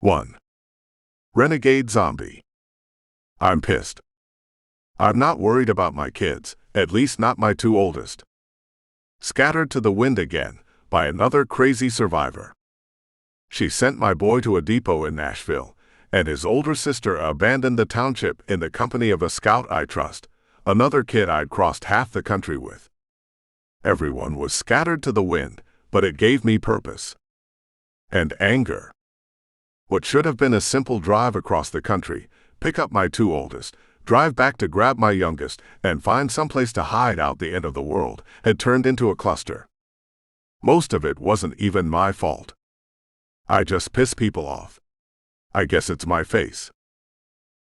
1. Renegade Zombie. I'm pissed. I'm not worried about my kids, at least not my two oldest. Scattered to the wind again by another crazy survivor. She sent my boy to a depot in Nashville, and his older sister abandoned the township in the company of a scout I trust, another kid I'd crossed half the country with. Everyone was scattered to the wind, but it gave me purpose. And anger. What should have been a simple drive across the country, pick up my two oldest, drive back to grab my youngest, and find someplace to hide out the end of the world, had turned into a cluster. Most of it wasn't even my fault. I just piss people off. I guess it's my face.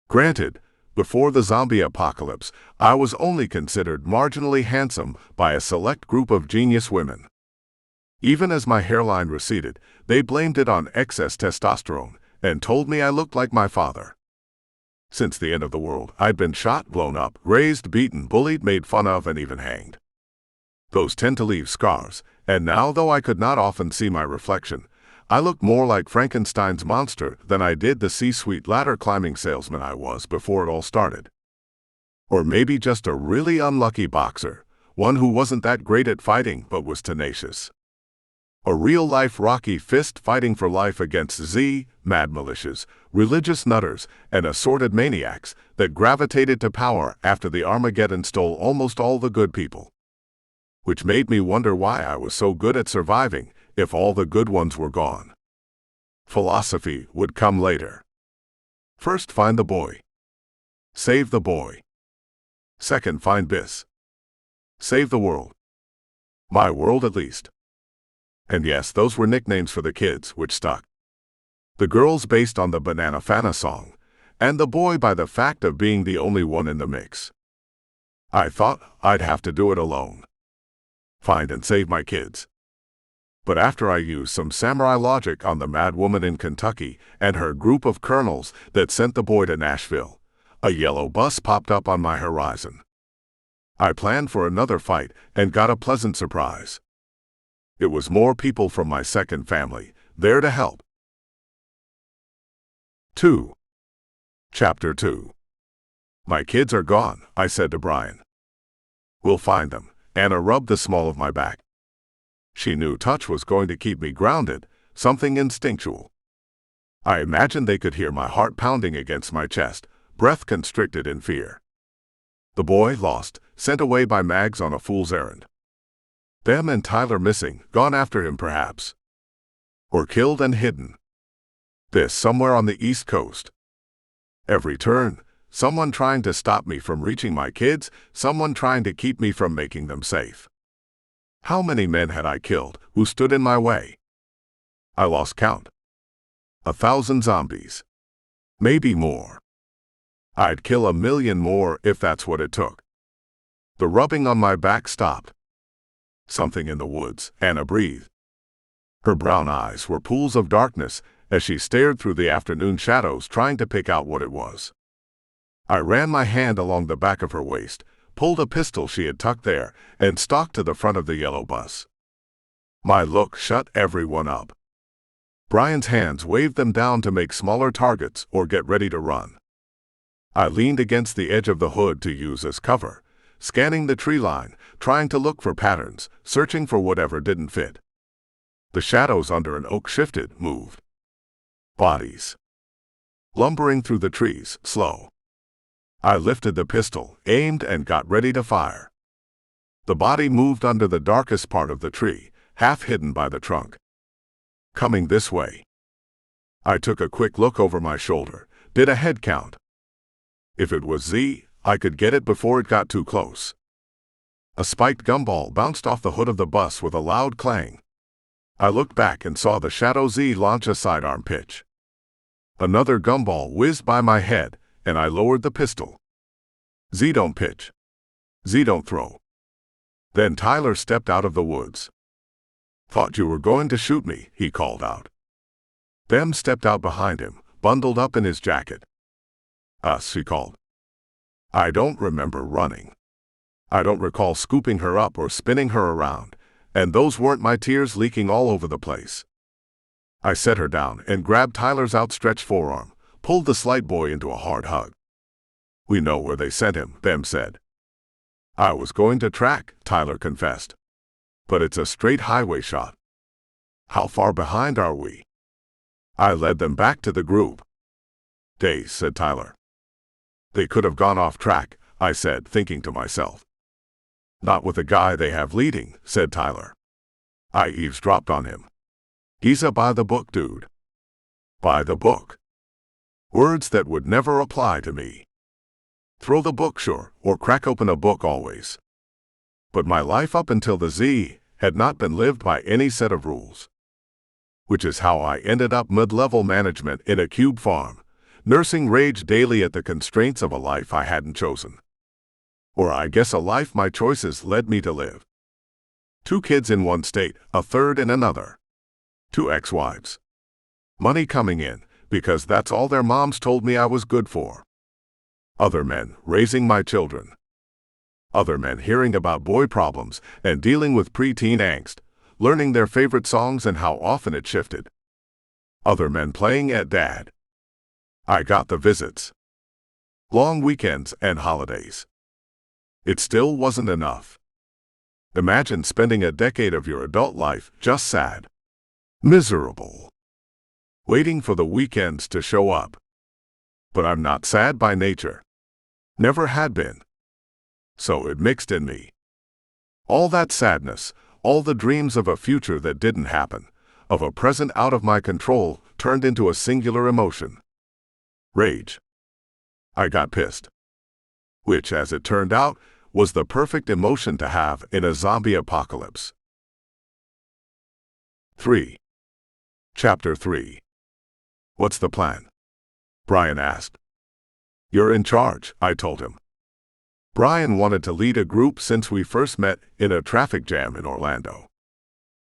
Granted, before the zombie apocalypse, I was only considered marginally handsome by a select group of genius women. Even as my hairline receded, they blamed it on excess testosterone and told me I looked like my father. Since the end of the world, I'd been shot, blown up, raised, beaten, bullied, made fun of, and even hanged. Those tend to leave scars, and now, though I could not often see my reflection, I looked more like Frankenstein's monster than I did the C-suite ladder-climbing salesman I was before it all started. Or maybe just a really unlucky boxer, one who wasn't that great at fighting but was tenacious. A real-life Rocky fist fighting for life against mad militias, religious nutters, and assorted maniacs that gravitated to power after the Armageddon stole almost all the good people. Which made me wonder why I was so good at surviving if all the good ones were gone. Philosophy would come later. First, find the boy. Save the boy. Second, find Biss. Save the world. My world, at least. And yes, those were nicknames for the kids, which stuck. The girls based on the Banana Fana song, and the boy by the fact of being the only one in the mix. I thought I'd have to do it alone. Find and save my kids. But after I used some samurai logic on the mad woman in Kentucky and her group of colonels that sent the boy to Nashville, a yellow bus popped up on my horizon. I planned for another fight and got a pleasant surprise. It was more people from my second family, there to help. 2. Chapter 2. My kids are gone, I said to Brian. We'll find them. Anna rubbed the small of my back. She knew touch was going to keep me grounded, something instinctual. I imagined they could hear my heart pounding against my chest, breath constricted in fear. The boy lost, sent away by Mags on a fool's errand. Them and Tyler missing, gone after him perhaps. Or killed and hidden. This somewhere on the East Coast. Every turn, someone trying to stop me from reaching my kids, someone trying to keep me from making them safe. How many men had I killed who stood in my way? I lost count. 1,000 zombies. Maybe more. I'd kill 1,000,000 more if that's what it took. The rubbing on my back stopped. Something in the woods, Anna breathed. Her brown eyes were pools of darkness as she stared through the afternoon shadows trying to pick out what it was. I ran my hand along the back of her waist, pulled a pistol she had tucked there, and stalked to the front of the yellow bus. My look shut everyone up. Brian's hands waved them down to make smaller targets or get ready to run. I leaned against the edge of the hood to use as cover, scanning the tree line, trying to look for patterns, searching for whatever didn't fit. The shadows under an oak shifted, moved. Bodies. Lumbering through the trees, slow. I lifted the pistol, aimed, and got ready to fire. The body moved under the darkest part of the tree, half hidden by the trunk. Coming this way. I took a quick look over my shoulder, did a head count. If it was Z, I could get it before it got too close. A spiked gumball bounced off the hood of the bus with a loud clang. I looked back and saw the Shadow Z launch a sidearm pitch. Another gumball whizzed by my head, and I lowered the pistol. Z don't pitch. Z don't throw. Then Tyler stepped out of the woods. Thought you were going to shoot me, he called out. Them stepped out behind him, bundled up in his jacket. Us, he called. I don't remember running. I don't recall scooping her up or spinning her around, and those weren't my tears leaking all over the place. I set her down and grabbed Tyler's outstretched forearm, pulled the slight boy into a hard hug. "We know where they sent him," Bem said. "I was going to track," Tyler confessed. "But it's a straight highway shot." "How far behind are we?" I led them back to the group. "Days," said Tyler. "They could have gone off track," I said, thinking to myself. "Not with the guy they have leading," said Tyler. I eavesdropped on him. "He's a by-the-book dude." By the book. Words that would never apply to me. Throw the book, sure, or crack open a book, always. But my life up until the Z had not been lived by any set of rules. Which is how I ended up mid-level management in a cube farm, nursing rage daily at the constraints of a life I hadn't chosen. Or I guess a life my choices led me to live. 2 kids in one state, a third in another. 2 ex-wives. Money coming in, because that's all their moms told me I was good for. Other men raising my children. Other men hearing about boy problems and dealing with preteen angst, learning their favorite songs and how often it shifted. Other men playing at dad. I got the visits. Long weekends and holidays. It still wasn't enough. Imagine spending a decade of your adult life just sad. Miserable. Waiting for the weekends to show up. But I'm not sad by nature. Never had been. So it mixed in me. All that sadness, all the dreams of a future that didn't happen, of a present out of my control, turned into a singular emotion. Rage. I got pissed. Which, as it turned out, was the perfect emotion to have in a zombie apocalypse. 3. Chapter 3. "What's the plan?" Brian asked. "You're in charge," I told him. Brian wanted to lead a group since we first met in a traffic jam in Orlando.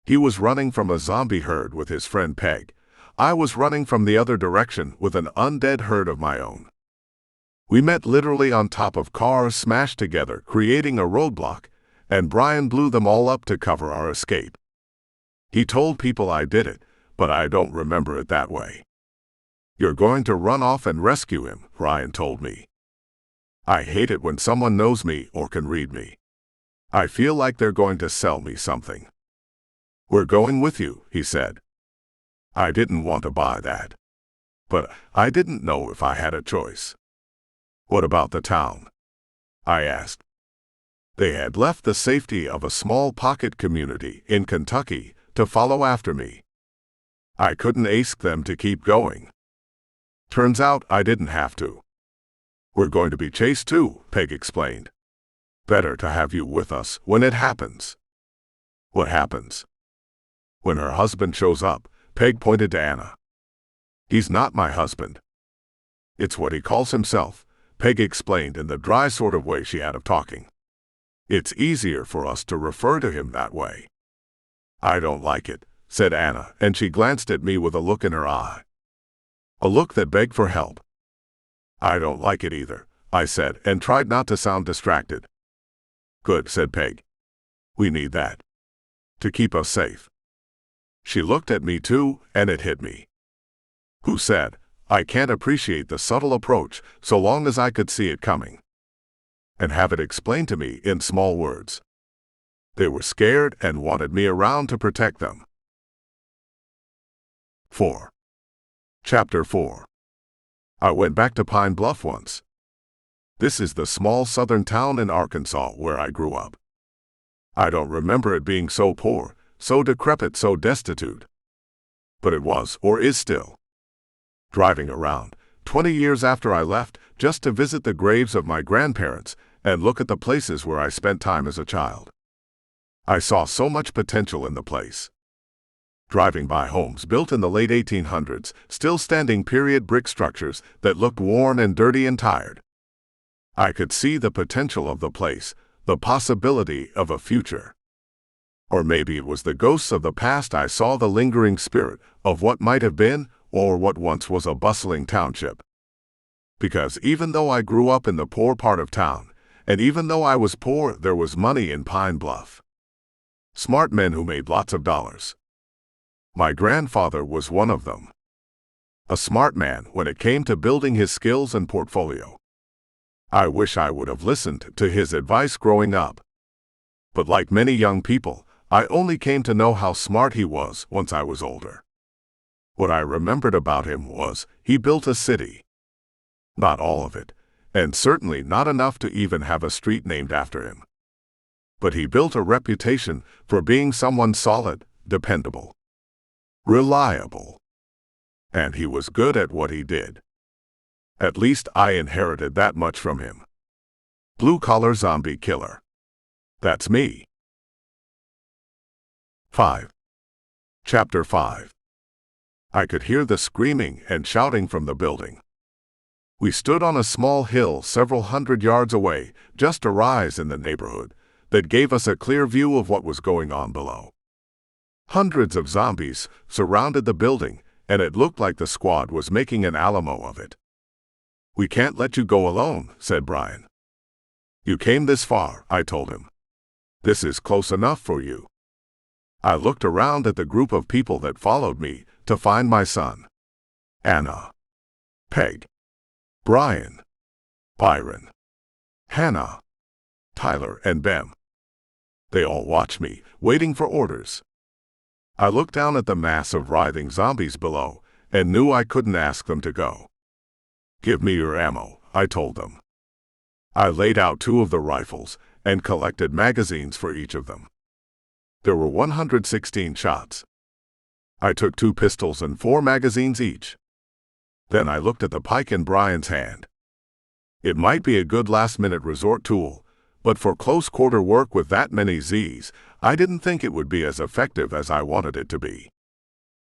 He was running from a zombie herd with his friend Peg. I was running from the other direction with an undead herd of my own. We met literally on top of cars smashed together, creating a roadblock, and Brian blew them all up to cover our escape. He told people I did it, but I don't remember it that way. "You're going to run off and rescue him," Brian told me. I hate it when someone knows me or can read me. I feel like they're going to sell me something. "We're going with you," he said. I didn't want to buy that. But I didn't know if I had a choice. "What about the town?" I asked. They had left the safety of a small pocket community in Kentucky to follow after me. I couldn't ask them to keep going. Turns out I didn't have to. "We're going to be chased too," Peg explained. "Better to have you with us when it happens." "What happens?" "When her husband shows up," Peg pointed to Anna. "He's not my husband." "It's what he calls himself," Peg explained in the dry sort of way she had of talking. "It's easier for us to refer to him that way." "I don't like it," said Anna, and she glanced at me with a look in her eye. A look that begged for help. "I don't like it either," I said, and tried not to sound distracted. "Good," said Peg. "We need that. To keep us safe." She looked at me too, and it hit me. Who said, I can't appreciate the subtle approach so long as I could see it coming and have it explained to me in small words. They were scared and wanted me around to protect them. 4. Chapter 4. I went back to Pine Bluff once. This is the small southern town in Arkansas where I grew up. I don't remember it being so poor, so decrepit, so destitute. But it was, or is still. Driving around, 20 years after I left, just to visit the graves of my grandparents and look at the places where I spent time as a child. I saw so much potential in the place. Driving by homes built in the late 1800s, still standing period brick structures that looked worn and dirty and tired. I could see the potential of the place, the possibility of a future. Or maybe it was the ghosts of the past. I saw the lingering spirit of what might have been, or what once was a bustling township. Because even though I grew up in the poor part of town, and even though I was poor, there was money in Pine Bluff. Smart men who made lots of dollars. My grandfather was one of them. A smart man when it came to building his skills and portfolio. I wish I would have listened to his advice growing up. But like many young people, I only came to know how smart he was once I was older. What I remembered about him was he built a city. Not all of it, and certainly not enough to even have a street named after him. But he built a reputation for being someone solid, dependable, reliable. And he was good at what he did. At least I inherited that much from him. Blue-collar zombie killer. That's me. 5. Chapter 5. I could hear the screaming and shouting from the building. We stood on a small hill several hundred yards away, just a rise in the neighborhood, that gave us a clear view of what was going on below. Hundreds of zombies surrounded the building, and it looked like the squad was making an Alamo of it. "We can't let you go alone," said Brian. "You came this far," I told him. "This is close enough for you." I looked around at the group of people that followed me to find my son, Anna, Peg, Brian, Byron, Hannah, Tyler, and Bem. They all watched me, waiting for orders. I looked down at the mass of writhing zombies below and knew I couldn't ask them to go. "Give me your ammo," I told them. I laid out 2 of the rifles and collected magazines for each of them. There were 116 shots. I took 2 pistols and 4 magazines each. Then I looked at the pike in Brian's hand. It might be a good last-minute resort tool, but for close-quarter work with that many Z's, I didn't think it would be as effective as I wanted it to be.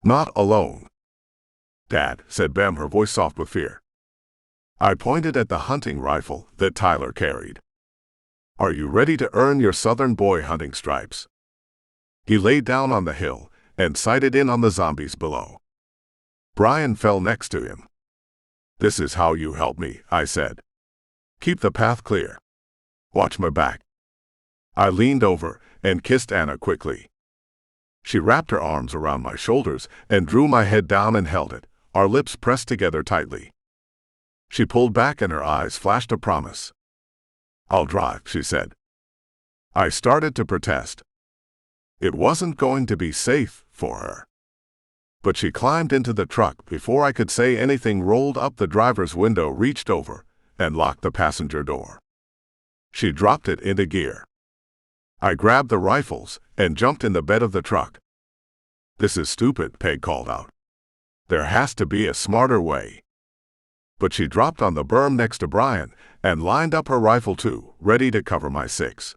"Not alone." "Dad," said Bem, her voice soft with fear. I pointed at the hunting rifle that Tyler carried. "Are you ready to earn your Southern boy hunting stripes?" He laid down on the hill and sighted in on the zombies below. Brian fell next to him. "This is how you help me," I said. "Keep the path clear. Watch my back." I leaned over and kissed Anna quickly. She wrapped her arms around my shoulders and drew my head down and held it, our lips pressed together tightly. She pulled back and her eyes flashed a promise. "I'll drive," she said. I started to protest. It wasn't going to be safe for her. But she climbed into the truck before I could say anything, rolled up the driver's window, reached over, and locked the passenger door. She dropped it into gear. I grabbed the rifles and jumped in the bed of the truck. "This is stupid," Peg called out. "There has to be a smarter way." But she dropped on the berm next to Brian and lined up her rifle too, ready to cover my 6.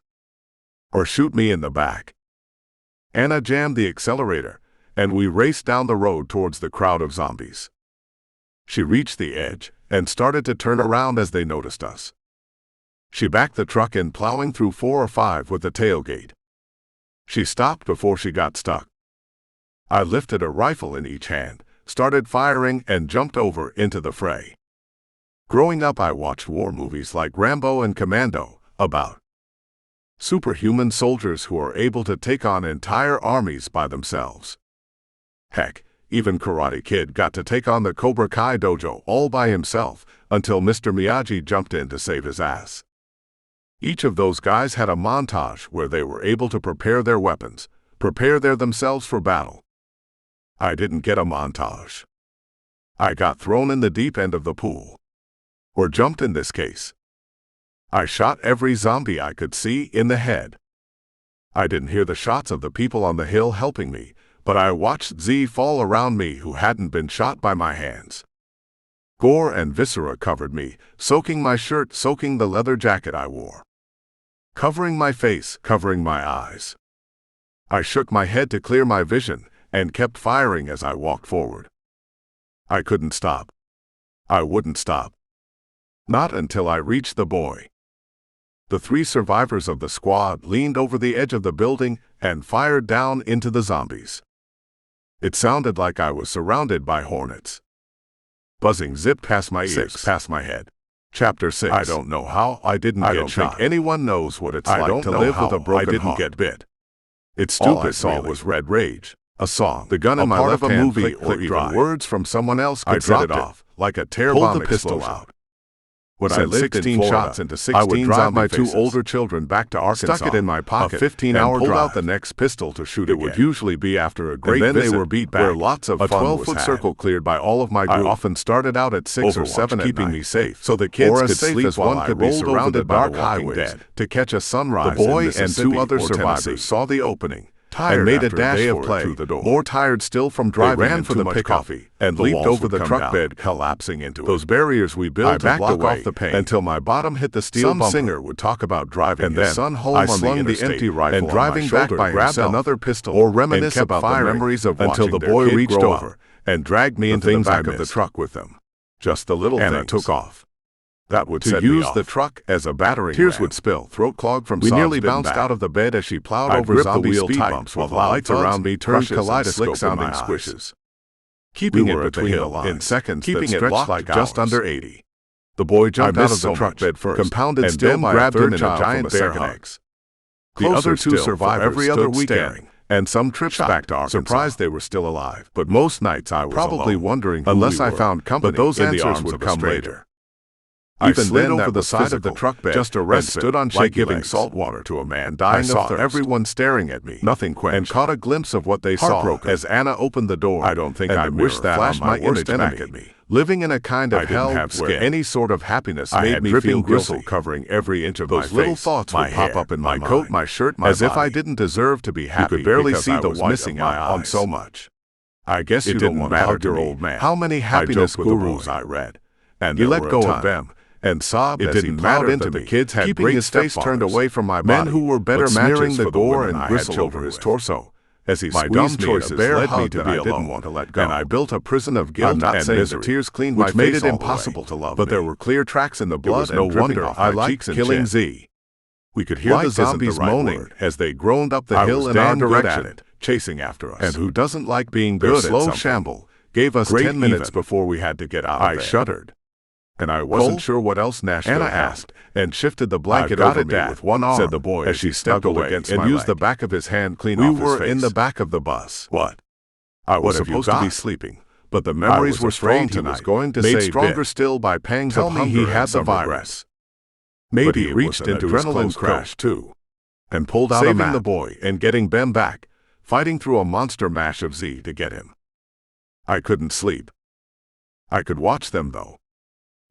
Or shoot me in the back. Anna jammed the accelerator, and we raced down the road towards the crowd of zombies. She reached the edge and started to turn around as they noticed us. She backed the truck in, plowing through 4 or 5 with the tailgate. She stopped before she got stuck. I lifted a rifle in each hand, started firing, and jumped over into the fray. Growing up, I watched war movies like Rambo and Commando about superhuman soldiers who are able to take on entire armies by themselves. Heck, even Karate Kid got to take on the Cobra Kai dojo all by himself until Mr. Miyagi jumped in to save his ass. Each of those guys had a montage where they were able to prepare their weapons, prepare themselves for battle. I didn't get a montage. I got thrown in the deep end of the pool. Or jumped in this case. I shot every zombie I could see in the head. I didn't hear the shots of the people on the hill helping me, but I watched Z fall around me who hadn't been shot by my hands. Gore and viscera covered me, soaking my shirt, soaking the leather jacket I wore. Covering my face, covering my eyes. I shook my head to clear my vision and kept firing as I walked forward. I couldn't stop. I wouldn't stop. Not until I reached the boy. The 3 survivors of the squad leaned over the edge of the building and fired down into the zombies. It sounded like I was surrounded by hornets. Buzzing zipped past my ears, past my head. Chapter 6. I don't know how I didn't get shot. I don't think anyone knows what it's like to live with a broken heart. I didn't get bit. It's stupid. All I saw was red rage, A song, the gun in my left hand, a movie, or even words from someone else could set it off, like a tear bomb explosion. Out. When I lived 16 shots into 16 I would drive my two older children back to Arkansas, stuck it in my pocket, a 15-hour drive, pulled out the next pistol to shoot again. It would usually be after a great visit, then they were beat back, where lots of fun was had. A 12-foot circle cleared by all of my group. I often started out at 6 or 7 keeping me safe, so the kids could sleep as one could be surrounded by dark highways to catch a sunrise. The boy and two other survivors saw the opening, and made a dash for it through the door. More tired still from driving, they ran for the pickup and leaped over the truck bed, collapsing into it. Those barriers we built to block off the pain until my bottom hit the steel bumper. Some singer would talk about driving his son home on the empty rifle and driving back by grabbed another pistol or reminisce about the memories of until the boy reached over and dragged me into the back of the truck with them. Just the little things. And took off. That would set me off. To use the truck as a battering ram. Tears would spill, throat clogged from sobs. We nearly bounced out of the bed as she plowed over zombie speed bumps while the lights around me turned kaleidoscope-sounding squishes. Keeping it between the lines, in seconds keeping it locked like just under 80. The boy jumped out of the truck bed first, compounded still by grabbed him in a giant bear hug. The other two survivors every other weekend, and some trips back to Arkansas. Surprised they were still alive. But most nights I was probably alone, wondering unless I found company. But those answers would come later. I slid over the side of the truck bed, just a respite, stood on shaky giving salt water to a man dying of thirst. Everyone staring at me, nothing quenched, and caught a glimpse of what they saw as Anna opened the door. I don't think I wished that flashed my image back at me. Living in a kind of hell where any sort of happiness made me feel gristle, covering every inch of those little thoughts would pop up in my coat, my shirt, my body, as if I didn't deserve to be happy. You could barely see the white missing out on so much. I guess it didn't matter to old man how many happiness gurus I read, and he let go of them and sobbed. It didn't matter into the kids had keeping his face turned away from my body, men who were better matches the gore and bristle over his torso. As he squeezed me, a bear led me to be alone. I didn't want to let go, and I built a prison of guilt and misery. The tears cleaned my face, which made it impossible to love. But there were clear tracks in the blood, and no wonder I liked killing Z. We could hear the zombies moaning as they groaned up the hill in our direction, chasing after us. And who doesn't like being good at something? Their slow shamble gave us 10 minutes before we had to get out of there. I shuddered, and I wasn't sure what else Anna asked, and shifted the blanket over me with one arm, said the boy as she snuggled against my leg, and used the back of his hand clean off his face. We were in the back of the bus. What? I was supposed to be sleeping, but the memories were strong tonight. He was going to made stronger still by pangs of hunger. He had the virus. Maybe he reached into his adrenaline crash too, and pulled out a map, saving the boy and getting Ben back, fighting through a monster mash of Z to get him. I couldn't sleep. I could watch them though.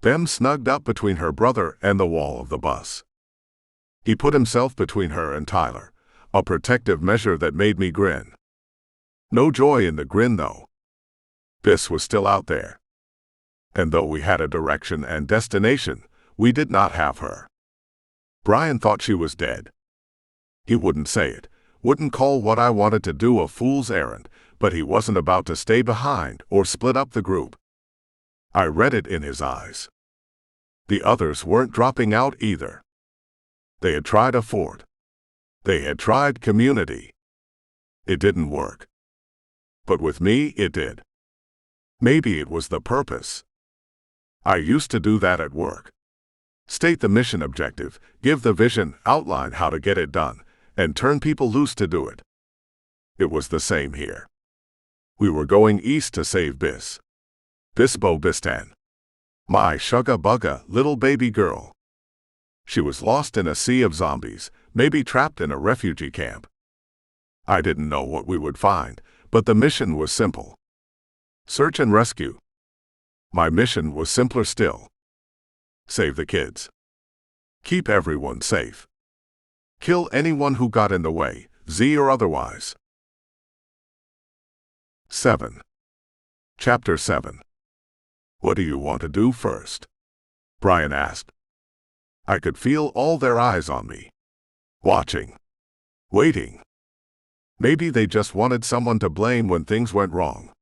Them snugged up between her brother and the wall of the bus. He put himself between her and Tyler, a protective measure that made me grin. No joy in the grin though. Biss was still out there. And though we had a direction and destination, we did not have her. Brian thought she was dead. He wouldn't say it, wouldn't call what I wanted to do a fool's errand, but he wasn't about to stay behind or split up the group. I read it in his eyes. The others weren't dropping out either. They had tried a fort. They had tried community. It didn't work. But with me, it did. Maybe it was the purpose. I used to do that at work. State the mission objective, give the vision, outline how to get it done, and turn people loose to do it. It was the same here. We were going east to save Biss. Bisbo Bistan. My shugga bugga little baby girl. She was lost in a sea of zombies, maybe trapped in a refugee camp. I didn't know what we would find, but the mission was simple. Search and rescue. My mission was simpler still. Save the kids. Keep everyone safe. Kill anyone who got in the way, Z or otherwise. 7. Chapter 7. What do you want to do first? Brian asked. I could feel all their eyes on me. Watching. Waiting. Maybe they just wanted someone to blame when things went wrong.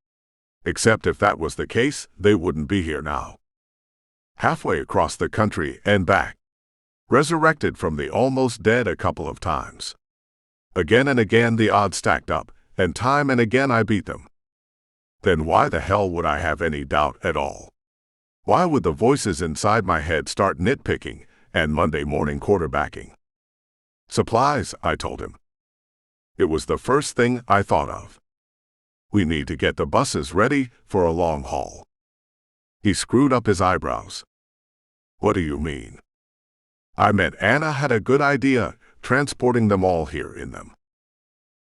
Except if that was the case, they wouldn't be here now. Halfway across the country and back. Resurrected from the almost dead a couple of times. Again and again the odds stacked up, and time and again I beat them. Then why the hell would I have any doubt at all? Why would the voices inside my head start nitpicking and Monday morning quarterbacking? Supplies, I told him. It was the first thing I thought of. We need to get the buses ready for a long haul. He screwed up his eyebrows. What do you mean? I meant Anna had a good idea, transporting them all here in them.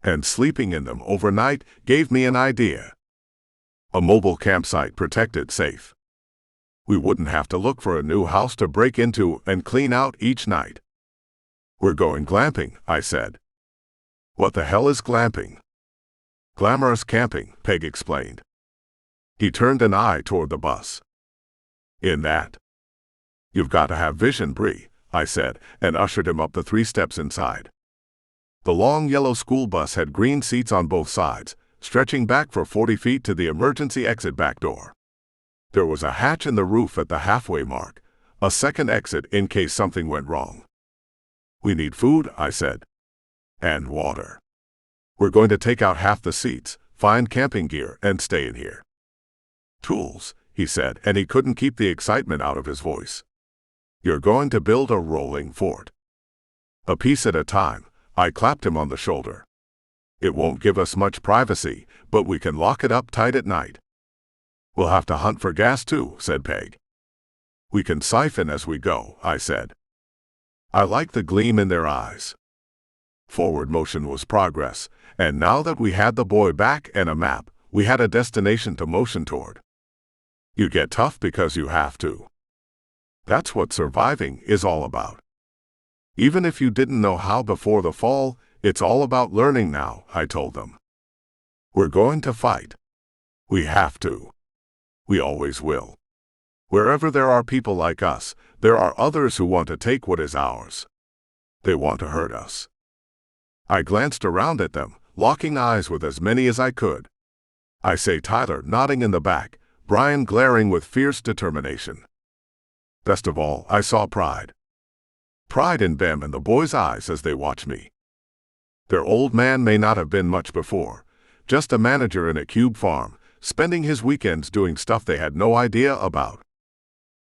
And sleeping in them overnight gave me an idea. A mobile campsite protected safe. We wouldn't have to look for a new house to break into and clean out each night. We're going glamping, I said. What the hell is glamping? Glamorous camping, Peg explained. He turned an eye toward the bus. In that? You've got to have vision, Bree, I said, and ushered him up the 3 steps inside. The long yellow school bus had green seats on both sides, stretching back for 40 feet to the emergency exit back door. There was a hatch in the roof at the halfway mark, a second exit in case something went wrong. We need food, I said. And water. We're going to take out half the seats, find camping gear, and stay in here. Tools, he said, and he couldn't keep the excitement out of his voice. You're going to build a rolling fort. A piece at a time, I clapped him on the shoulder. It won't give us much privacy, but we can lock it up tight at night. We'll have to hunt for gas too, said Peg. We can siphon as we go, I said. I liked the gleam in their eyes. Forward motion was progress, and now that we had the boy back and a map, we had a destination to motion toward. You get tough because you have to. That's what surviving is all about. Even if you didn't know how before the fall, it's all about learning now, I told them. We're going to fight. We have to. We always will. Wherever there are people like us, there are others who want to take what is ours. They want to hurt us. I glanced around at them, locking eyes with as many as I could. I say Tyler nodding in the back, Brian glaring with fierce determination. Best of all, I saw pride. Pride in Bem and the boys' eyes as they watched me. Their old man may not have been much before, just a manager in a cube farm, spending his weekends doing stuff they had no idea about.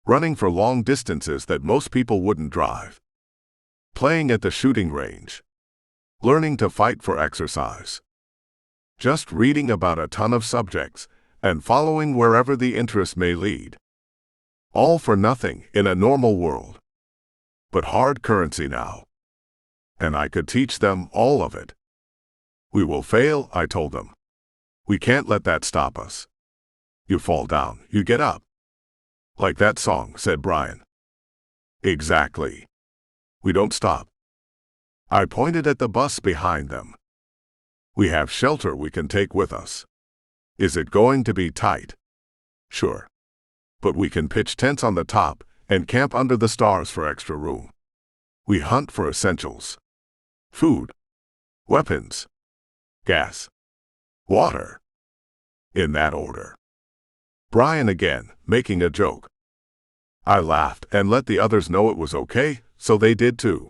Running for long distances that most people wouldn't drive. Playing at the shooting range. Learning to fight for exercise. Just reading about a ton of subjects, and following wherever the interest may lead. All for nothing in a normal world. But hard currency now. And I could teach them all of it. We will fail, I told them. We can't let that stop us. You fall down, you get up. Like that song, said Brian. Exactly. We don't stop. I pointed at the bus behind them. We have shelter we can take with us. Is it going to be tight? Sure. But we can pitch tents on the top and camp under the stars for extra room. We hunt for essentials. Food. Weapons. Gas. Water. In that order. Brian again, making a joke. I laughed and let the others know it was okay, so they did too.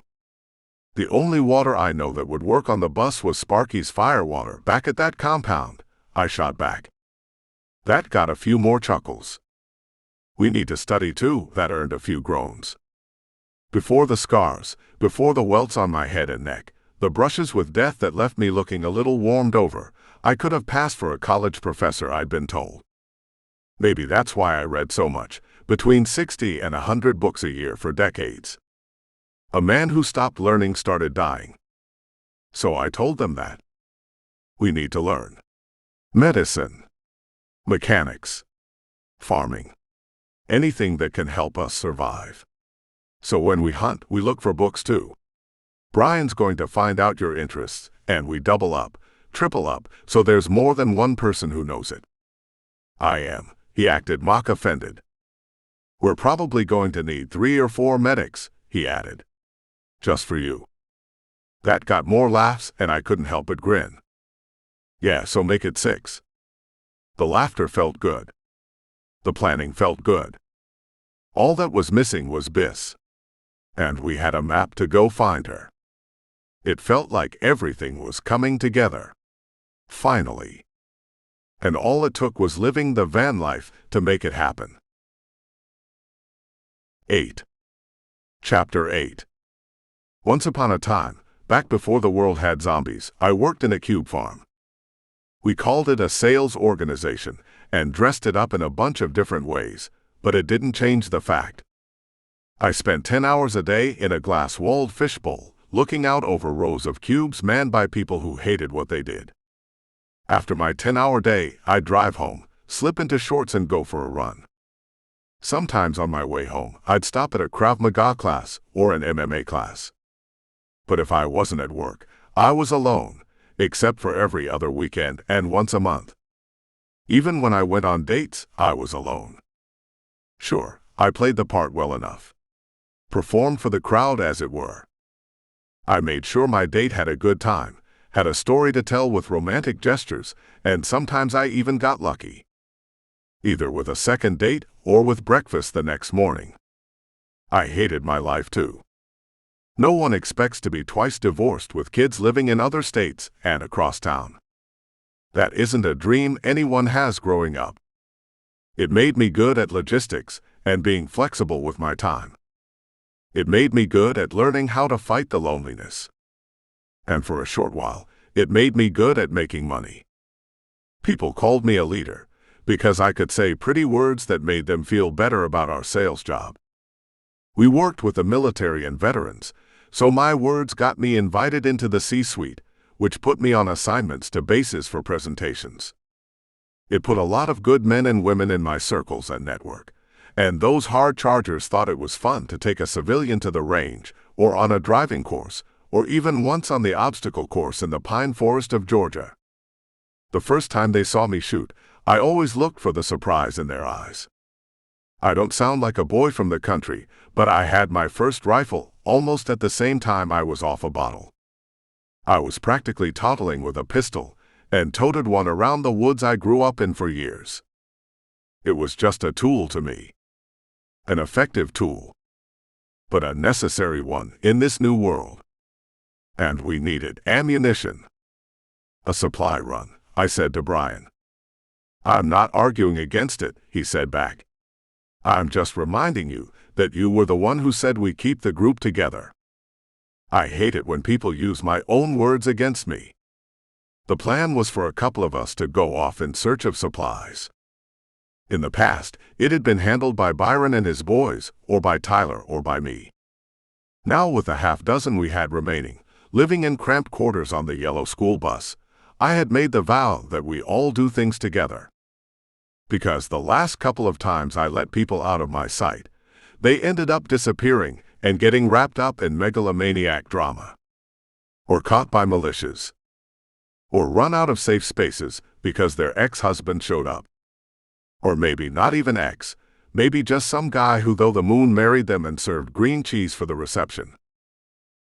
The only water I know that would work on the bus was Sparky's firewater back at that compound, I shot back. That got a few more chuckles. We need to study too, that earned a few groans. Before the scars, before the welts on my head and neck, the brushes with death that left me looking a little warmed over, I could have passed for a college professor, I'd been told. Maybe that's why I read so much, between 60 and 100 books a year for decades. A man who stopped learning started dying. So I told them that. We need to learn. Medicine. Mechanics. Farming. Anything that can help us survive. So when we hunt, we look for books too. Brian's going to find out your interests, and we double up, triple up, so there's more than one person who knows it. I am. He acted mock offended. We're probably going to need 3 or 4 medics, he added. Just for you. That got more laughs, and I couldn't help but grin. Yeah, so make it 6. The laughter felt good. The planning felt good. All that was missing was Biss. And we had a map to go find her. It felt like everything was coming together. Finally. And all it took was living the van life to make it happen. 8. Chapter 8. Once upon a time, back before the world had zombies, I worked in a cube farm. We called it a sales organization and dressed it up in a bunch of different ways, but it didn't change the fact. I spent 10 hours a day in a glass-walled fishbowl, looking out over rows of cubes manned by people who hated what they did. After my 10-hour day, I'd drive home, slip into shorts and go for a run. Sometimes on my way home, I'd stop at a Krav Maga class or an MMA class. But if I wasn't at work, I was alone, except for every other weekend and once a month. Even when I went on dates, I was alone. Sure, I played the part well enough. Performed for the crowd, as it were. I made sure my date had a good time, had a story to tell with romantic gestures, and sometimes I even got lucky. Either with a second date or with breakfast the next morning. I hated my life too. No one expects to be twice divorced with kids living in other states and across town. That isn't a dream anyone has growing up. It made me good at logistics and being flexible with my time. It made me good at learning how to fight the loneliness. And for a short while, it made me good at making money. People called me a leader because I could say pretty words that made them feel better about our sales job. We worked with the military and veterans, so my words got me invited into the C-suite, which put me on assignments to bases for presentations. It put a lot of good men and women in my circles and network, and those hard chargers thought it was fun to take a civilian to the range, or on a driving course, or even once on the obstacle course in the pine forest of Georgia. The first time they saw me shoot, I always looked for the surprise in their eyes. I don't sound like a boy from the country, but I had my first rifle almost at the same time I was off a bottle. I was practically toddling with a pistol and toted one around the woods I grew up in for years. It was just a tool to me. An effective tool. But a necessary one in this new world. And we needed ammunition. A supply run, I said to Brian. I'm not arguing against it, he said back. I'm just reminding you that you were the one who said we keep the group together. I hate it when people use my own words against me. The plan was for a couple of us to go off in search of supplies. In the past, it had been handled by Byron and his boys, or by Tyler or by me. Now with the half dozen we had remaining, living in cramped quarters on the yellow school bus, I had made the vow that we all do things together. Because the last couple of times I let people out of my sight, they ended up disappearing and getting wrapped up in megalomaniac drama. Or caught by militias. Or run out of safe spaces because their ex-husband showed up. Or maybe not even ex, maybe just some guy who though the moon married them and served green cheese for the reception.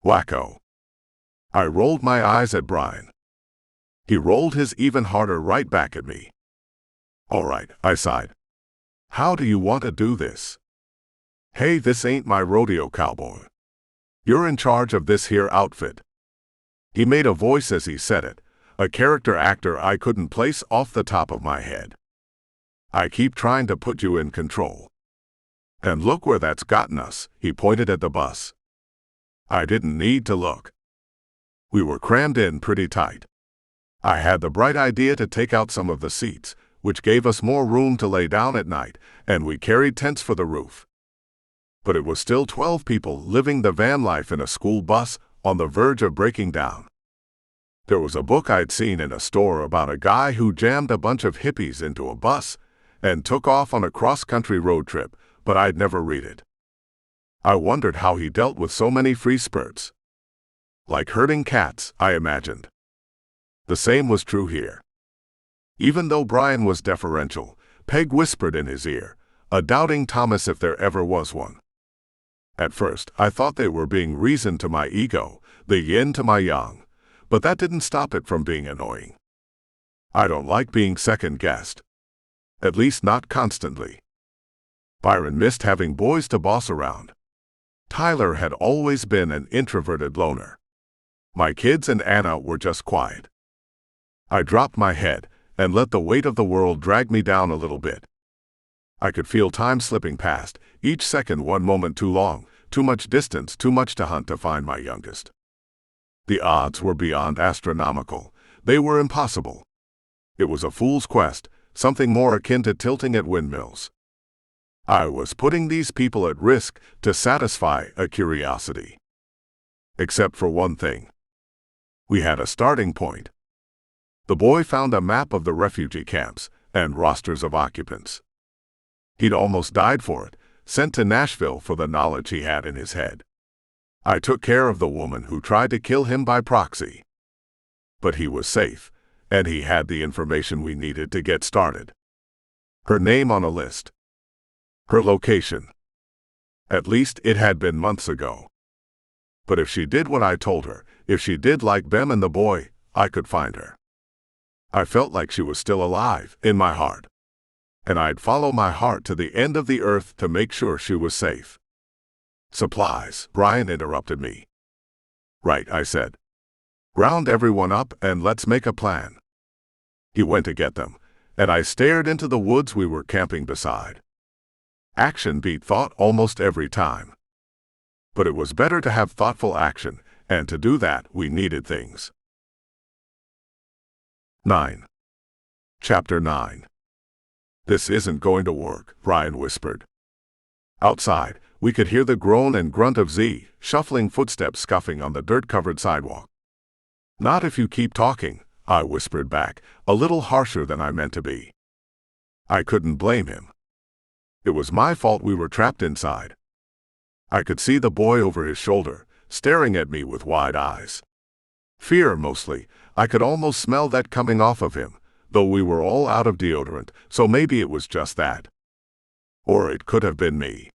Wacko. I rolled my eyes at Brian. He rolled his even harder right back at me. All right, I sighed. How do you want to do this? Hey, this ain't my rodeo, cowboy. You're in charge of this here outfit. He made a voice as he said it, a character actor I couldn't place off the top of my head. I keep trying to put you in control. And look where that's gotten us, he pointed at the bus. I didn't need to look. We were crammed in pretty tight. I had the bright idea to take out some of the seats, which gave us more room to lay down at night, and we carried tents for the roof. But it was still 12 people living the van life in a school bus on the verge of breaking down. There was a book I'd seen in a store about a guy who jammed a bunch of hippies into a bus and took off on a cross-country road trip, but I'd never read it. I wondered how he dealt with so many free spurts. Like herding cats, I imagined. The same was true here. Even though Brian was deferential, Peg whispered in his ear, a doubting Thomas if there ever was one. At first, I thought they were being reason to my ego, the yin to my yang, but that didn't stop it from being annoying. I don't like being second-guessed. At least not constantly. Byron missed having boys to boss around. Tyler had always been an introverted loner. My kids and Anna were just quiet. I dropped my head and let the weight of the world drag me down a little bit. I could feel time slipping past, each second one moment too long, too much distance, too much to hunt to find my youngest. The odds were beyond astronomical. They were impossible. It was a fool's quest, something more akin to tilting at windmills. I was putting these people at risk to satisfy a curiosity. Except for one thing. We had a starting point. The boy found a map of the refugee camps and rosters of occupants. He'd almost died for it, sent to Nashville for the knowledge he had in his head. I took care of the woman who tried to kill him by proxy. But he was safe, and he had the information we needed to get started. Her name on a list. Her location. At least it had been months ago. But if she did what I told her, if she did like Bem and the boy, I could find her. I felt like she was still alive, in my heart. And I'd follow my heart to the end of the earth to make sure she was safe. Supplies, Brian interrupted me. Right, I said. Round everyone up and let's make a plan. He went to get them, and I stared into the woods we were camping beside. Action beat thought almost every time. But it was better to have thoughtful action, and to do that we needed things. 9. Chapter 9. This isn't going to work, Brian whispered. Outside, we could hear the groan and grunt of Z, shuffling footsteps scuffing on the dirt-covered sidewalk. Not if you keep talking, I whispered back, a little harsher than I meant to be. I couldn't blame him. It was my fault we were trapped inside. I could see the boy over his shoulder, staring at me with wide eyes. Fear, mostly. I could almost smell that coming off of him, though we were all out of deodorant, so maybe it was just that. Or it could have been me.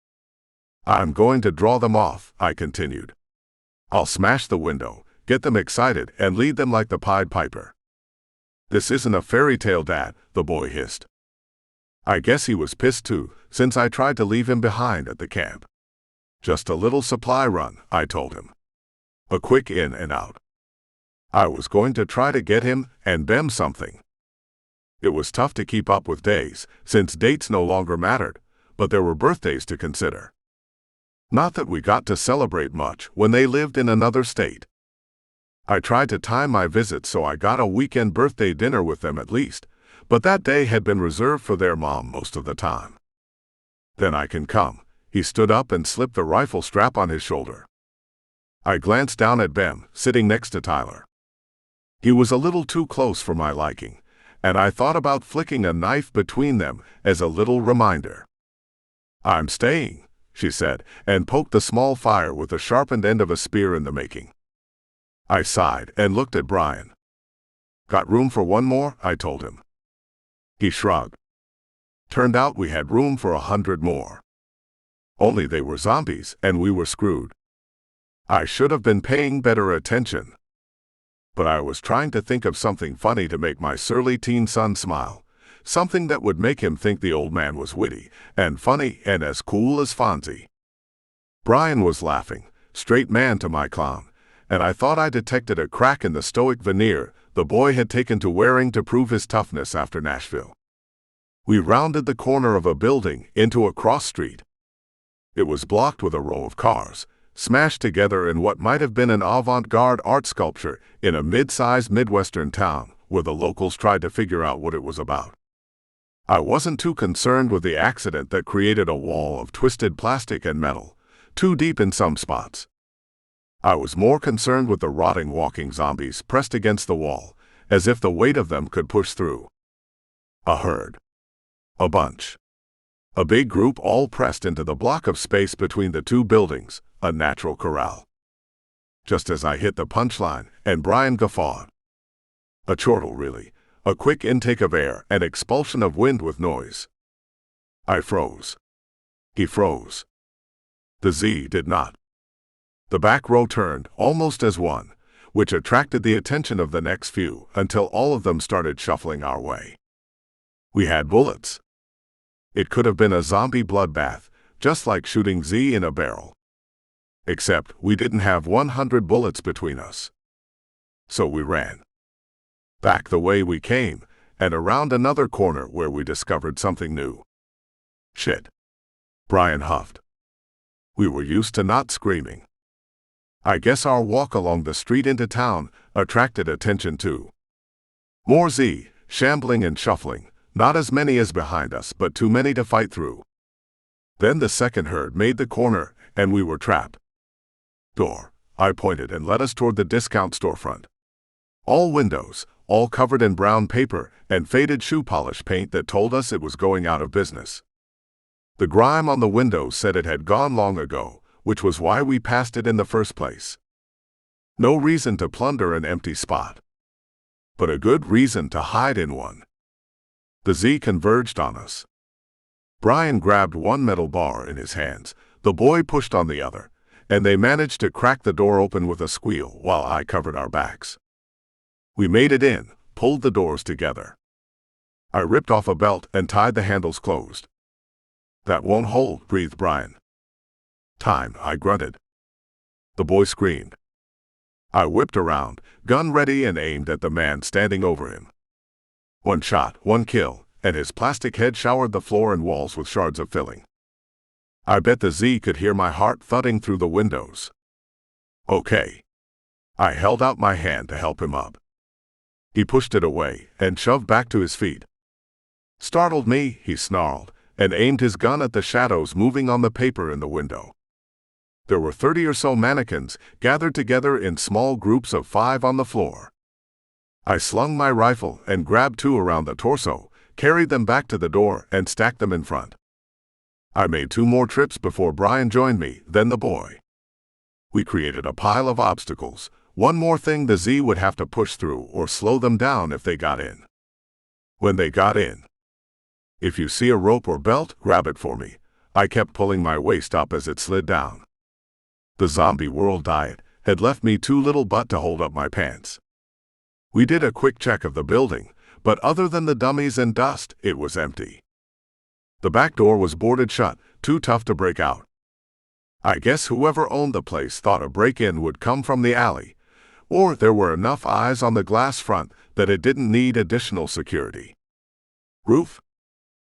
I'm going to draw them off, I continued. I'll smash the window, get them excited, and lead them like the Pied Piper. This isn't a fairy tale, Dad, the boy hissed. I guess he was pissed too, since I tried to leave him behind at the camp. Just a little supply run, I told him. A quick in and out. I was going to try to get him and Bem something. It was tough to keep up with days, since dates no longer mattered, but there were birthdays to consider. Not that we got to celebrate much when they lived in another state. I tried to time my visits so I got a weekend birthday dinner with them at least, but that day had been reserved for their mom most of the time. Then I can come. He stood up and slipped the rifle strap on his shoulder. I glanced down at Bem, sitting next to Tyler. He was a little too close for my liking, and I thought about flicking a knife between them as a little reminder. I'm staying, she said, and poked the small fire with the sharpened end of a spear in the making. I sighed and looked at Brian. Got room for one more? I told him. He shrugged. Turned out we had room for 100 more. Only they were zombies, and we were screwed. I should have been paying better attention. But I was trying to think of something funny to make my surly teen son smile, something that would make him think the old man was witty and funny and as cool as Fonzie. Brian was laughing, straight man to my clown, and I thought I detected a crack in the stoic veneer the boy had taken to wearing to prove his toughness after Nashville. We rounded the corner of a building into a cross street. It was blocked with a row of cars, smashed together in what might have been an avant-garde art sculpture in a mid-sized Midwestern town where the locals tried to figure out what it was about. I wasn't too concerned with the accident that created a wall of twisted plastic and metal, too deep in some spots. I was more concerned with the rotting walking zombies pressed against the wall, as if the weight of them could push through. A herd. A bunch. A big group all pressed into the block of space between the two buildings, a natural corral. Just as I hit the punchline, and Brian guffawed. A chortle, really. A quick intake of air and expulsion of wind with noise. I froze. He froze. The Z did not. The back row turned, almost as one, which attracted the attention of the next few until all of them started shuffling our way. We had bullets. It could have been a zombie bloodbath, just like shooting Z in a barrel. Except we didn't have 100 bullets between us. So we ran. Back the way we came, and around another corner where we discovered something new. Shit. Brian huffed. We were used to not screaming. I guess our walk along the street into town attracted attention too. More Z, shambling and shuffling, not as many as behind us, but too many to fight through. Then the second herd made the corner, and we were trapped. Door, I pointed and led us toward the discount storefront. All windows, all covered in brown paper and faded shoe polish paint that told us it was going out of business. The grime on the windows said it had gone long ago, which was why we passed it in the first place. No reason to plunder an empty spot, but a good reason to hide in one. The Z converged on us. Brian grabbed one metal bar in his hands, the boy pushed on the other, and they managed to crack the door open with a squeal while I covered our backs. We made it in, pulled the doors together. I ripped off a belt and tied the handles closed. That won't hold, breathed Brian. Time, I grunted. The boy screamed. I whipped around, gun ready, and aimed at the man standing over him. One shot, one kill, and his plastic head showered the floor and walls with shards of filling. I bet the Z could hear my heart thudding through the windows. Okay. I held out my hand to help him up. He pushed it away and shoved back to his feet. Startled me, he snarled, and aimed his gun at the shadows moving on the paper in the window. There were 30 or so mannequins gathered together in small groups of 5 on the floor. I slung my rifle and grabbed 2 around the torso, carried them back to the door, and stacked them in front. I made 2 more trips before Brian joined me, then the boy. We created a pile of obstacles, one more thing the Z would have to push through or slow them down if they got in. When they got in, if you see a rope or belt, grab it for me. I kept pulling my waist up as it slid down. The zombie world diet had left me too little butt to hold up my pants. We did a quick check of the building, but other than the dummies and dust, it was empty. The back door was boarded shut, too tough to break out. I guess whoever owned the place thought a break-in would come from the alley, or there were enough eyes on the glass front that it didn't need additional security. Roof?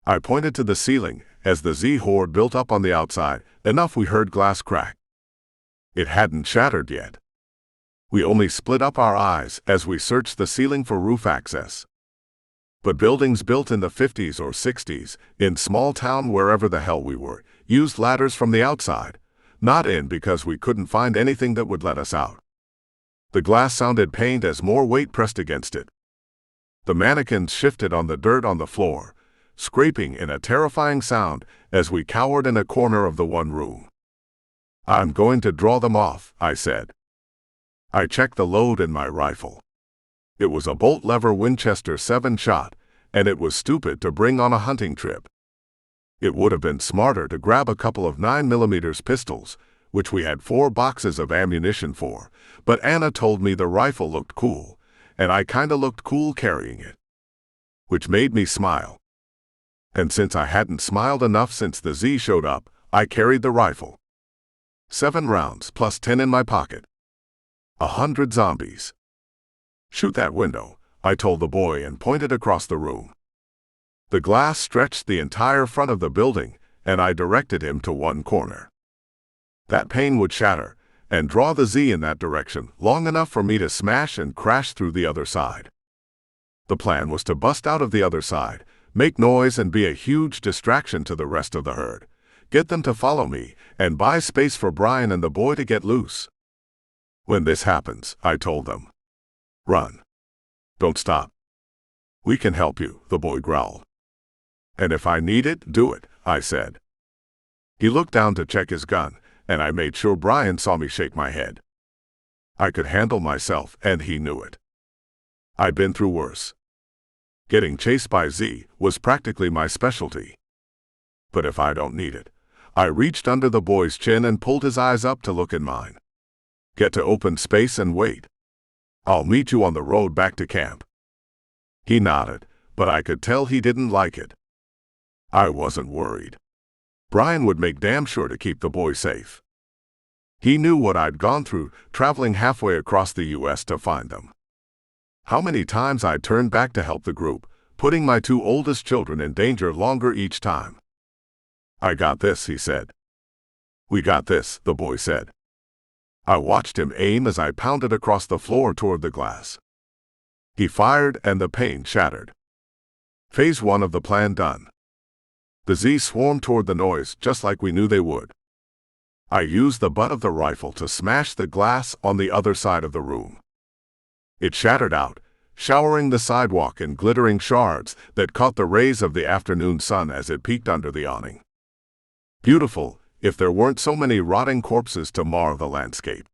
I pointed to the ceiling as the Z horde built up on the outside, enough we heard glass crack. It hadn't shattered yet. We only split up our eyes as we searched the ceiling for roof access. But buildings built in the 50s or 60s, in small town wherever the hell we were, used ladders from the outside, not in because we couldn't find anything that would let us out. The glass sounded pained as more weight pressed against it. The mannequins shifted on the dirt on the floor, scraping in a terrifying sound as we cowered in a corner of the one room. I'm going to draw them off, I said. I checked the load in my rifle. It was a bolt-lever Winchester 7-shot, and it was stupid to bring on a hunting trip. It would have been smarter to grab a couple of 9mm pistols, which we had 4 boxes of ammunition for, but Anna told me the rifle looked cool, and I kinda looked cool carrying it. Which made me smile. And since I hadn't smiled enough since the Z showed up, I carried the rifle. 7 rounds plus 10 in my pocket. 100 zombies. Shoot that window, I told the boy and pointed across the room. The glass stretched the entire front of the building, and I directed him to one corner. That pane would shatter, and draw the Z in that direction long enough for me to smash and crash through the other side. The plan was to bust out of the other side, make noise and be a huge distraction to the rest of the herd, get them to follow me, and buy space for Brian and the boy to get loose. When this happens, I told them, run. Don't stop. We can help you, the boy growled. And if I need it, do it, I said. He looked down to check his gun, and I made sure Brian saw me shake my head. I could handle myself, and he knew it. I'd been through worse. Getting chased by Z was practically my specialty. But if I don't need it, I reached under the boy's chin and pulled his eyes up to look in mine. Get to open space and wait. I'll meet you on the road back to camp. He nodded, but I could tell he didn't like it. I wasn't worried. Brian would make damn sure to keep the boy safe. He knew what I'd gone through, traveling halfway across the U.S. to find them. How many times I'd turned back to help the group, putting my 2 oldest children in danger longer each time. I got this, he said. We got this, the boy said. I watched him aim as I pounded across the floor toward the glass. He fired and the pane shattered. Phase 1 of the plan done. The Z swarmed toward the noise just like we knew they would. I used the butt of the rifle to smash the glass on the other side of the room. It shattered out, showering the sidewalk in glittering shards that caught the rays of the afternoon sun as it peeked under the awning. Beautiful, if there weren't so many rotting corpses to mar the landscape.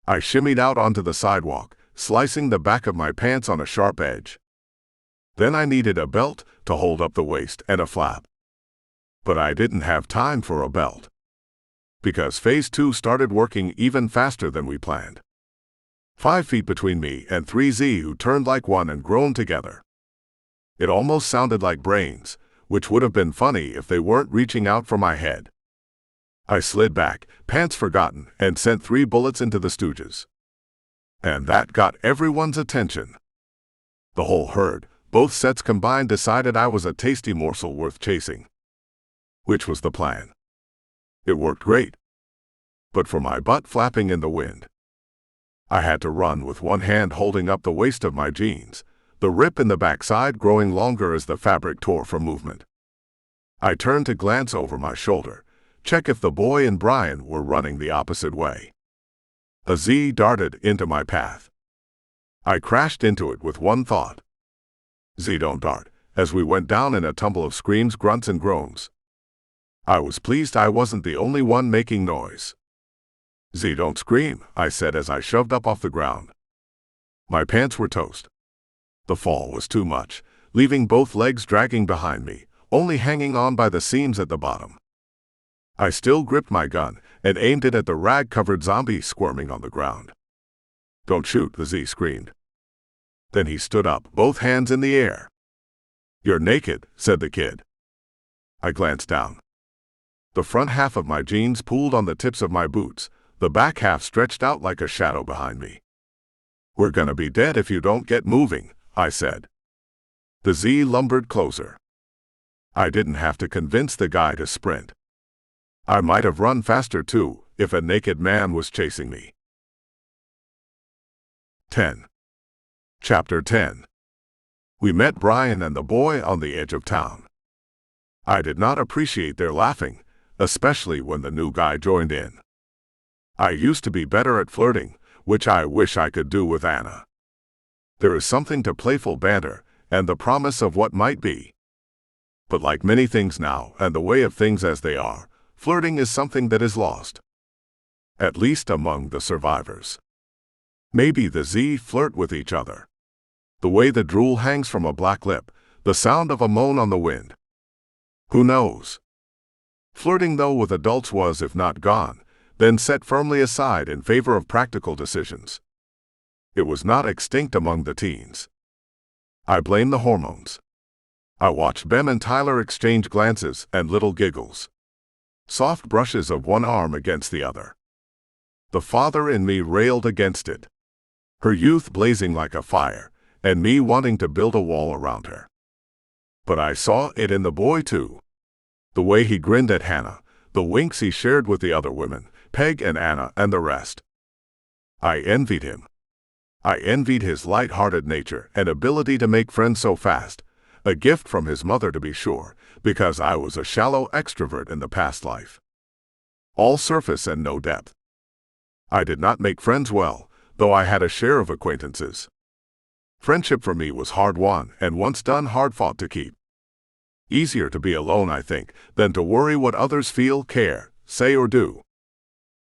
I shimmied out onto the sidewalk, slicing the back of my pants on a sharp edge. Then I needed a belt to hold up the waist and a flap. But I didn't have time for a belt, because Phase 2 started working even faster than we planned. 5 feet between me and 3Z who turned like one and groaned together. It almost sounded like brains, which would have been funny if they weren't reaching out for my head. I slid back, pants forgotten, and sent 3 bullets into the stooges. And that got everyone's attention. The whole herd, both sets combined, decided I was a tasty morsel worth chasing. Which was the plan. It worked great. But for my butt flapping in the wind, I had to run with one hand holding up the waist of my jeans, the rip in the backside growing longer as the fabric tore from movement. I turned to glance over my shoulder, check if the boy and Brian were running the opposite way. A Z darted into my path. I crashed into it with one thought. Z don't dart, as we went down in a tumble of screams, grunts, and groans. I was pleased I wasn't the only one making noise. Z don't scream, I said as I shoved up off the ground. My pants were toast. The fall was too much, leaving both legs dragging behind me, only hanging on by the seams at the bottom. I still gripped my gun and aimed it at the rag-covered zombie squirming on the ground. Don't shoot, the Z screamed. Then he stood up, both hands in the air. You're naked, said the kid. I glanced down. The front half of my jeans pulled on the tips of my boots, the back half stretched out like a shadow behind me. We're gonna be dead if you don't get moving, I said. The Z lumbered closer. I didn't have to convince the guy to sprint. I might have run faster too, if a naked man was chasing me. 10. Chapter 10. We met Brian and the boy on the edge of town. I did not appreciate their laughing, especially when the new guy joined in. I used to be better at flirting, which I wish I could do with Anna. There is something to playful banter and the promise of what might be. But like many things now and the way of things as they are, flirting is something that is lost. At least among the survivors. Maybe the Z flirt with each other. The way the drool hangs from a black lip, the sound of a moan on the wind. Who knows? Flirting though with adults was, if not gone, then set firmly aside in favor of practical decisions. It was not extinct among the teens. I blame the hormones. I watched Bem and Tyler exchange glances and little giggles. Soft brushes of one arm against the other. The father in me railed against it. Her youth blazing like a fire, and me wanting to build a wall around her. But I saw it in the boy too. The way he grinned at Hannah, the winks he shared with the other women, Peg and Anna and the rest. I envied him. I envied his light-hearted nature and ability to make friends so fast, a gift from his mother to be sure, because I was a shallow extrovert in the past life. All surface and no depth. I did not make friends well, though I had a share of acquaintances. Friendship for me was hard-won and once done hard-fought to keep. Easier to be alone, I think, than to worry what others feel, care, say or do.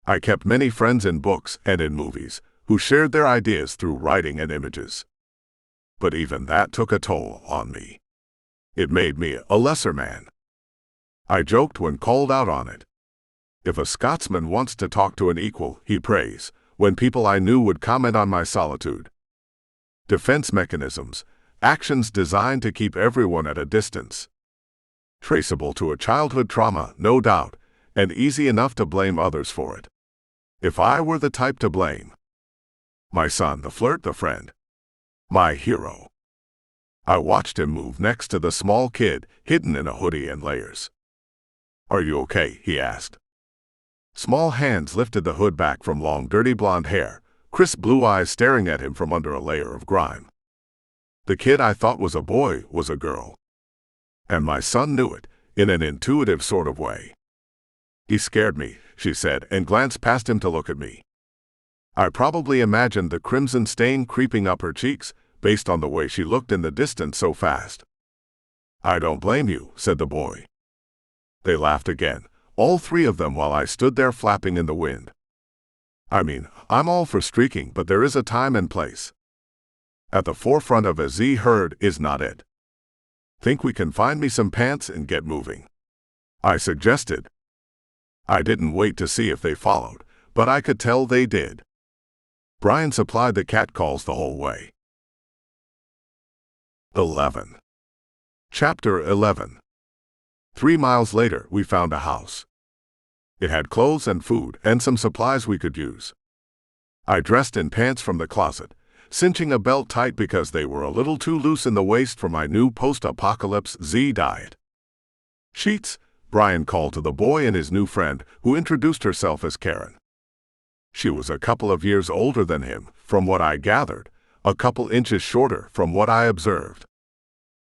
I kept many friends in books and in movies, who shared their ideas through writing and images. But even that took a toll on me. It made me a lesser man. I joked when called out on it. If a Scotsman wants to talk to an equal, he prays, when people I knew would comment on my solitude. Defense mechanisms, actions designed to keep everyone at a distance. Traceable to a childhood trauma, no doubt, and easy enough to blame others for it. If I were the type to blame. My son, the flirt, the friend. My hero. I watched him move next to the small kid, hidden in a hoodie and layers. Are you okay? He asked. Small hands lifted the hood back from long, dirty blonde hair, crisp blue eyes staring at him from under a layer of grime. The kid I thought was a boy was a girl. And my son knew it, in an intuitive sort of way. He scared me, she said, and glanced past him to look at me. I probably imagined the crimson stain creeping up her cheeks, based on the way she looked in the distance so fast. I don't blame you, said the boy. They laughed again, all three of them, while I stood there flapping in the wind. I mean, I'm all for streaking, but there is a time and place. At the forefront of a Z herd is not it. Think we can find me some pants and get moving? I suggested. I didn't wait to see if they followed, but I could tell they did. Brian supplied the catcalls the whole way. 11. Chapter 11. 3 miles later, we found a house. It had clothes and food and some supplies we could use. I dressed in pants from the closet, cinching a belt tight because they were a little too loose in the waist for my new post-apocalypse Z diet. Sheets, Brian called to the boy and his new friend, who introduced herself as Karen. She was a couple of years older than him, from what I gathered, a couple inches shorter from what I observed.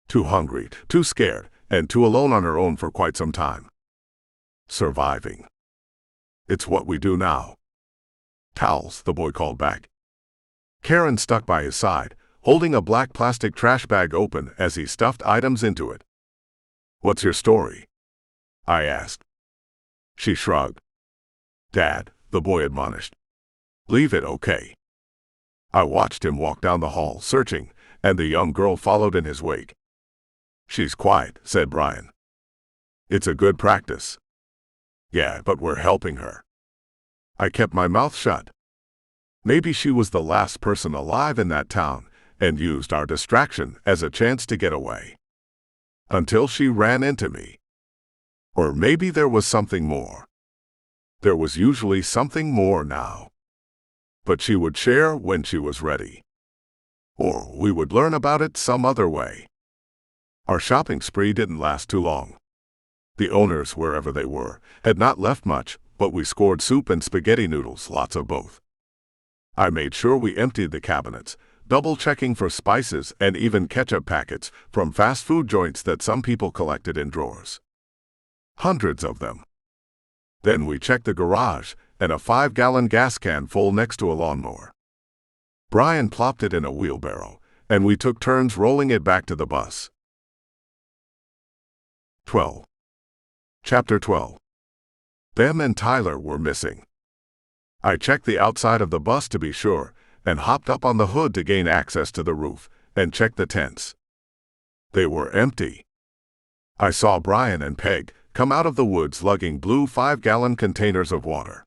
Too hungry, too scared, and too alone on her own for quite some time. Surviving. It's what we do now. Towels, the boy called back. Karen stuck by his side, holding a black plastic trash bag open as he stuffed items into it. What's your story? I asked. She shrugged. Dad, the boy admonished. Leave it, okay? I watched him walk down the hall, searching, and the young girl followed in his wake. She's quiet, said Brian. It's a good practice. Yeah, but we're helping her. I kept my mouth shut. Maybe she was the last person alive in that town and used our distraction as a chance to get away. Until she ran into me. Or maybe there was something more. There was usually something more now. But she would share when she was ready. Or we would learn about it some other way. Our shopping spree didn't last too long. The owners, wherever they were, had not left much, but we scored soup and spaghetti noodles, lots of both. I made sure we emptied the cabinets, double-checking for spices and even ketchup packets from fast food joints that some people collected in drawers. Hundreds of them. Then we checked the garage and a 5-gallon gas can full next to a lawnmower. Brian plopped it in a wheelbarrow, and we took turns rolling it back to the bus. 12. Chapter 12. Them and Tyler were missing. I checked the outside of the bus to be sure, and hopped up on the hood to gain access to the roof, and checked the tents. They were empty. I saw Brian and Peg come out of the woods lugging blue 5-gallon containers of water.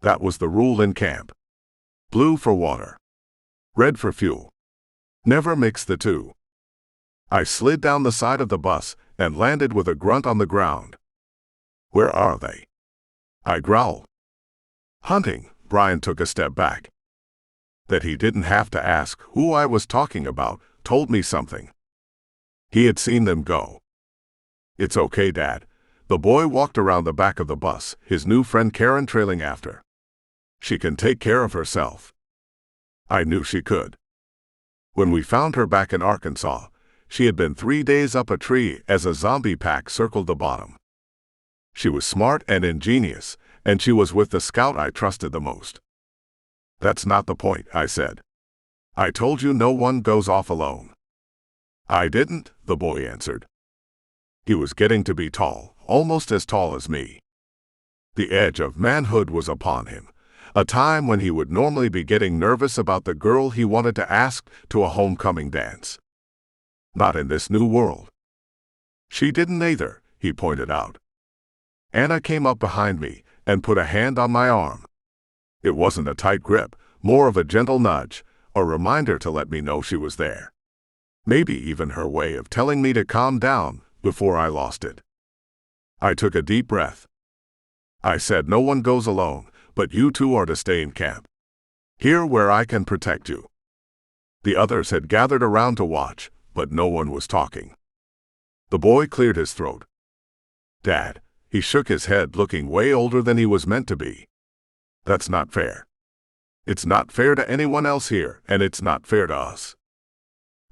That was the rule in camp. Blue for water. Red for fuel. Never mix the two. I slid down the side of the bus and landed with a grunt on the ground. Where are they? I growled. Hunting, Brian took a step back. That he didn't have to ask who I was talking about told me something. He had seen them go. It's okay, Dad. The boy walked around the back of the bus, his new friend Karen trailing after. She can take care of herself. I knew she could. When we found her back in Arkansas, she had been 3 days up a tree as a zombie pack circled the bottom. She was smart and ingenious, and she was with the scout I trusted the most. That's not the point, I said. I told you no one goes off alone. I didn't, the boy answered. He was getting to be tall, almost as tall as me. The edge of manhood was upon him, a time when he would normally be getting nervous about the girl he wanted to ask to a homecoming dance. Not in this new world. She didn't either, he pointed out. Anna came up behind me and put a hand on my arm. It wasn't a tight grip, more of a gentle nudge, a reminder to let me know she was there. Maybe even her way of telling me to calm down before I lost it. I took a deep breath. I said no one goes alone, but you two are to stay in camp. Here where I can protect you. The others had gathered around to watch, but no one was talking. The boy cleared his throat. Dad, he shook his head, looking way older than he was meant to be. That's not fair. It's not fair to anyone else here, and it's not fair to us.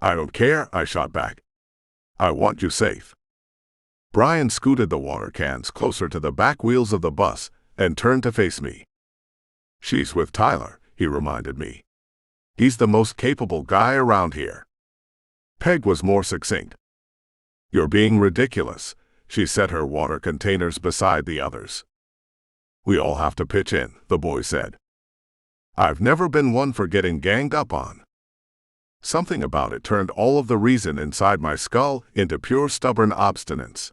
I don't care, I shot back. I want you safe. Brian scooted the water cans closer to the back wheels of the bus and turned to face me. She's with Tyler, he reminded me. He's the most capable guy around here. Peg was more succinct. You're being ridiculous. She set her water containers beside the others. We all have to pitch in, the boy said. I've never been one for getting ganged up on. Something about it turned all of the reason inside my skull into pure stubborn obstinance.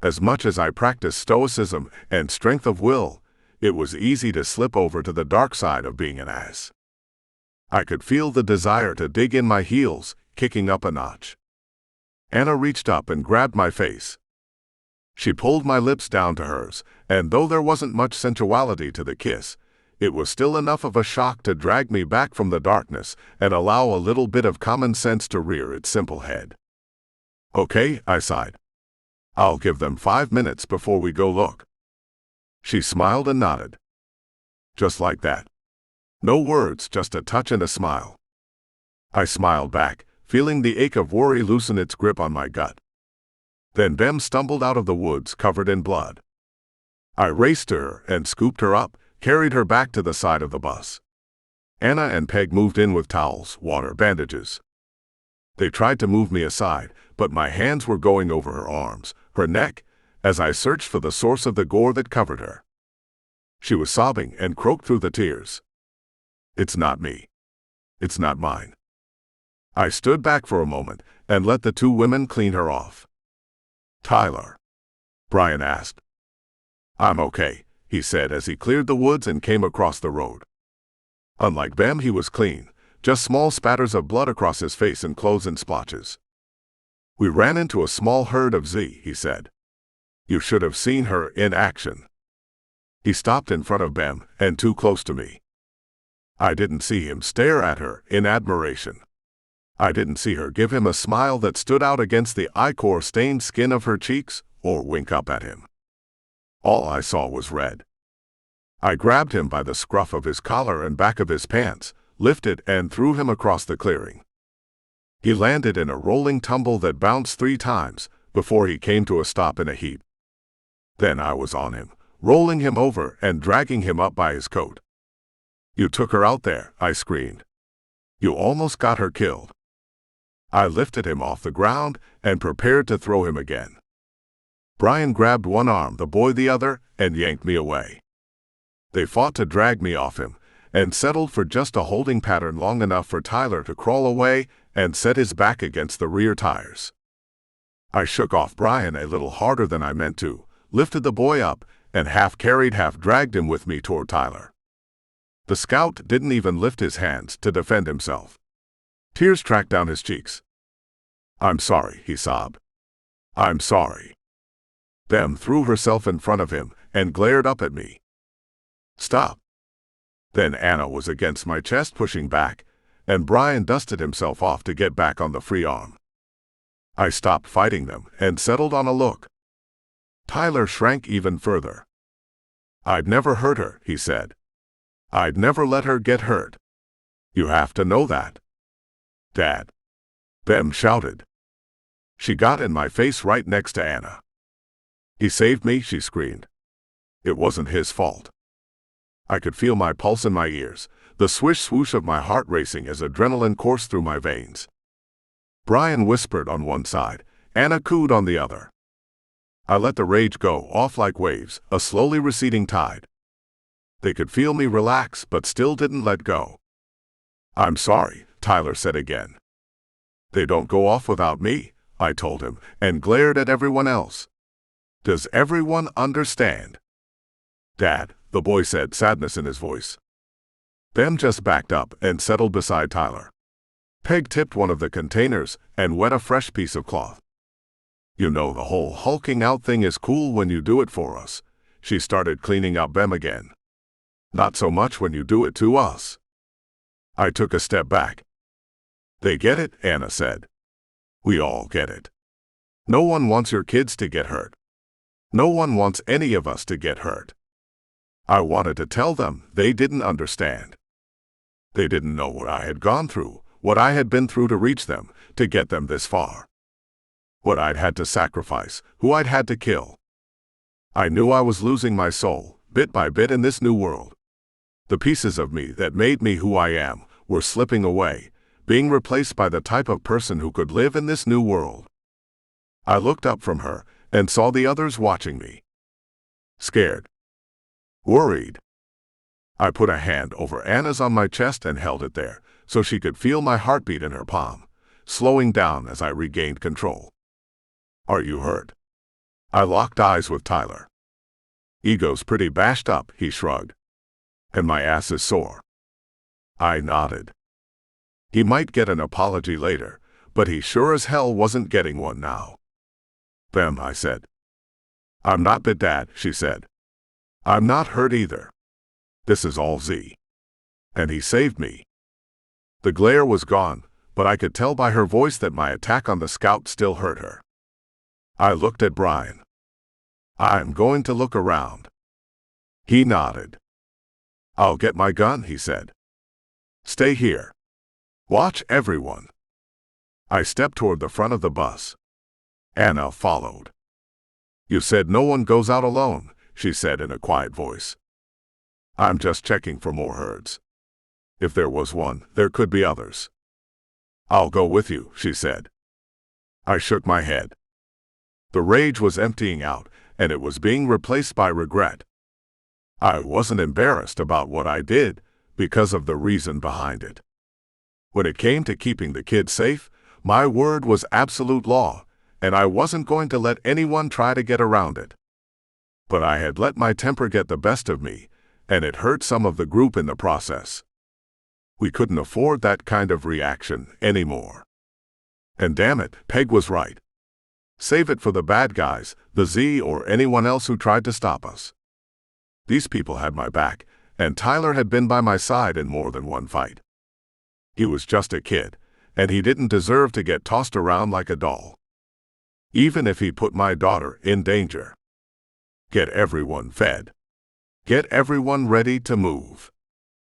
As much as I practiced stoicism and strength of will, it was easy to slip over to the dark side of being an ass. I could feel the desire to dig in my heels, kicking up a notch. Anna reached up and grabbed my face. She pulled my lips down to hers, and though there wasn't much sensuality to the kiss, it was still enough of a shock to drag me back from the darkness and allow a little bit of common sense to rear its simple head. Okay, I sighed. I'll give them 5 minutes before we go look. She smiled and nodded. Just like that. No words, just a touch and a smile. I smiled back, feeling the ache of worry loosen its grip on my gut. Then Bem stumbled out of the woods covered in blood. I raced to her and scooped her up, carried her back to the side of the bus. Anna and Peg moved in with towels, water, bandages. They tried to move me aside, but my hands were going over her arms, her neck, as I searched for the source of the gore that covered her. She was sobbing and croaked through the tears. It's not me. It's not mine. I stood back for a moment and let the two women clean her off. Tyler? Brian asked. I'm okay, he said as he cleared the woods and came across the road. Unlike Bem, he was clean, just small spatters of blood across his face and clothes in splotches. We ran into a small herd of Z, he said. You should have seen her in action. He stopped in front of Bem and too close to me. I didn't see him stare at her in admiration. I didn't see her give him a smile that stood out against the ichor-stained skin of her cheeks or wink up at him. All I saw was red. I grabbed him by the scruff of his collar and back of his pants, lifted and threw him across the clearing. He landed in a rolling tumble that bounced 3 times before he came to a stop in a heap. Then I was on him, rolling him over and dragging him up by his coat. You took her out there, I screamed. You almost got her killed. I lifted him off the ground and prepared to throw him again. Brian grabbed one arm, the boy the other, and yanked me away. They fought to drag me off him and settled for just a holding pattern long enough for Tyler to crawl away and set his back against the rear tires. I shook off Brian a little harder than I meant to, lifted the boy up, and half carried, half dragged him with me toward Tyler. The scout didn't even lift his hands to defend himself. Tears tracked down his cheeks. I'm sorry, he sobbed. I'm sorry. Bem threw herself in front of him and glared up at me. Stop. Then Anna was against my chest pushing back, and Brian dusted himself off to get back on the free arm. I stopped fighting them and settled on a look. Tyler shrank even further. I'd never hurt her, he said. I'd never let her get hurt. You have to know that. Dad. Bem shouted. She got in my face right next to Anna. He saved me, she screamed. It wasn't his fault. I could feel my pulse in my ears, the swish-swoosh of my heart racing as adrenaline coursed through my veins. Brian whispered on one side, Anna cooed on the other. I let the rage go off like waves, a slowly receding tide. They could feel me relax but still didn't let go. I'm sorry, Tyler said again. They don't go off without me, I told him, and glared at everyone else. Does everyone understand? Dad, the boy said, sadness in his voice. Bem just backed up and settled beside Tyler. Peg tipped one of the containers and wet a fresh piece of cloth. You know, the whole hulking out thing is cool when you do it for us. She started cleaning up Bem again. Not so much when you do it to us. I took a step back. They get it, Anna said. We all get it. No one wants your kids to get hurt. No one wants any of us to get hurt. I wanted to tell them they didn't understand. They didn't know what I had gone through, what I had been through to reach them, to get them this far. What I'd had to sacrifice, who I'd had to kill. I knew I was losing my soul, bit by bit in this new world. The pieces of me that made me who I am were slipping away, being replaced by the type of person who could live in this new world. I looked up from her and saw the others watching me. Scared. Worried. I put a hand over Anna's on my chest and held it there, so she could feel my heartbeat in her palm, slowing down as I regained control. Are you hurt? I locked eyes with Tyler. Ego's pretty bashed up, he shrugged. And my ass is sore. I nodded. He might get an apology later, but he sure as hell wasn't getting one now. Bam, I said. I'm not bit, Dad, she said. I'm not hurt either. This is all Z. And he saved me. The glare was gone, but I could tell by her voice that my attack on the scout still hurt her. I looked at Brian. I'm going to look around. He nodded. I'll get my gun, he said. Stay here. Watch everyone. I stepped toward the front of the bus. Anna followed. You said no one goes out alone, she said in a quiet voice. I'm just checking for more herds. If there was one, there could be others. I'll go with you, she said. I shook my head. The rage was emptying out, and it was being replaced by regret. I wasn't embarrassed about what I did, because of the reason behind it. When it came to keeping the kids safe, my word was absolute law, and I wasn't going to let anyone try to get around it. But I had let my temper get the best of me, and it hurt some of the group in the process. We couldn't afford that kind of reaction anymore. And damn it, Peg was right. Save it for the bad guys, the Z or anyone else who tried to stop us. These people had my back, and Tyler had been by my side in more than one fight. He was just a kid, and he didn't deserve to get tossed around like a doll. Even if he put my daughter in danger. Get everyone fed. Get everyone ready to move.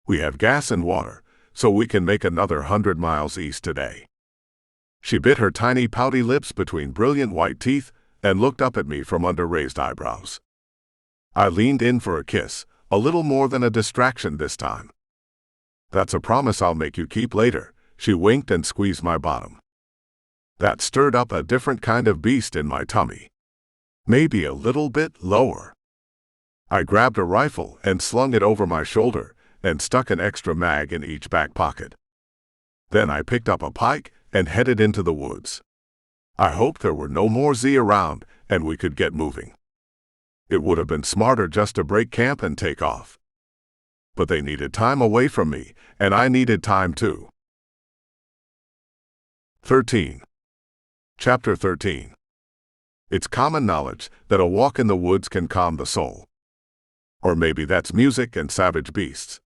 We have gas and water, so we can make another 100 miles east today. She bit her tiny pouty lips between brilliant white teeth and looked up at me from under raised eyebrows. I leaned in for a kiss, a little more than a distraction this time. That's a promise I'll make you keep later, she winked and squeezed my bottom. That stirred up a different kind of beast in my tummy. Maybe a little bit lower. I grabbed a rifle and slung it over my shoulder and stuck an extra mag in each back pocket. Then I picked up a pike and headed into the woods. I hoped there were no more Z around and we could get moving. It would have been smarter just to break camp and take off. But they needed time away from me, and I needed time too. 13. Chapter 13. It's common knowledge that a walk in the woods can calm the soul. Or maybe that's music and savage beasts.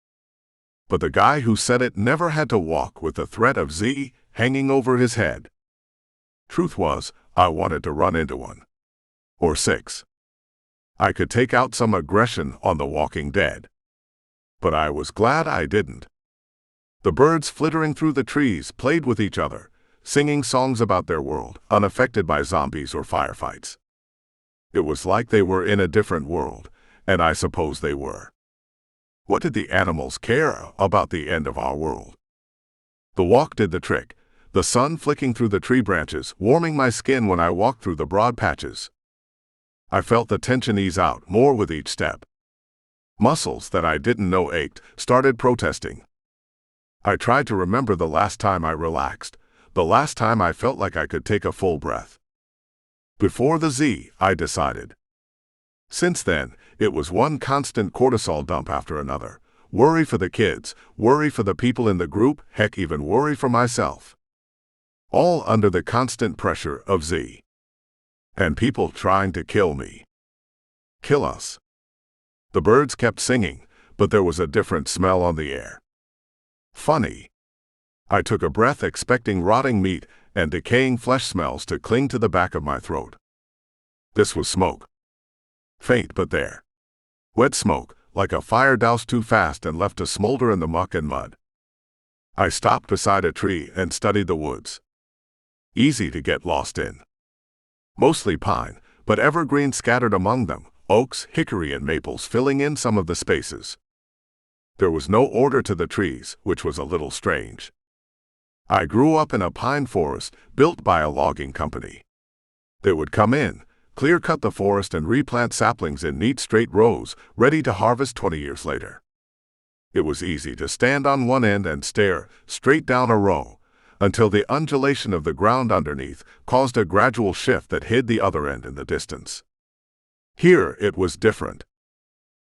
But the guy who said it never had to walk with the threat of Z hanging over his head. Truth was, I wanted to run into one. Or 6. I could take out some aggression on the Walking Dead. But I was glad I didn't. The birds flittering through the trees played with each other, singing songs about their world, unaffected by zombies or firefights. It was like they were in a different world, and I suppose they were. What did the animals care about the end of our world? The walk did the trick, the sun flicking through the tree branches, warming my skin when I walked through the broad patches. I felt the tension ease out more with each step. Muscles that I didn't know ached started protesting. I tried to remember the last time I relaxed, the last time I felt like I could take a full breath. Before the Z, I decided. Since then, it was one constant cortisol dump after another. Worry for the kids, worry for the people in the group, heck, even worry for myself. All under the constant pressure of Z. And people trying to kill me. Kill us. The birds kept singing, but there was a different smell on the air. Funny. I took a breath expecting rotting meat and decaying flesh smells to cling to the back of my throat. This was smoke. Faint but there. Wet smoke, like a fire doused too fast and left to smolder in the muck and mud. I stopped beside a tree and studied the woods. Easy to get lost in. Mostly pine, but evergreen scattered among them, oaks, hickory, and maples filling in some of the spaces. There was no order to the trees, which was a little strange. I grew up in a pine forest built by a logging company. They would come in, clear-cut the forest and replant saplings in neat straight rows, ready to harvest 20 years later. It was easy to stand on one end and stare straight down a row, until the undulation of the ground underneath caused a gradual shift that hid the other end in the distance. Here it was different.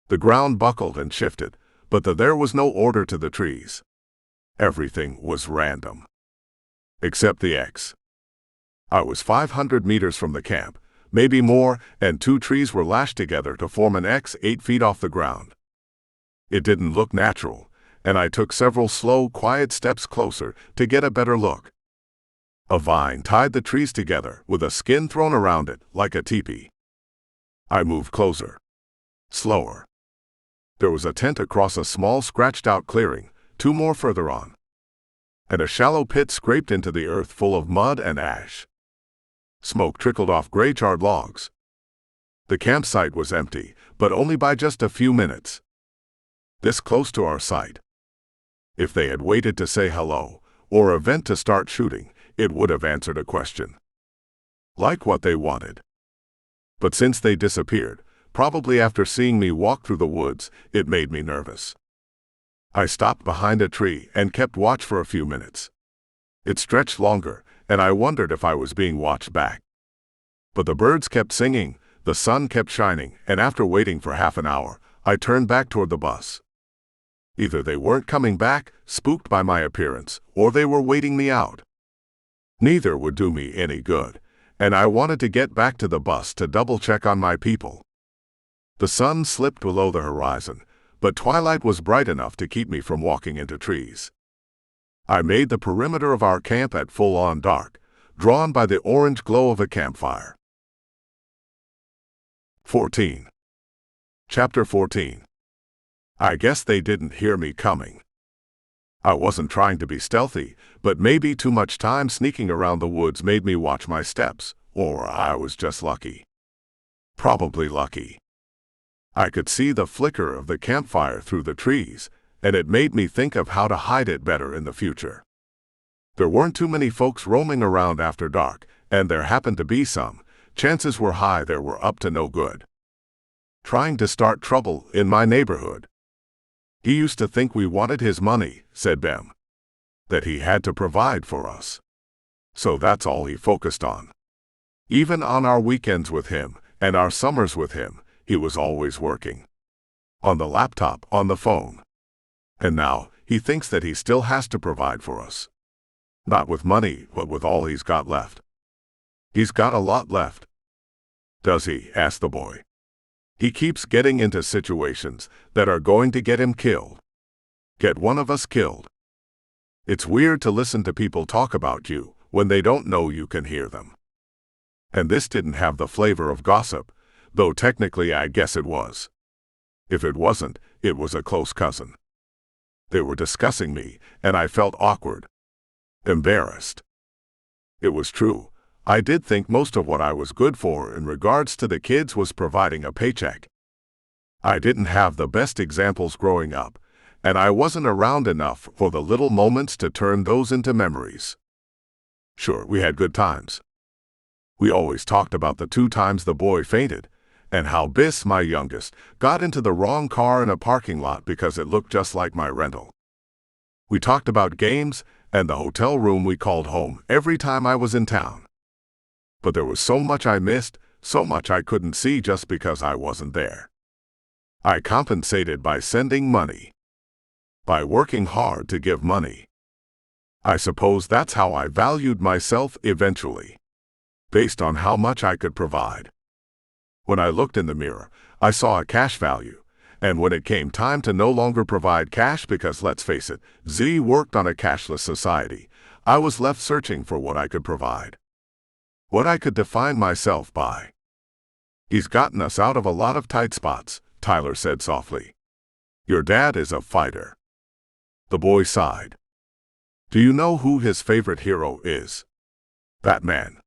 The ground buckled and shifted, but there was no order to the trees. Everything was random. Except the X. I was 500 meters from the camp, maybe more, and 2 trees were lashed together to form an X 8 feet off the ground. It didn't look natural, and I took several slow, quiet steps closer to get a better look. A vine tied the trees together with a skin thrown around it like a teepee. I moved closer. Slower. There was a tent across a small scratched-out clearing, 2 more further on. And a shallow pit scraped into the earth full of mud and ash. Smoke trickled off gray charred logs. The campsite was empty, but only by just a few minutes. This close to our site. If they had waited to say hello, or a vent to start shooting, it would have answered a question. Like what they wanted. But since they disappeared, probably after seeing me walk through the woods, it made me nervous. I stopped behind a tree and kept watch for a few minutes. It stretched longer, and I wondered if I was being watched back. But the birds kept singing, the sun kept shining, and after waiting for half an hour, I turned back toward the bus. Either they weren't coming back, spooked by my appearance, or they were waiting me out. Neither would do me any good, and I wanted to get back to the bus to double-check on my people. The sun slipped below the horizon, but twilight was bright enough to keep me from walking into trees. I made the perimeter of our camp at full-on dark, drawn by the orange glow of a campfire. 14. Chapter 14. I guess they didn't hear me coming. I wasn't trying to be stealthy, but maybe too much time sneaking around the woods made me watch my steps, or I was just lucky. Probably lucky. I could see the flicker of the campfire through the trees, and it made me think of how to hide it better in the future. There weren't too many folks roaming around after dark, and there happened to be some. Chances were high they were up to no good. Trying to start trouble in my neighborhood. He used to think we wanted his money, said Bem. That he had to provide for us. So that's all he focused on. Even on our weekends with him, and our summers with him, he was always working. On the laptop, on the phone. And now, he thinks that he still has to provide for us. Not with money, but with all he's got left. He's got a lot left. Does he? Asked the boy. He keeps getting into situations that are going to get him killed. Get one of us killed. It's weird to listen to people talk about you when they don't know you can hear them. And this didn't have the flavor of gossip, though technically I guess it was. If it wasn't, it was a close cousin. They were discussing me, and I felt awkward. Embarrassed. It was true. I did think most of what I was good for in regards to the kids was providing a paycheck. I didn't have the best examples growing up, and I wasn't around enough for the little moments to turn those into memories. Sure, we had good times. We always talked about the 2 times the boy fainted, and how Biss, my youngest, got into the wrong car in a parking lot because it looked just like my rental. We talked about games and the hotel room we called home every time I was in town. But there was so much I missed, so much I couldn't see just because I wasn't there. I compensated by sending money. By working hard to give money. I suppose that's how I valued myself eventually. Based on how much I could provide. When I looked in the mirror, I saw a cash value, and when it came time to no longer provide cash because, let's face it, Z worked on a cashless society, I was left searching for what I could provide. What I could define myself by. He's gotten us out of a lot of tight spots, Tyler said softly. Your dad is a fighter. The boy sighed. Do you know who his favorite hero is? Batman.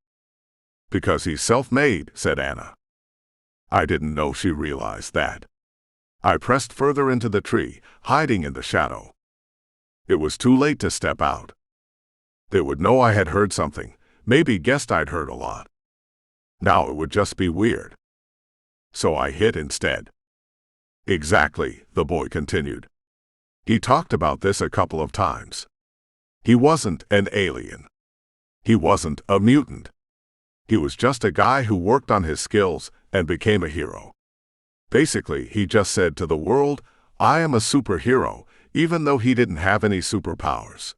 Because he's self-made, said Anna. I didn't know she realized that. I pressed further into the tree, hiding in the shadow. It was too late to step out. They would know I had heard something, maybe guessed I'd heard a lot. Now it would just be weird. So I hid instead. Exactly, the boy continued. He talked about this a couple of times. He wasn't an alien. He wasn't a mutant. He was just a guy who worked on his skills and became a hero. Basically, he just said to the world, I am a superhero, even though he didn't have any superpowers.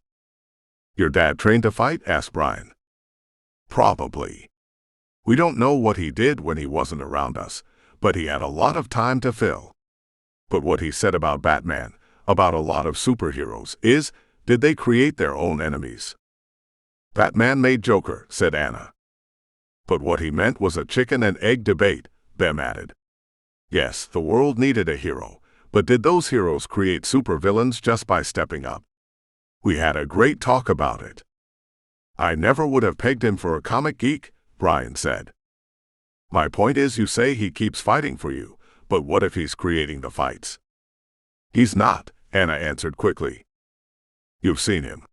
Your dad trained to fight? Asked Brian. Probably. We don't know what he did when he wasn't around us, but he had a lot of time to fill. But what he said about Batman, about a lot of superheroes, is, did they create their own enemies? Batman made Joker, said Anna. But what he meant was a chicken and egg debate, Bem added. Yes, the world needed a hero, but did those heroes create supervillains just by stepping up? We had a great talk about it. I never would have pegged him for a comic geek, Brian said. My point is, you say he keeps fighting for you, but what if he's creating the fights? He's not, Anna answered quickly. You've seen him.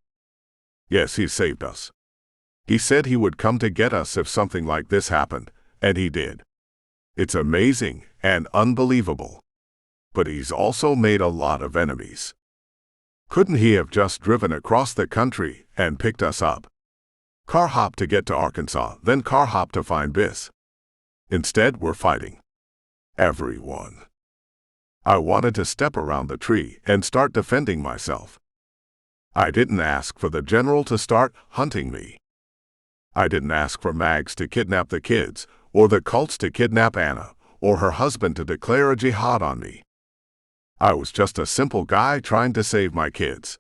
Yes, he saved us. He said he would come to get us if something like this happened, and he did. It's amazing and unbelievable. But he's also made a lot of enemies. Couldn't he have just driven across the country and picked us up? Car hop to get to Arkansas, then car hop to find Biss. Instead, we're fighting. Everyone. I wanted to step around the tree and start defending myself. I didn't ask for the general to start hunting me. I didn't ask for Mags to kidnap the kids, or the cults to kidnap Anna, or her husband to declare a jihad on me. I was just a simple guy trying to save my kids.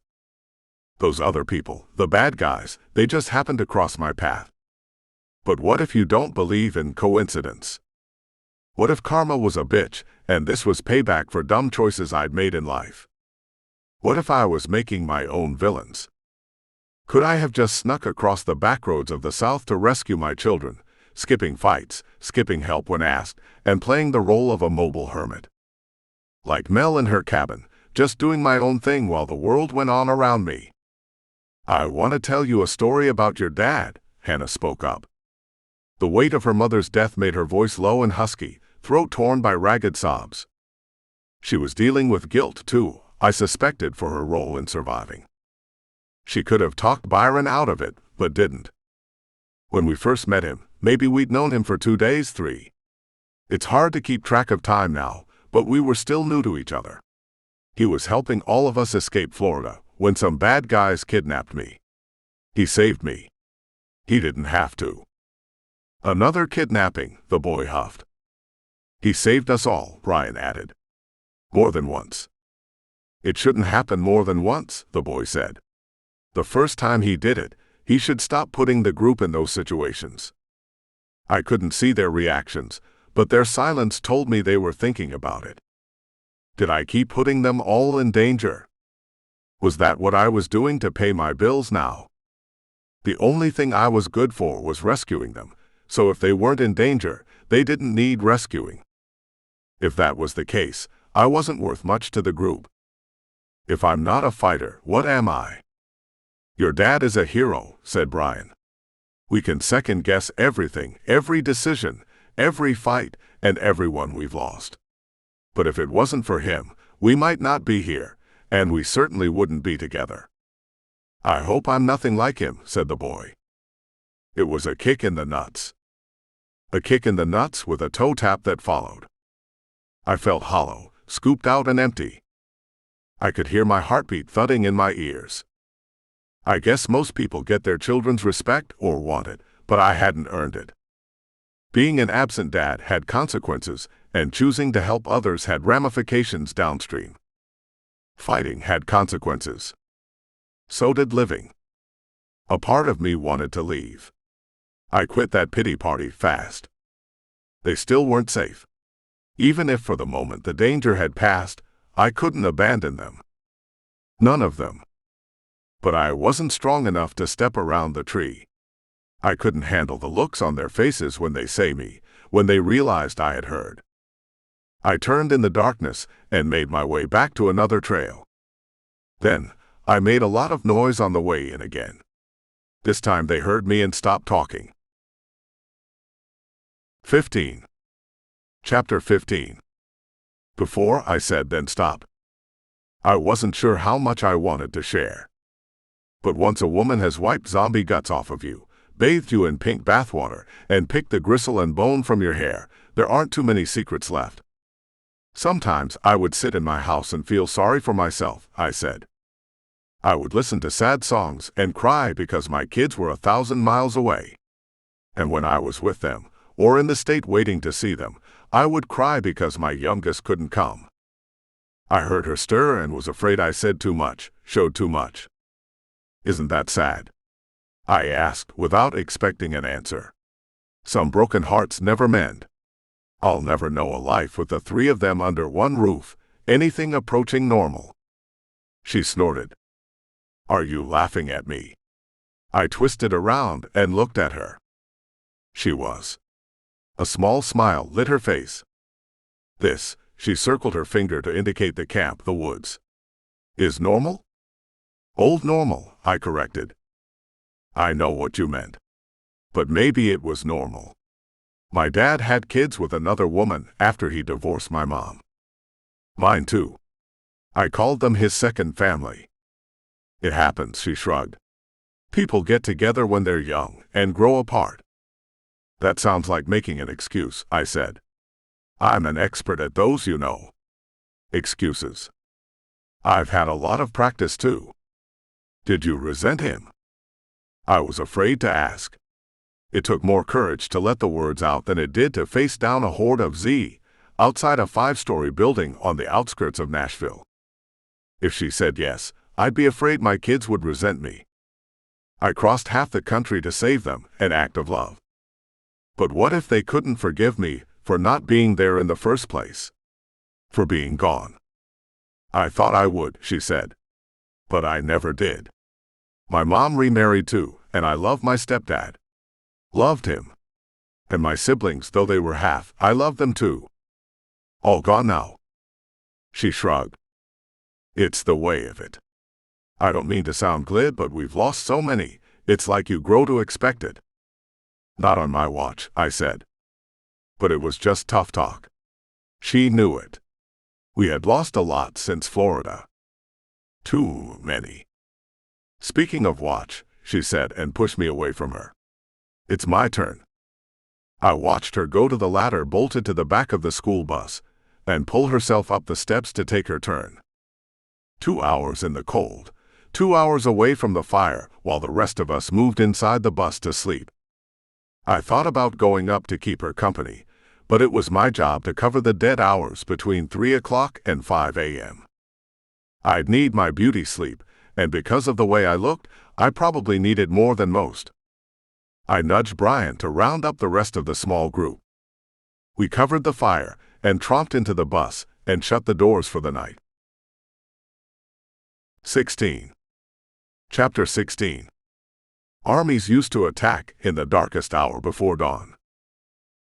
Those other people, the bad guys, they just happened to cross my path. But what if you don't believe in coincidence? What if karma was a bitch, and this was payback for dumb choices I'd made in life? What if I was making my own villains? Could I have just snuck across the backroads of the South to rescue my children, skipping fights, skipping help when asked, and playing the role of a mobile hermit? Like Mel in her cabin, just doing my own thing while the world went on around me. I want to tell you a story about your dad, Hannah spoke up. The weight of her mother's death made her voice low and husky, throat torn by ragged sobs. She was dealing with guilt, too, I suspected, for her role in surviving. She could have talked Byron out of it, but didn't. When we first met him, maybe we'd known him for 2 days, 3. It's hard to keep track of time now, but we were still new to each other. He was helping all of us escape Florida when some bad guys kidnapped me. He saved me. He didn't have to. Another kidnapping, the boy huffed. He saved us all, Brian added. More than once. It shouldn't happen more than once, the boy said. The first time he did it, he should stop putting the group in those situations. I couldn't see their reactions, but their silence told me they were thinking about it. Did I keep putting them all in danger? Was that what I was doing to pay my bills now? The only thing I was good for was rescuing them, so if they weren't in danger, they didn't need rescuing. If that was the case, I wasn't worth much to the group. If I'm not a fighter, what am I? Your dad is a hero, said Brian. We can second-guess everything, every decision, every fight, and everyone we've lost. But if it wasn't for him, we might not be here, and we certainly wouldn't be together. I hope I'm nothing like him, said the boy. It was a kick in the nuts. A kick in the nuts with a toe tap that followed. I felt hollow, scooped out and empty. I could hear my heartbeat thudding in my ears. I guess most people get their children's respect or want it, but I hadn't earned it. Being an absent dad had consequences, and choosing to help others had ramifications downstream. Fighting had consequences. So did living. A part of me wanted to leave. I quit that pity party fast. They still weren't safe. Even if for the moment the danger had passed, I couldn't abandon them. None of them. But I wasn't strong enough to step around the tree. I couldn't handle the looks on their faces when they realized I had heard. I turned in the darkness and made my way back to another trail. Then, I made a lot of noise on the way in again. This time they heard me and stopped talking. 15. Chapter 15. Before I said then stop. I wasn't sure how much I wanted to share. But once a woman has wiped zombie guts off of you, bathed you in pink bathwater, and picked the gristle and bone from your hair, there aren't too many secrets left. Sometimes I would sit in my house and feel sorry for myself, I said. I would listen to sad songs and cry because my kids were 1,000 miles away. And when I was with them, or in the state waiting to see them, I would cry because my youngest couldn't come. I heard her stir and was afraid I said too much, showed too much. Isn't that sad? I asked without expecting an answer. Some broken hearts never mend. I'll never know a life with the three of them under one roof, anything approaching normal. She snorted. Are you laughing at me? I twisted around and looked at her. She was. A small smile lit her face. This, she circled her finger to indicate the camp, the woods, is normal? Old normal, I corrected. I know what you meant. But maybe it was normal. My dad had kids with another woman after he divorced my mom. Mine too. I called them his second family. It happens, she shrugged. People get together when they're young and grow apart. That sounds like making an excuse, I said. I'm an expert at those, you know. Excuses. I've had a lot of practice too. Did you resent him? I was afraid to ask. It took more courage to let the words out than it did to face down a horde of Z outside a 5-story building on the outskirts of Nashville. If she said yes, I'd be afraid my kids would resent me. I crossed half the country to save them, an act of love. But what if they couldn't forgive me for not being there in the first place? For being gone? I thought I would, she said. But I never did. My mom remarried too, and I love my stepdad. Loved him. And my siblings, though they were half, I loved them too. All gone now. She shrugged. It's the way of it. I don't mean to sound glib, but we've lost so many, it's like you grow to expect it. Not on my watch, I said. But it was just tough talk. She knew it. We had lost a lot since Florida. Too many. Speaking of watch, she said and pushed me away from her. It's my turn. I watched her go to the ladder bolted to the back of the school bus and pull herself up the steps to take her turn. 2 hours in the cold, 2 hours away from the fire while the rest of us moved inside the bus to sleep. I thought about going up to keep her company, but it was my job to cover the dead hours between 3 o'clock and 5 a.m. I'd need my beauty sleep, and because of the way I looked, I probably needed more than most. I nudged Brian to round up the rest of the small group. We covered the fire and tromped into the bus and shut the doors for the night. 16. Chapter 16. Armies used to attack in the darkest hour before dawn.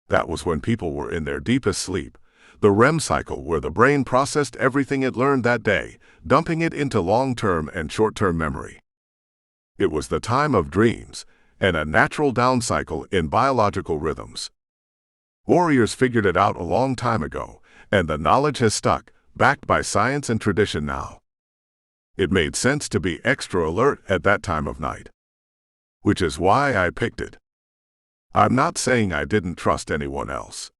That was when people were in their deepest sleep, the REM cycle where the brain processed everything it learned that day, dumping it into long-term and short-term memory. It was the time of dreams, and a natural down cycle in biological rhythms. Warriors figured it out a long time ago, and the knowledge has stuck, backed by science and tradition now. It made sense to be extra alert at that time of night. Which is why I picked it. I'm not saying I didn't trust anyone else.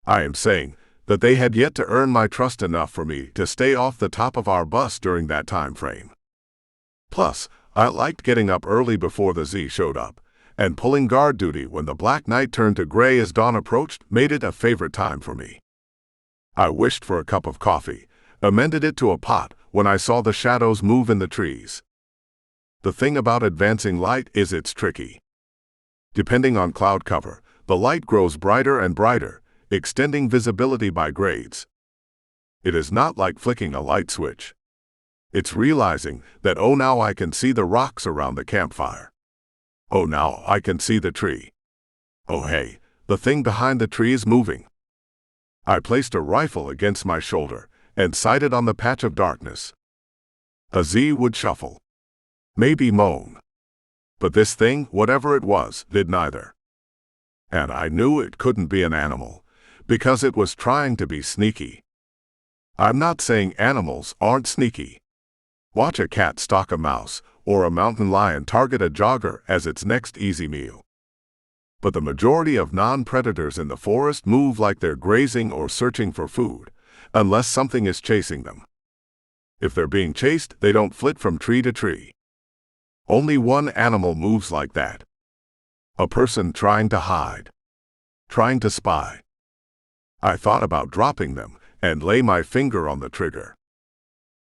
I am saying that they had yet to earn my trust enough for me to stay off the top of our bus during that time frame. Plus, I liked getting up early before the Z showed up, and pulling guard duty when the black night turned to gray as dawn approached made it a favorite time for me. I wished for a cup of coffee, amended it to a pot when I saw the shadows move in the trees. The thing about advancing light is it's tricky. Depending on cloud cover, the light grows brighter and brighter, extending visibility by grades. It is not like flicking a light switch. It's realizing that, oh, now I can see the rocks around the campfire. Oh, now I can see the tree. Oh, hey, the thing behind the tree is moving. I placed a rifle against my shoulder and sighted on the patch of darkness. A Z would shuffle, maybe moan. But this thing, whatever it was, did neither. And I knew it couldn't be an animal, because it was trying to be sneaky. I'm not saying animals aren't sneaky. Watch a cat stalk a mouse, or a mountain lion target a jogger as its next easy meal. But the majority of non-predators in the forest move like they're grazing or searching for food, unless something is chasing them. If they're being chased, they don't flit from tree to tree. Only one animal moves like that. A person trying to hide, trying to spy. I thought about dropping them and lay my finger on the trigger.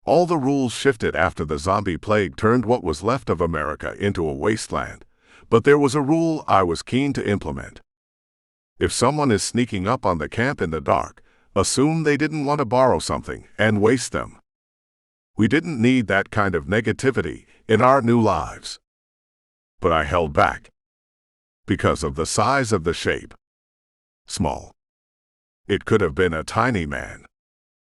All the rules shifted after the zombie plague turned what was left of America into a wasteland, but there was a rule I was keen to implement. If someone is sneaking up on the camp in the dark, assume they didn't want to borrow something and waste them. We didn't need that kind of negativity in our new lives. But I held back. Because of the size of the shape. Small. It could have been a tiny man.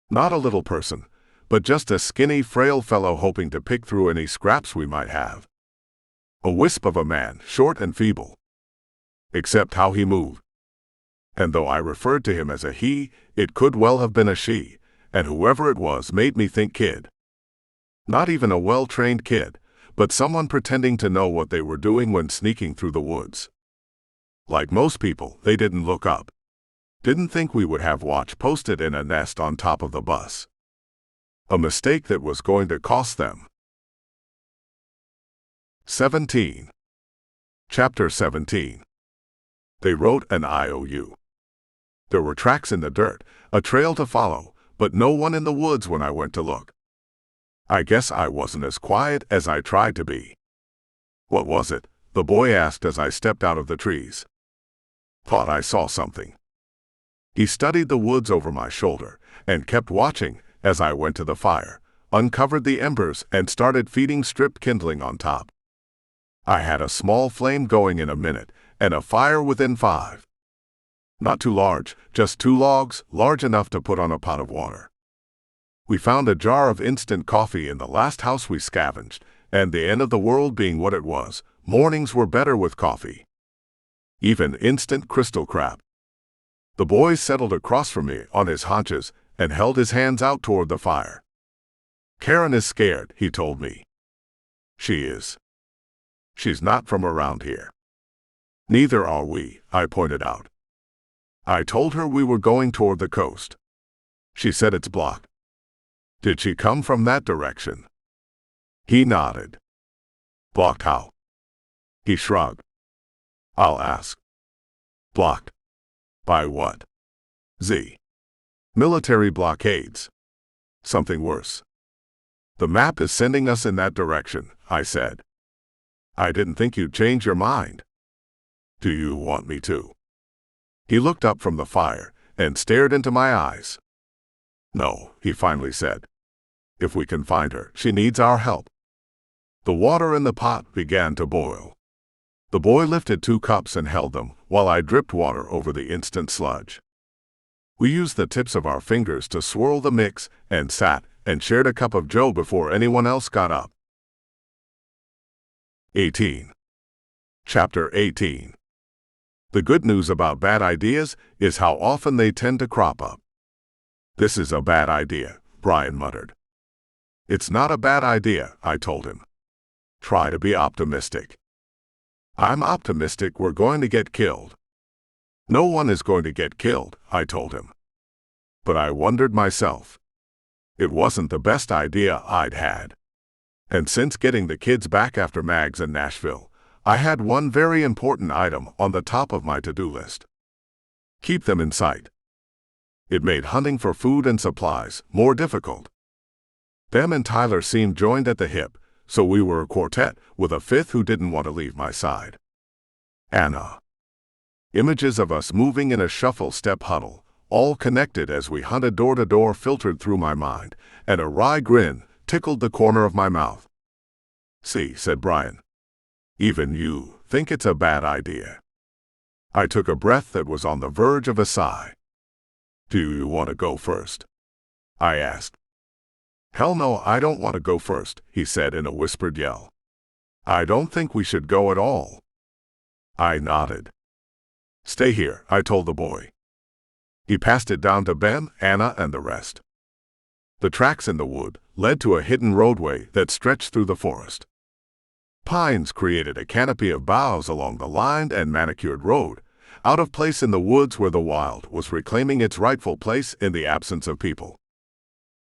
Not a little person, but just a skinny, frail fellow hoping to pick through any scraps we might have. A wisp of a man, short and feeble. Except how he moved. And though I referred to him as a he, it could well have been a she, and whoever it was made me think kid. Not even a well-trained kid, but someone pretending to know what they were doing when sneaking through the woods. Like most people, they didn't look up. Didn't think we would have watch posted in a nest on top of the bus. A mistake that was going to cost them. 17. Chapter 17. They wrote an IOU. There were tracks in the dirt, a trail to follow, but no one in the woods when I went to look. I guess I wasn't as quiet as I tried to be. What was it? The boy asked as I stepped out of the trees. Thought I saw something. He studied the woods over my shoulder and kept watching as I went to the fire, uncovered the embers and started feeding stripped kindling on top. I had a small flame going in a minute and a fire within 5. Not too large, just 2 logs, large enough to put on a pot of water. We found a jar of instant coffee in the last house we scavenged, and the end of the world being what it was, mornings were better with coffee. Even instant crystal crap. The boy settled across from me on his haunches and held his hands out toward the fire. Karen is scared, he told me. She is. She's not from around here. Neither are we, I pointed out. I told her we were going toward the coast. She said it's blocked. Did she come from that direction? He nodded. Blocked how? He shrugged. I'll ask. Blocked. By what? Z. Military blockades. Something worse. The map is sending us in that direction, I said. I didn't think you'd change your mind. Do you want me to? He looked up from the fire and stared into my eyes. No, he finally said. If we can find her, she needs our help. The water in the pot began to boil. The boy lifted 2 cups and held them, while I dripped water over the instant sludge. We used the tips of our fingers to swirl the mix and sat and shared a cup of joe before anyone else got up. 18. Chapter 18. The good news about bad ideas is how often they tend to crop up. This is a bad idea, Brian muttered. It's not a bad idea, I told him. Try to be optimistic. I'm optimistic we're going to get killed. No one is going to get killed, I told him. But I wondered myself. It wasn't the best idea I'd had. And since getting the kids back after Mags in Nashville, I had one very important item on the top of my to-do list. Keep them in sight. It made hunting for food and supplies more difficult. Them and Tyler seemed joined at the hip, so we were a quartet with a 5th who didn't want to leave my side. Anna. Images of us moving in a shuffle-step huddle, all connected as we hunted door to door filtered through my mind, and a wry grin tickled the corner of my mouth. "See," said Brian. "Even you think it's a bad idea." I took a breath that was on the verge of a sigh. "Do you want to go first?" I asked. "Hell no, I don't want to go first," he said in a whispered yell. "I don't think we should go at all." I nodded. "Stay here," I told the boy. He passed it down to Ben, Anna, and the rest. The tracks in the wood led to a hidden roadway that stretched through the forest. Pines created a canopy of boughs along the lined and manicured road, out of place in the woods where the wild was reclaiming its rightful place in the absence of people.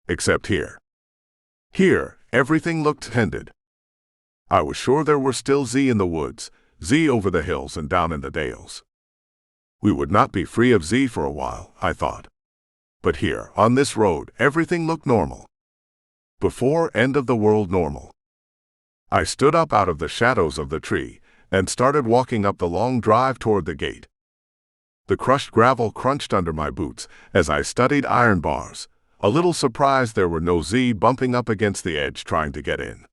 Except here. Here, everything looked tended. I was sure there were still Z in the woods, Z over the hills and down in the dales. We would not be free of Z for a while, I thought. But here, on this road, everything looked normal. Before end of the world normal. I stood up out of the shadows of the tree and started walking up the long drive toward the gate. The crushed gravel crunched under my boots as I studied iron bars, a little surprised there were no Z bumping up against the edge trying to get in.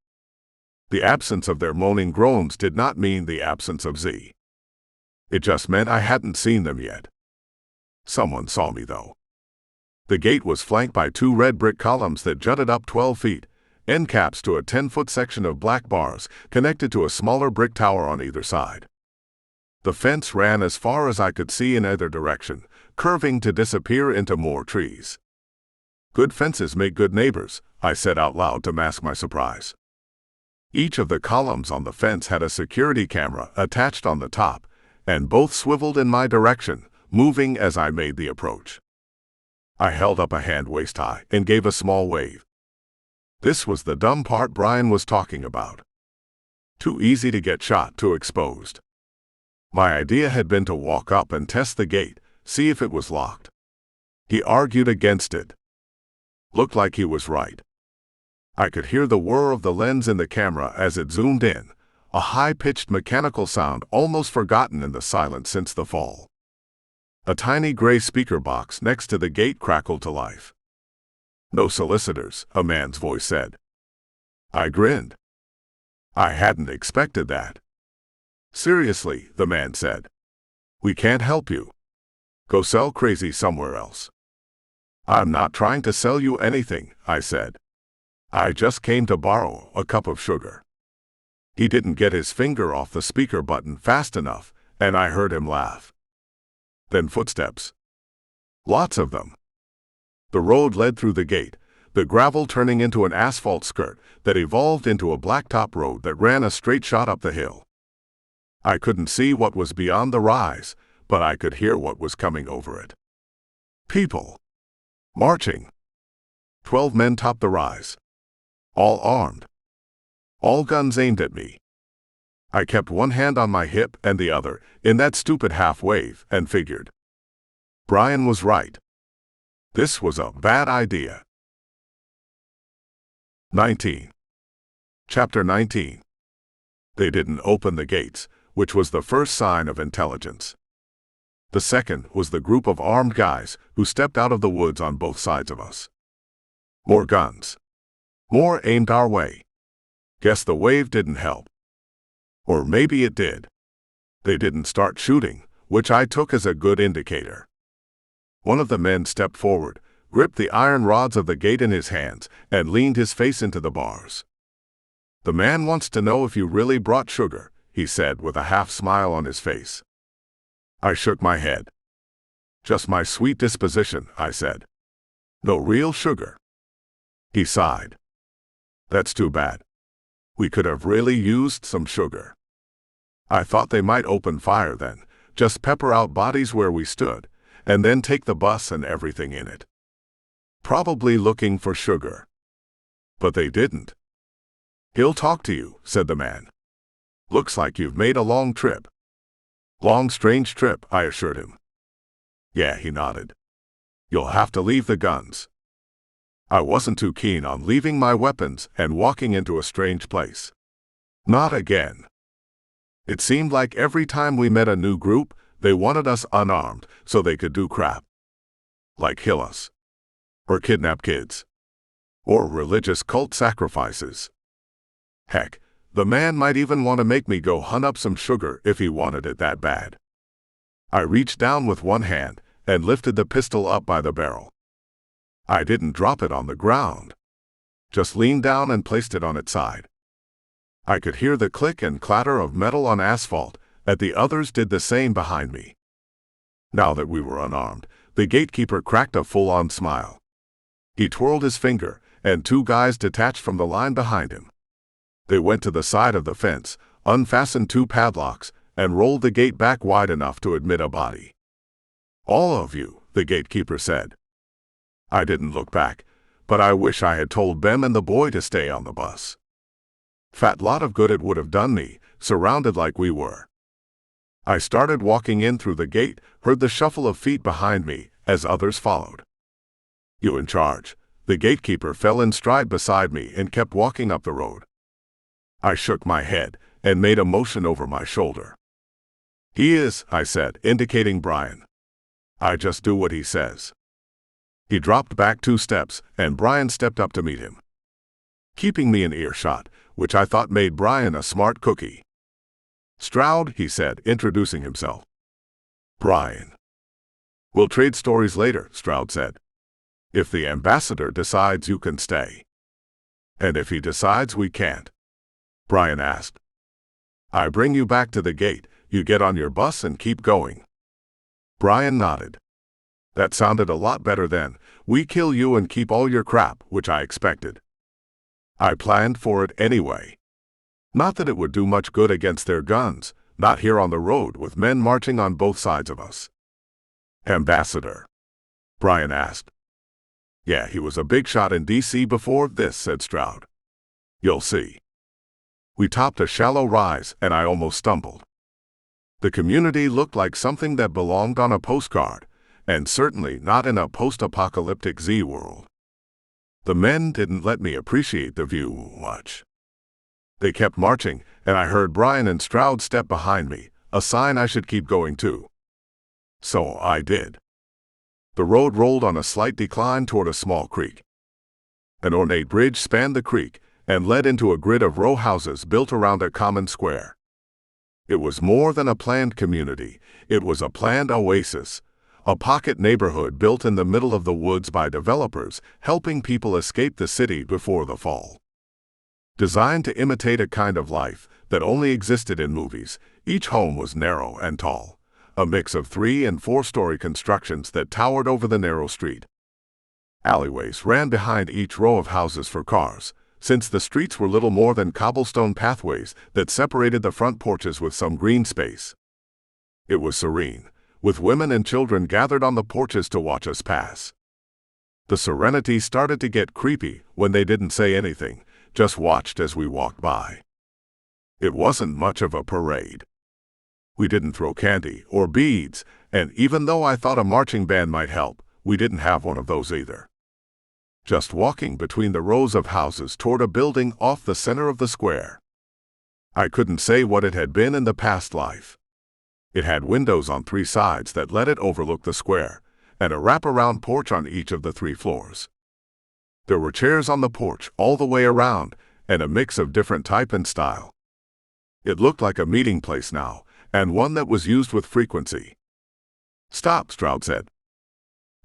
The absence of their moaning groans did not mean the absence of Z. It just meant I hadn't seen them yet. Someone saw me, though. The gate was flanked by 2 red brick columns that jutted up 12 feet, end caps to a 10-foot section of black bars connected to a smaller brick tower on either side. The fence ran as far as I could see in either direction, curving to disappear into more trees. "Good fences make good neighbors," I said out loud to mask my surprise. Each of the columns on the fence had a security camera attached on the top, and both swiveled in my direction, moving as I made the approach. I held up a hand waist-high and gave a small wave. This was the dumb part Brian was talking about. Too easy to get shot, too exposed. My idea had been to walk up and test the gate, see if it was locked. He argued against it. Looked like he was right. I could hear the whir of the lens in the camera as it zoomed in, a high-pitched mechanical sound almost forgotten in the silence since the fall. A tiny gray speaker box next to the gate crackled to life. "No solicitors," a man's voice said. I grinned. I hadn't expected that. "Seriously," the man said. "We can't help you. Go sell crazy somewhere else." "I'm not trying to sell you anything," I said. "I just came to borrow a cup of sugar." He didn't get his finger off the speaker button fast enough, and I heard him laugh. Then footsteps. Lots of them. The road led through the gate, the gravel turning into an asphalt skirt that evolved into a blacktop road that ran a straight shot up the hill. I couldn't see what was beyond the rise, but I could hear what was coming over it. People. Marching. 12 men topped the rise. All armed. All guns aimed at me. I kept one hand on my hip and the other in that stupid half wave and figured. Brian was right. This was a bad idea. 19. Chapter 19. They didn't open the gates, which was the first sign of intelligence. The second was the group of armed guys who stepped out of the woods on both sides of us. More guns. More aimed our way. Guess the wave didn't help. Or maybe it did. They didn't start shooting, which I took as a good indicator. One of the men stepped forward, gripped the iron rods of the gate in his hands, and leaned his face into the bars. "The man wants to know if you really brought sugar," he said with a half smile on his face. I shook my head. "Just my sweet disposition," I said. "No real sugar." He sighed. "That's too bad. We could have really used some sugar." I thought they might open fire then, just pepper out bodies where we stood, and then take the bus and everything in it. Probably looking for sugar. But they didn't. "He'll talk to you," said the man. "Looks like you've made a long trip." "Long, strange trip," I assured him. "Yeah," he nodded. "You'll have to leave the guns." I wasn't too keen on leaving my weapons and walking into a strange place. Not again. It seemed like every time we met a new group, they wanted us unarmed so they could do crap. Like kill us. Or kidnap kids. or religious cult sacrifices. Heck, the man might even want to make me go hunt up some sugar if he wanted it that bad. I reached down with one hand and lifted the pistol up by the barrel. I didn't drop it on the ground, just leaned down and placed it on its side. I could hear the click and clatter of metal on asphalt, and the others did the same behind me. Now that we were unarmed, the gatekeeper cracked a full-on smile. He twirled his finger, and two guys detached from the line behind him. They went to the side of the fence, unfastened two padlocks, and rolled the gate back wide enough to admit a body. "All of you," the gatekeeper said. I didn't look back, but I wish I had told Bem and the boy to stay on the bus. Fat lot of good it would have done me, surrounded like we were. I started walking in through the gate, heard the shuffle of feet behind me as others followed. "You in charge?" The gatekeeper fell in stride beside me and kept walking up the road. I shook my head and made a motion over my shoulder. "He is," I said, indicating Brian. "I just do what he says." He dropped back 2 steps, and Brian stepped up to meet him, keeping me in earshot, which I thought made Brian a smart cookie. "Stroud," he said, introducing himself. "Brian." "We'll trade stories later," Stroud said. "If the ambassador decides you can stay." "And if he decides we can't?" Brian asked. "I bring you back to the gate, you get on your bus and keep going." Brian nodded. "That sounded a lot better than, 'We kill you and keep all your crap,' which I expected." I planned for it anyway. Not that it would do much good against their guns, not here on the road with men marching on both sides of us. "Ambassador?" Brian asked. "Yeah, he was a big shot in D.C. before this," said Stroud. "You'll see." We topped a shallow rise, and I almost stumbled. The community looked like something that belonged on a postcard, and certainly not in a post-apocalyptic Z world. The men didn't let me appreciate the view much. They kept marching, and I heard Brian and Stroud step behind me, a sign I should keep going too. So I did. The road rolled on a slight decline toward a small creek. An ornate bridge spanned the creek and led into a grid of row houses built around a common square. It was more than a planned community, it was a planned oasis, a pocket neighborhood built in the middle of the woods by developers, helping people escape the city before the fall. Designed to imitate a kind of life that only existed in movies, each home was narrow and tall, a mix of 3- and 4-story constructions that towered over the narrow street. Alleyways ran behind each row of houses for cars, since the streets were little more than cobblestone pathways that separated the front porches with some green space. It was serene, with women and children gathered on the porches to watch us pass. The serenity started to get creepy when they didn't say anything, just watched as we walked by. It wasn't much of a parade. We didn't throw candy or beads, and even though I thought a marching band might help, we didn't have one of those either. Just walking between the rows of houses toward a building off the center of the square. I couldn't say what it had been in the past life. It had windows on 3 sides that let it overlook the square, and a wraparound porch on each of the 3 floors. There were chairs on the porch all the way around, and a mix of different type and style. It looked like a meeting place now, and one that was used with frequency. "Stop," Stroud said.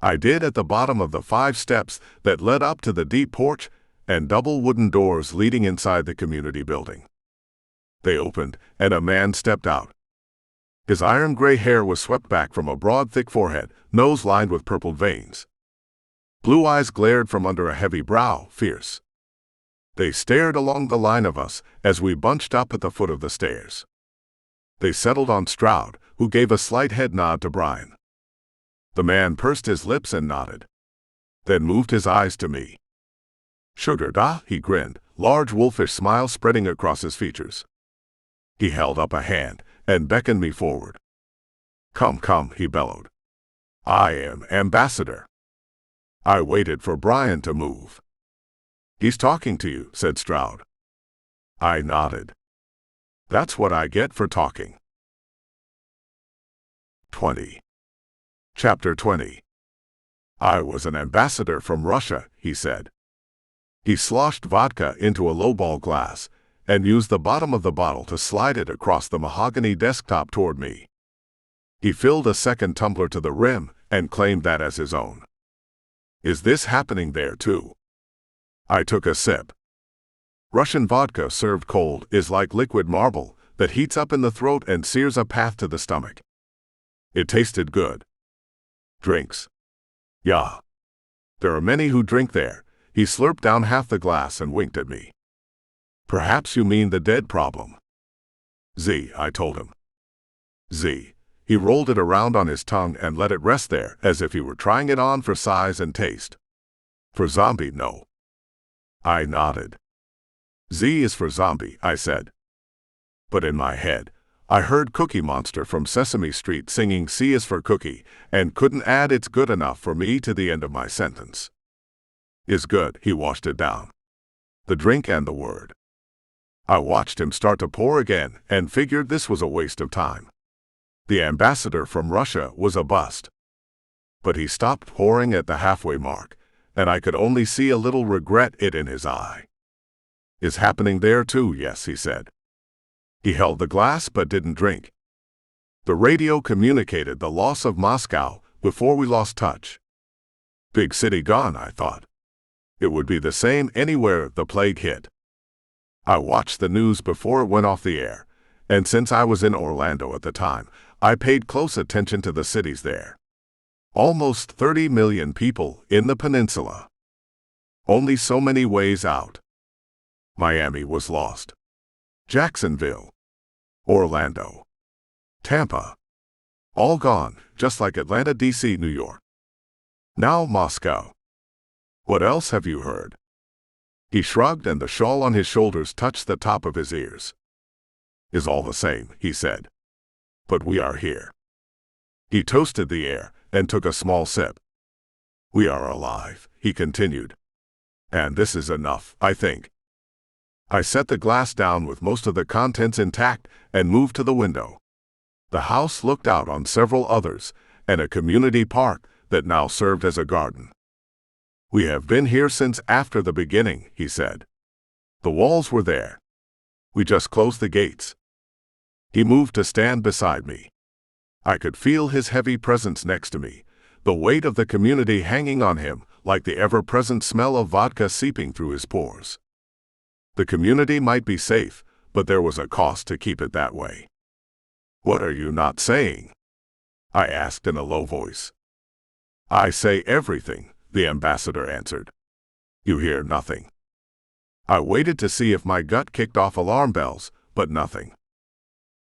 I did at the bottom of the 5 steps that led up to the deep porch and double wooden doors leading inside the community building. They opened, and a man stepped out. His iron-gray hair was swept back from a broad, thick forehead, nose lined with purpled veins. Blue eyes glared from under a heavy brow, fierce. They stared along the line of us as we bunched up at the foot of the stairs. They settled on Stroud, who gave a slight head nod to Brian. The man pursed his lips and nodded, then moved his eyes to me. "Sugar da," he grinned, large wolfish smile spreading across his features. He held up a hand and beckoned me forward. "Come, come," he bellowed. "I am ambassador." I waited for Brian to move. "He's talking to you," said Stroud. I nodded. That's what I get for talking. 20. Chapter 20. "I was an ambassador from Russia," he said. He sloshed vodka into a lowball glass and used the bottom of the bottle to slide it across the mahogany desktop toward me. He filled a second tumbler to the rim and claimed that as his own. Is this happening there too? I took a sip. Russian vodka served cold is like liquid marble that heats up in the throat and sears a path to the stomach. It tasted good. Drinks. Yeah. There are many who drink there. He slurped down half the glass and winked at me. Perhaps you mean the dead problem. Z, I told him. Z. He rolled it around on his tongue and let it rest there as if he were trying it on for size and taste. For zombie, no. I nodded. Z is for zombie, I said. But in my head, I heard Cookie Monster from Sesame Street singing C is for cookie and couldn't add it's good enough for me to the end of my sentence. Is good, he washed it down. The drink and the word. I watched him start to pour again and figured this was a waste of time. The ambassador from Russia was a bust. But he stopped pouring at the halfway mark, and I could only see a little regret in his eye. Is happening there too, yes, he said. He held the glass but didn't drink. The radio communicated the loss of Moscow before we lost touch. Big city gone, I thought. It would be the same anywhere the plague hit. I watched the news before it went off the air, and since I was in Orlando at the time, I paid close attention to the cities there. Almost 30 million people in the peninsula. Only so many ways out. Miami was lost. Jacksonville. Orlando. Tampa. All gone, just like Atlanta, D.C., New York. Now Moscow. What else have you heard? He shrugged and the shawl on his shoulders touched the top of his ears. Is all the same, he said. But we are here. He toasted the air and took a small sip. We are alive, he continued. And this is enough, I think. I set the glass down with most of the contents intact and moved to the window. The house looked out on several others and a community park that now served as a garden. We have been here since after the beginning, he said. The walls were there. We just closed the gates. He moved to stand beside me. I could feel his heavy presence next to me, the weight of the community hanging on him like the ever-present smell of vodka seeping through his pores. The community might be safe, but there was a cost to keep it that way. What are you not saying? I asked in a low voice. I say everything, the ambassador answered. You hear nothing. I waited to see if my gut kicked off alarm bells, but nothing.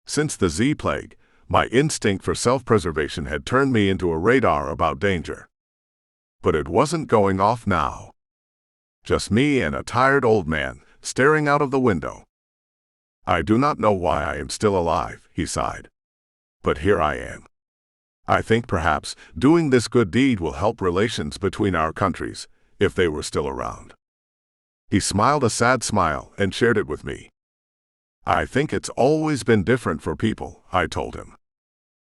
Since the Z plague, my instinct for self-preservation had turned me into a radar about danger. But it wasn't going off now. Just me and a tired old man staring out of the window. I do not know why I am still alive, he sighed. But here I am. I think perhaps doing this good deed will help relations between our countries, if they were still around. He smiled a sad smile and shared it with me. I think it's always been different for people, I told him.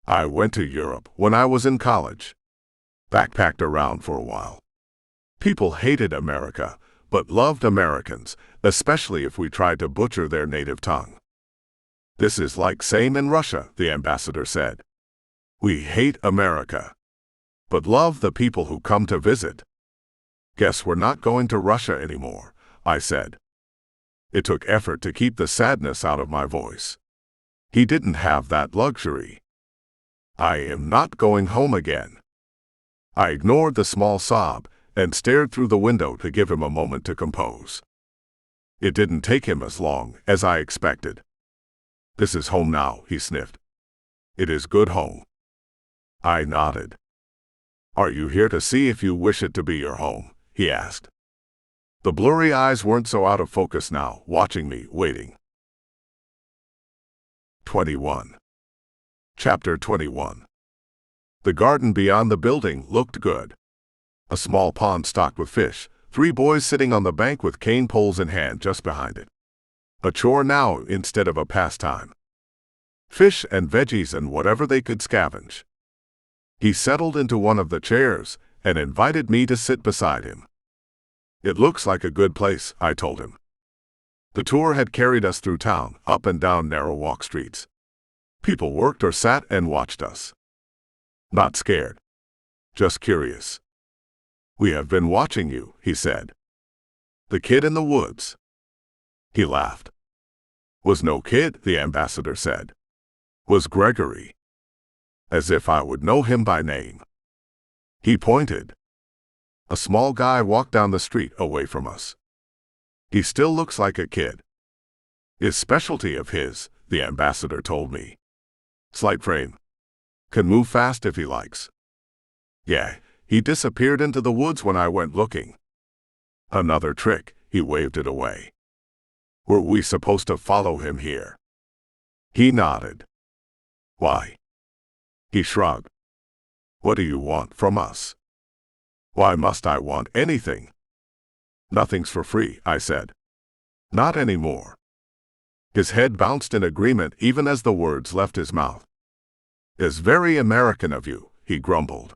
I went to Europe when I was in college. Backpacked around for a while. People hated America, but loved Americans, especially if we tried to butcher their native tongue. This is like same in Russia, the ambassador said. We hate America, but love the people who come to visit. Guess we're not going to Russia anymore, I said. It took effort to keep the sadness out of my voice. He didn't have that luxury. I am not going home again. I ignored the small sob and stared through the window to give him a moment to compose. It didn't take him as long as I expected. This is home now, he sniffed. It is good home. I nodded. Are you here to see if you wish it to be your home? He asked. The blurry eyes weren't so out of focus now, watching me, waiting. 21. Chapter 21. The garden beyond the building looked good. A small pond stocked with fish, 3 boys sitting on the bank with cane poles in hand just behind it. A chore now instead of a pastime. Fish and veggies and whatever they could scavenge. He settled into one of the chairs and invited me to sit beside him. It looks like a good place, I told him. The tour had carried us through town, up and down narrow walk streets. People worked or sat and watched us. Not scared. Just curious. We have been watching you, he said. The kid in the woods. He laughed. Was no kid, the ambassador said. Was Gregory. As if I would know him by name. He pointed. A small guy walked down the street away from us. He still looks like a kid. Is specialty of his, the ambassador told me. Slight frame. Can move fast if he likes. Yeah, he disappeared into the woods when I went looking. Another trick, he waved it away. Were we supposed to follow him here? He nodded. Why? He shrugged. What do you want from us? Why must I want anything? Nothing's for free, I said. Not anymore. His head bounced in agreement even as the words left his mouth. It's very American of you, he grumbled.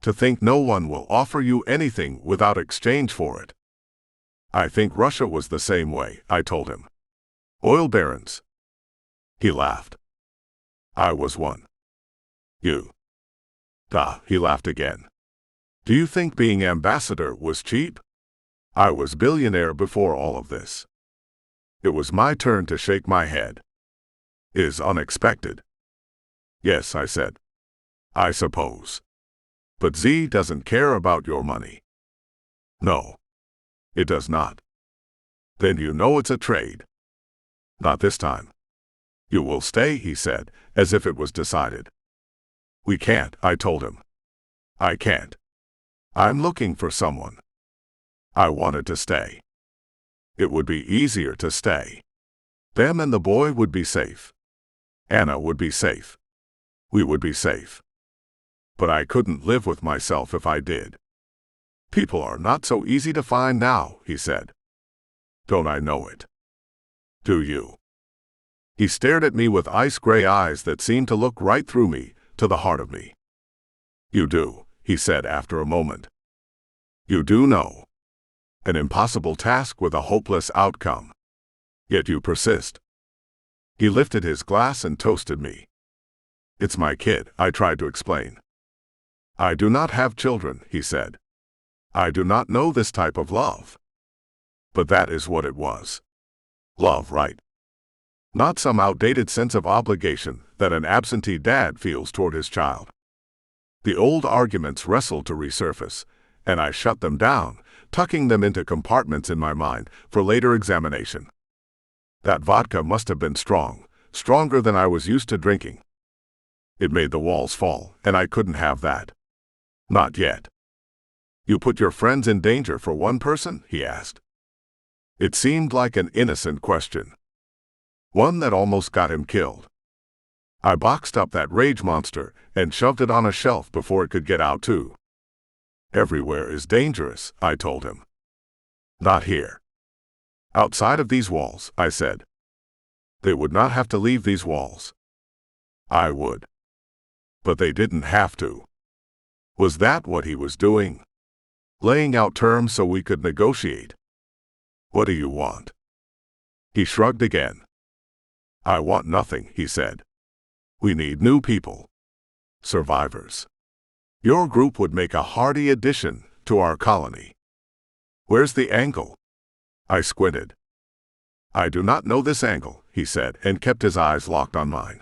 To think no one will offer you anything without exchange for it. I think Russia was the same way, I told him. Oil barons. He laughed. I was one. You. Duh, he laughed again. Do you think being ambassador was cheap? I was billionaire before all of this. It was my turn to shake my head. Is unexpected. Yes, I said. I suppose. But Z doesn't care about your money. No. It does not. Then you know it's a trade. Not this time. You will stay, he said, as if it was decided. We can't, I told him. I can't. I'm looking for someone. I wanted to stay. It would be easier to stay. Them and the boy would be safe. Anna would be safe. We would be safe. But I couldn't live with myself if I did. People are not so easy to find now, he said. Don't I know it? Do you? He stared at me with ice-gray eyes that seemed to look right through me, to the heart of me. You do, he said after a moment. You do know. An impossible task with a hopeless outcome. Yet you persist. He lifted his glass and toasted me. It's my kid, I tried to explain. I do not have children, he said. I do not know this type of love. But that is what it was. Love, right? Not some outdated sense of obligation that an absentee dad feels toward his child. The old arguments wrestled to resurface, and I shut them down, tucking them into compartments in my mind for later examination. That vodka must have been strong, stronger than I was used to drinking. It made the walls fall, and I couldn't have that. Not yet. You put your friends in danger for one person? He asked. It seemed like an innocent question. One that almost got him killed. I boxed up that rage monster and shoved it on a shelf before it could get out too. Everywhere is dangerous, I told him. Not here. Outside of these walls, I said. They would not have to leave these walls. I would. But they didn't have to. Was that what he was doing? Laying out terms so we could negotiate. What do you want? He shrugged again. I want nothing, he said. We need new people. Survivors. Your group would make a hearty addition to our colony. Where's the angle? I squinted. I do not know this angle, he said, and kept his eyes locked on mine.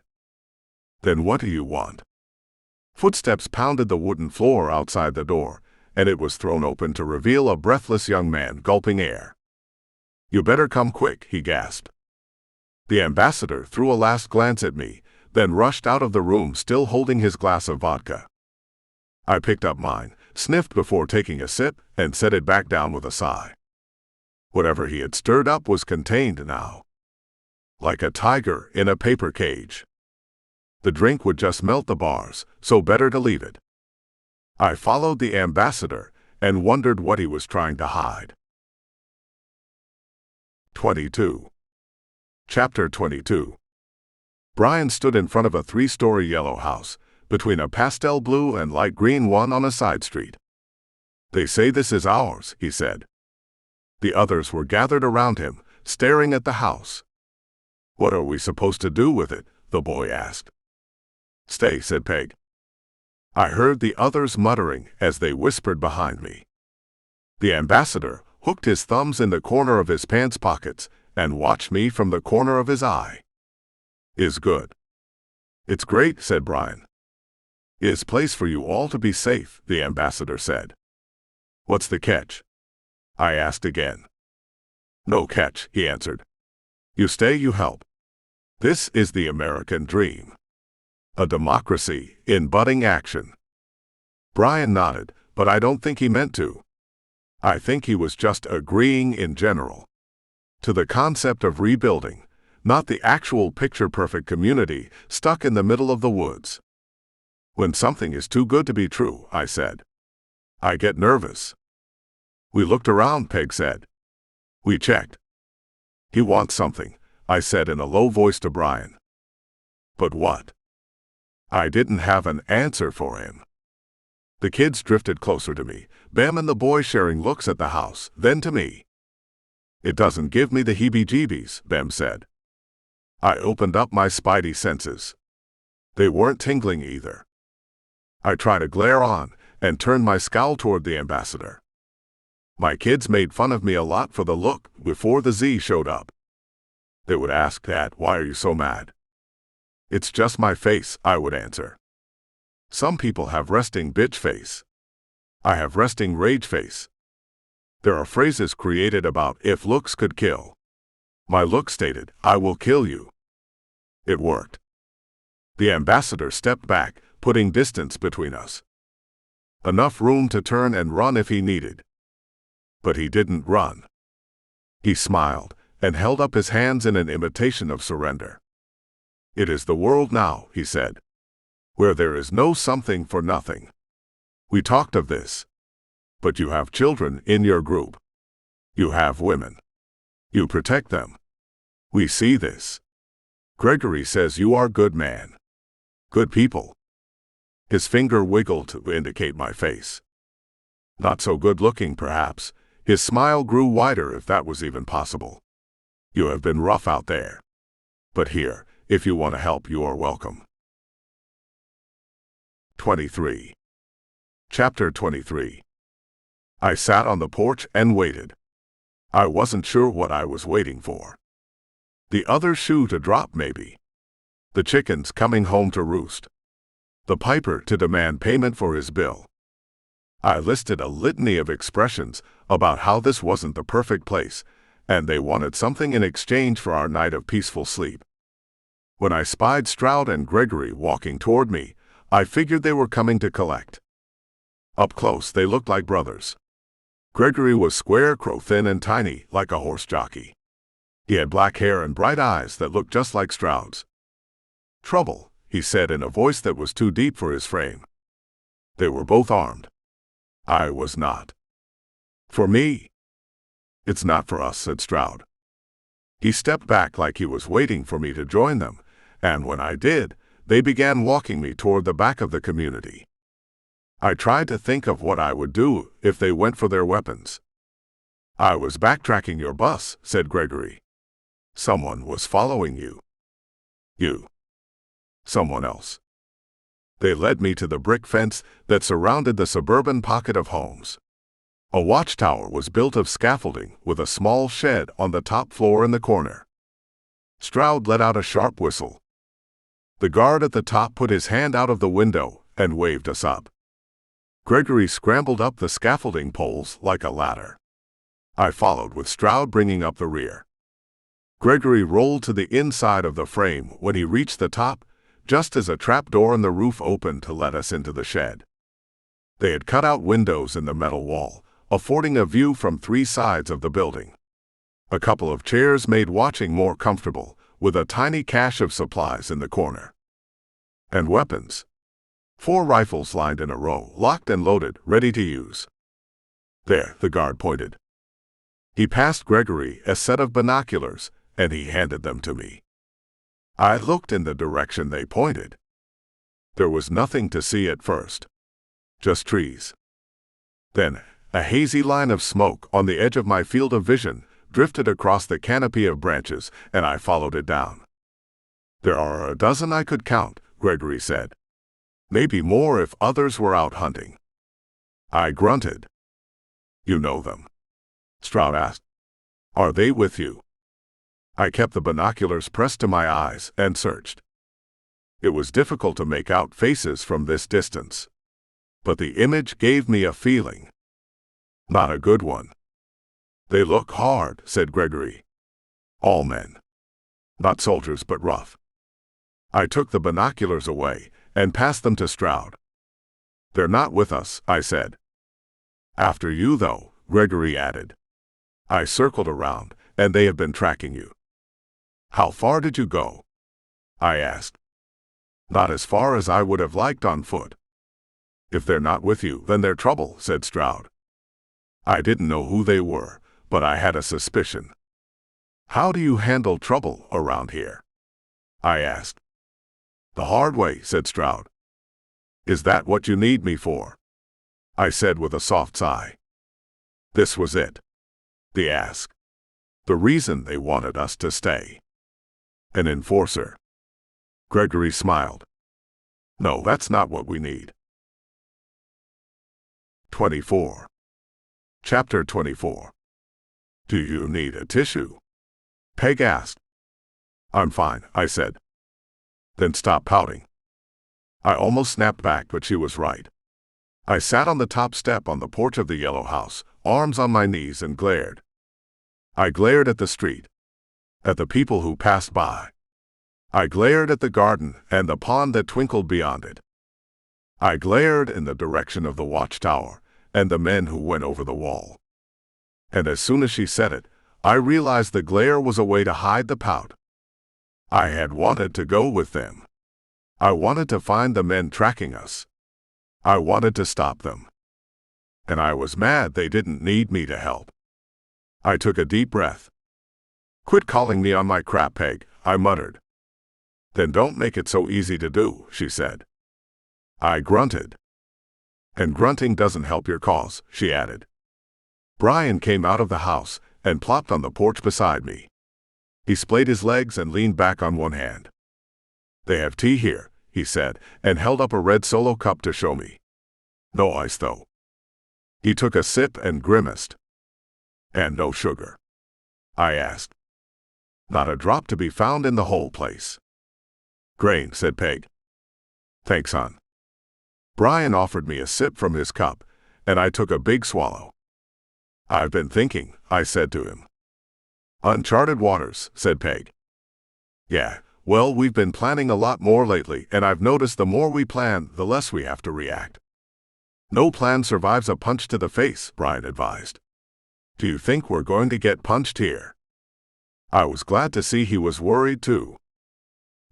Then what do you want? Footsteps pounded the wooden floor outside the door, and it was thrown open to reveal a breathless young man gulping air. You better come quick, he gasped. The ambassador threw a last glance at me, then rushed out of the room still holding his glass of vodka. I picked up mine, sniffed before taking a sip, and set it back down with a sigh. Whatever he had stirred up was contained now. Like a tiger in a paper cage. The drink would just melt the bars, so better to leave it. I followed the ambassador and wondered what he was trying to hide. 22. Chapter 22. Brian stood in front of a 3-story yellow house, between a pastel blue and light green one on a side street. They say this is ours, he said. The others were gathered around him, staring at the house. "What are we supposed to do with it?" the boy asked. "Stay," said Peg. I heard the others muttering as they whispered behind me. The ambassador hooked his thumbs in the corner of his pants pockets and watched me from the corner of his eye. "Is good." "It's great," said Brian. "Is place for you all to be safe," the ambassador said. "What's the catch?" I asked again. "No catch," he answered. "You stay, you help. This is the American dream. A democracy in budding action." Brian nodded, but I don't think he meant to. I think he was just agreeing in general to the concept of rebuilding, not the actual picture-perfect community stuck in the middle of the woods. "When something is too good to be true," I said, "I get nervous." "We looked around," Peg said. "We checked." "He wants something," I said in a low voice to Brian. "But what?" I didn't have an answer for him. The kids drifted closer to me, Bem and the boy sharing looks at the house, then to me. "It doesn't give me the heebie-jeebies," Bem said. I opened up my spidey senses. They weren't tingling either. I tried to glare on and turned my scowl toward the ambassador. My kids made fun of me a lot for the look before the Z showed up. They would ask, "Dad, why are you so mad?" "It's just my face," I would answer. Some people have resting bitch face. I have resting rage face. There are phrases created about if looks could kill. My look stated, "I will kill you." It worked. The ambassador stepped back, putting distance between us. Enough room to turn and run if he needed. But he didn't run. He smiled and held up his hands in an imitation of surrender. "It is the world now," he said, "where there is no something for nothing. We talked of this. But you have children in your group. You have women. You protect them. We see this. Gregory says you are good man. Good people." His finger wiggled to indicate my face. Not so good looking, perhaps. His smile grew wider, if that was even possible. "You have been rough out there. But here, if you want to help, you are welcome." 23. Chapter 23. I sat on the porch and waited. I wasn't sure what I was waiting for. The other shoe to drop, maybe. The chickens coming home to roost. The piper to demand payment for his bill. I listed a litany of expressions about how this wasn't the perfect place, and they wanted something in exchange for our night of peaceful sleep. When I spied Stroud and Gregory walking toward me, I figured they were coming to collect. Up close, they looked like brothers. Gregory was square, crow-thin and tiny, like a horse jockey. He had black hair and bright eyes that looked just like Stroud's. "Trouble," he said in a voice that was too deep for his frame. They were both armed. I was not. "For me?" "It's not for us," said Stroud. He stepped back like he was waiting for me to join them, and when I did, they began walking me toward the back of the community. I tried to think of what I would do if they went for their weapons. "I was backtracking your bus," said Gregory. "Someone was following you." "You." "Someone else." They led me to the brick fence that surrounded the suburban pocket of homes. A watchtower was built of scaffolding with a small shed on the top floor in the corner. Stroud let out a sharp whistle. The guard at the top put his hand out of the window and waved us up. Gregory scrambled up the scaffolding poles like a ladder. I followed, with Stroud bringing up the rear. Gregory rolled to the inside of the frame when he reached the top, just as a trap door in the roof opened to let us into the shed. They had cut out windows in the metal wall, affording a view from 3 sides of the building. A couple of chairs made watching more comfortable, with a tiny cache of supplies in the corner. And weapons. 4 rifles lined in a row, locked and loaded, ready to use. "There," the guard pointed. He passed Gregory a set of binoculars, and he handed them to me. I looked in the direction they pointed. There was nothing to see at first. Just trees. Then, A hazy line of smoke on the edge of my field of vision drifted across the canopy of branches, and I followed it down. "There are a dozen I could count," Gregory said. "Maybe more if others were out hunting." I grunted. "You know them?" Stroud asked. "Are they with you?" I kept the binoculars pressed to my eyes and searched. It was difficult to make out faces from this distance, but the image gave me a feeling. Not a good one. "They look hard," said Gregory. "All men. Not soldiers, but rough." I took the binoculars away and passed them to Stroud. "They're not with us," I said. "After you, though," Gregory added. "I circled around, and they have been tracking you." "How far did you go?" I asked. "Not as far as I would have liked on foot." "If they're not with you, then they're trouble," said Stroud. I didn't know who they were, but I had a suspicion. "How do you handle trouble around here?" I asked. "The hard way," said Stroud. "Is that what you need me for?" I said with a soft sigh. This was it. The ask. The reason they wanted us to stay. An enforcer. Gregory smiled. "No, that's not what we need." 24. Chapter 24. "Do you need a tissue?" Peg asked. "I'm fine," I said. "Then stop pouting." I almost snapped back, but she was right. I sat on the top step on the porch of the yellow house, arms on my knees, and glared. I glared at the street, at the people who passed by. I glared at the garden and the pond that twinkled beyond it. I glared in the direction of the watchtower and the men who went over the wall. And as soon as she said it, I realized the glare was a way to hide the pout. I had wanted to go with them. I wanted to find the men tracking us. I wanted to stop them. And I was mad they didn't need me to help. I took a deep breath. "Quit calling me on my crap, Peg," I muttered. "Then don't make it so easy to do," she said. I grunted. "And grunting doesn't help your cause," she added. Brian came out of the house and plopped on the porch beside me. He splayed his legs and leaned back on one hand. "They have tea here," he said, and held up a red Solo cup to show me. "No ice, though." He took a sip and grimaced. "And no sugar?" I asked. "Not a drop to be found in the whole place." "Grain," said Peg. "Thanks, hon." Brian offered me a sip from his cup, and I took a big swallow. "I've been thinking," I said to him. "Uncharted waters," said Peg. "Yeah, well, we've been planning a lot more lately, and I've noticed the more we plan, the less we have to react." "No plan survives a punch to the face," Brian advised. "Do you think we're going to get punched here?" I was glad to see he was worried too.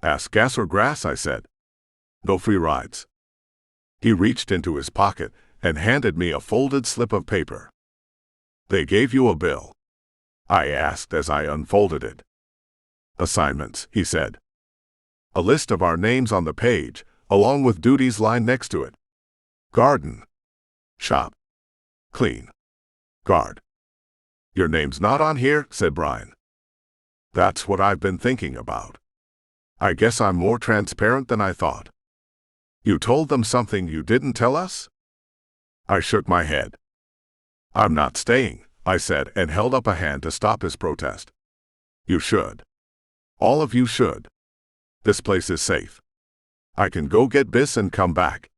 "Ask gas or grass," I said. "No free rides." He reached into his pocket and handed me a folded slip of paper. "They gave you a bill?" I asked as I unfolded it. "Assignments," he said. "A list of our names on the page, along with duties lined next to it. Garden. Shop. Clean. Guard." "Your name's not on here," said Brian. "That's what I've been thinking about. I guess I'm more transparent than I thought." "You told them something you didn't tell us?" I shook my head. "I'm not staying," I said, and held up a hand to stop his protest. "You should. All of you should. This place is safe. I can go get Biss and come back."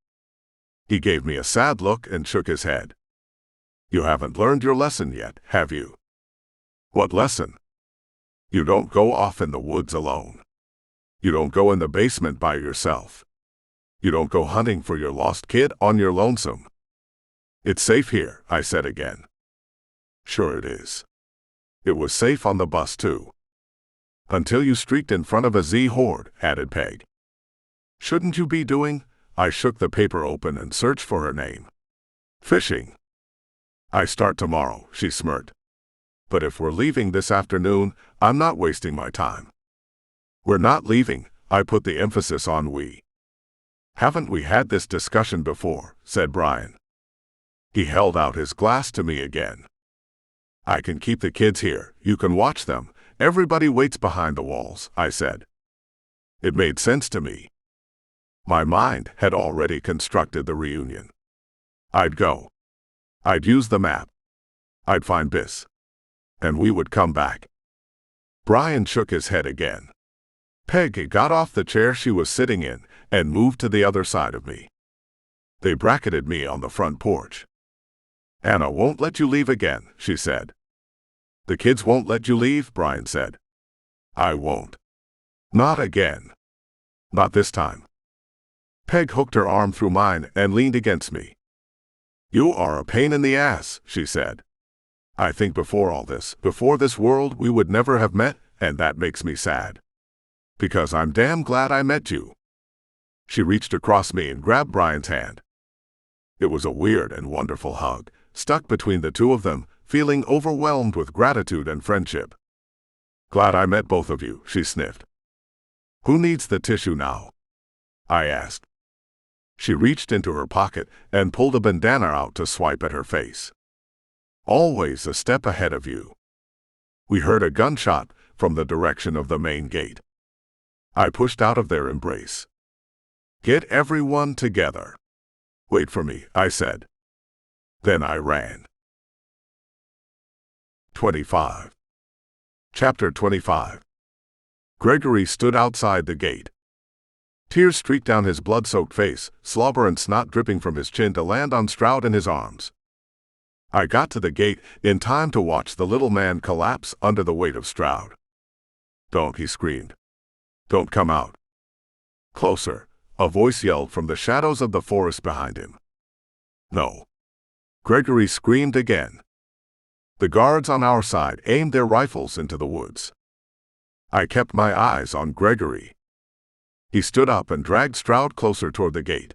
He gave me a sad look and shook his head. "You haven't learned your lesson yet, have you?" "What lesson?" "You don't go off in the woods alone. You don't go in the basement by yourself. You don't go hunting for your lost kid on your lonesome." "It's safe here," I said again. "Sure it is. It was safe on the bus too. Until you streaked in front of a Z-horde," added Peg. "Shouldn't you be doing?" I shook the paper open and searched for her name. "Fishing." "I start tomorrow," she smirked. "But if we're leaving this afternoon, I'm not wasting my time." "We're not leaving," I put the emphasis on we. "Haven't we had this discussion before?" said Brian. He held out his glass to me again. I can keep the kids here. You can watch them. Everybody waits behind the walls, I said. It made sense to me. My mind had already constructed the reunion. I'd go. I'd use the map. I'd find Biss. And we would come back. Brian shook his head again. Peggy got off the chair she was sitting in and moved to the other side of me. They bracketed me on the front porch. Anna won't let you leave again, she said. The kids won't let you leave, Brian said. I won't. Not again. Not this time. Peg hooked her arm through mine and leaned against me. You are a pain in the ass, she said. I think before this world, we would never have met, and that makes me sad. Because I'm damn glad I met you. She reached across me and grabbed Brian's hand. It was a weird and wonderful hug, stuck between the two of them, feeling overwhelmed with gratitude and friendship. Glad I met both of you, she sniffed. Who needs the tissue now? I asked. She reached into her pocket and pulled a bandana out to swipe at her face. Always a step ahead of you. We heard a gunshot from the direction of the main gate. I pushed out of their embrace. Get everyone together. Wait for me, I said. Then I ran. 25. Chapter 25. Gregory stood outside the gate. Tears streaked down his blood-soaked face, slobber and snot dripping from his chin to land on Stroud in his arms. I got to the gate in time to watch the little man collapse under the weight of Stroud. Don't, he screamed. Don't come out. Closer, a voice yelled from the shadows of the forest behind him. No. Gregory screamed again. The guards on our side aimed their rifles into the woods. I kept my eyes on Gregory. He stood up and dragged Stroud closer toward the gate.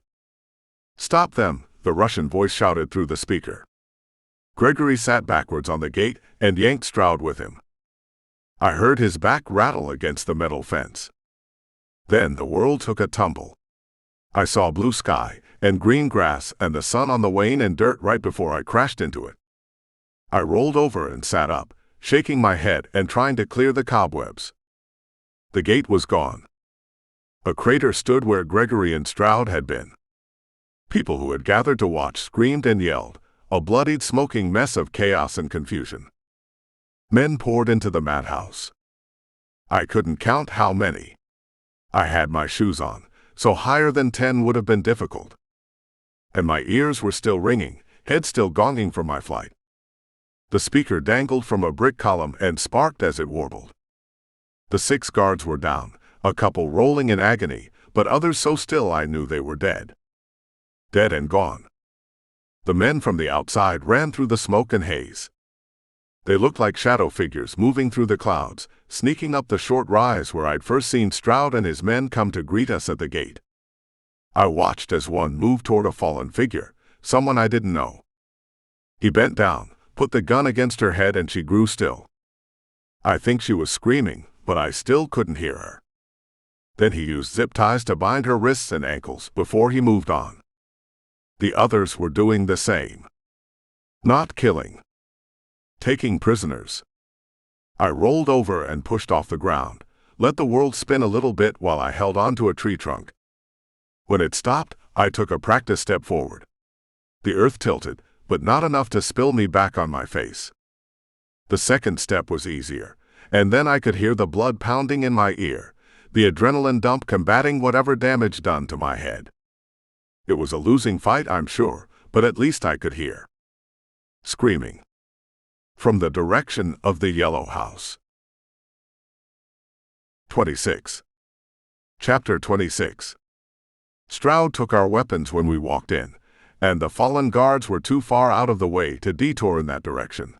Stop them, the Russian voice shouted through the speaker. Gregory sat backwards on the gate and yanked Stroud with him. I heard his back rattle against the metal fence. Then the world took a tumble. I saw blue sky and green grass and the sun on the wane and dirt right before I crashed into it. I rolled over and sat up, shaking my head and trying to clear the cobwebs. The gate was gone. A crater stood where Gregory and Stroud had been. People who had gathered to watch screamed and yelled, a bloodied, smoking mess of chaos and confusion. Men poured into the madhouse. I couldn't count how many. I had my shoes on, so higher than 10 would have been difficult. And my ears were still ringing, head still gonging from my flight. The speaker dangled from a brick column and sparked as it warbled. The 6 guards were down, a couple rolling in agony, but others so still I knew they were dead. Dead and gone. The men from the outside ran through the smoke and haze. They looked like shadow figures moving through the clouds, sneaking up the short rise where I'd first seen Stroud and his men come to greet us at the gate. I watched as one moved toward a fallen figure, someone I didn't know. He bent down, put the gun against her head, and she grew still. I think she was screaming, but I still couldn't hear her. Then he used zip ties to bind her wrists and ankles before he moved on. The others were doing the same. Not killing. Taking prisoners. I rolled over and pushed off the ground, let the world spin a little bit while I held onto a tree trunk. When it stopped, I took a practice step forward. The earth tilted, but not enough to spill me back on my face. The second step was easier, and then I could hear the blood pounding in my ear, the adrenaline dump combating whatever damage done to my head. It was a losing fight, I'm sure, but at least I could hear. Screaming. From the direction of the yellow house. 26. Chapter 26. Stroud took our weapons when we walked in, and the fallen guards were too far out of the way to detour in that direction.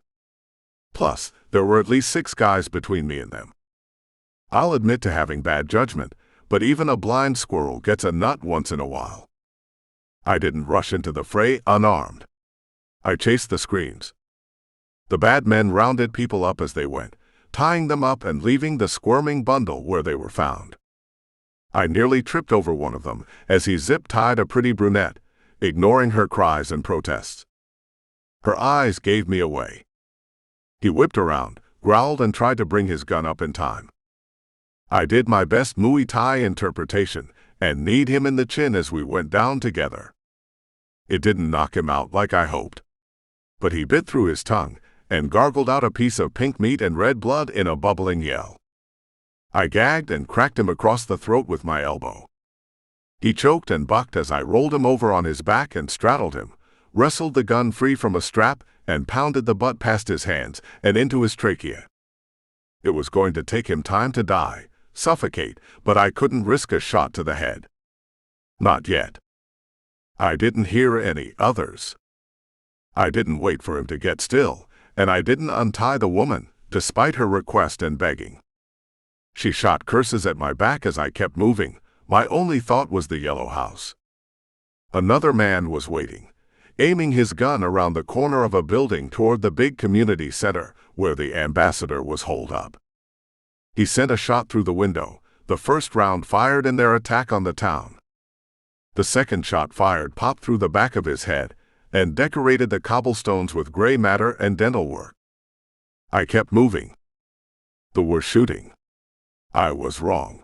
Plus, there were at least 6 guys between me and them. I'll admit to having bad judgment, but even a blind squirrel gets a nut once in a while. I didn't rush into the fray unarmed. I chased the screams. The bad men rounded people up as they went, tying them up and leaving the squirming bundle where they were found. I nearly tripped over one of them as he zip-tied a pretty brunette, ignoring her cries and protests. Her eyes gave me away. He whipped around, growled, and tried to bring his gun up in time. I did my best Muay Thai interpretation and kneed him in the chin as we went down together. It didn't knock him out like I hoped, but he bit through his tongue and gargled out a piece of pink meat and red blood in a bubbling yell. I gagged and cracked him across the throat with my elbow. He choked and bucked as I rolled him over on his back and straddled him, wrestled the gun free from a strap, and pounded the butt past his hands and into his trachea. It was going to take him time to die, suffocate, but I couldn't risk a shot to the head. Not yet. I didn't hear any others. I didn't wait for him to get still, and I didn't untie the woman, despite her request and begging. She shot curses at my back as I kept moving. My only thought was the yellow house. Another man was waiting, aiming his gun around the corner of a building toward the big community center where the ambassador was holed up. He sent a shot through the window, the first round fired in their attack on the town. The second shot fired popped through the back of his head and decorated the cobblestones with gray matter and dental work. I kept moving. They were shooting. I was wrong.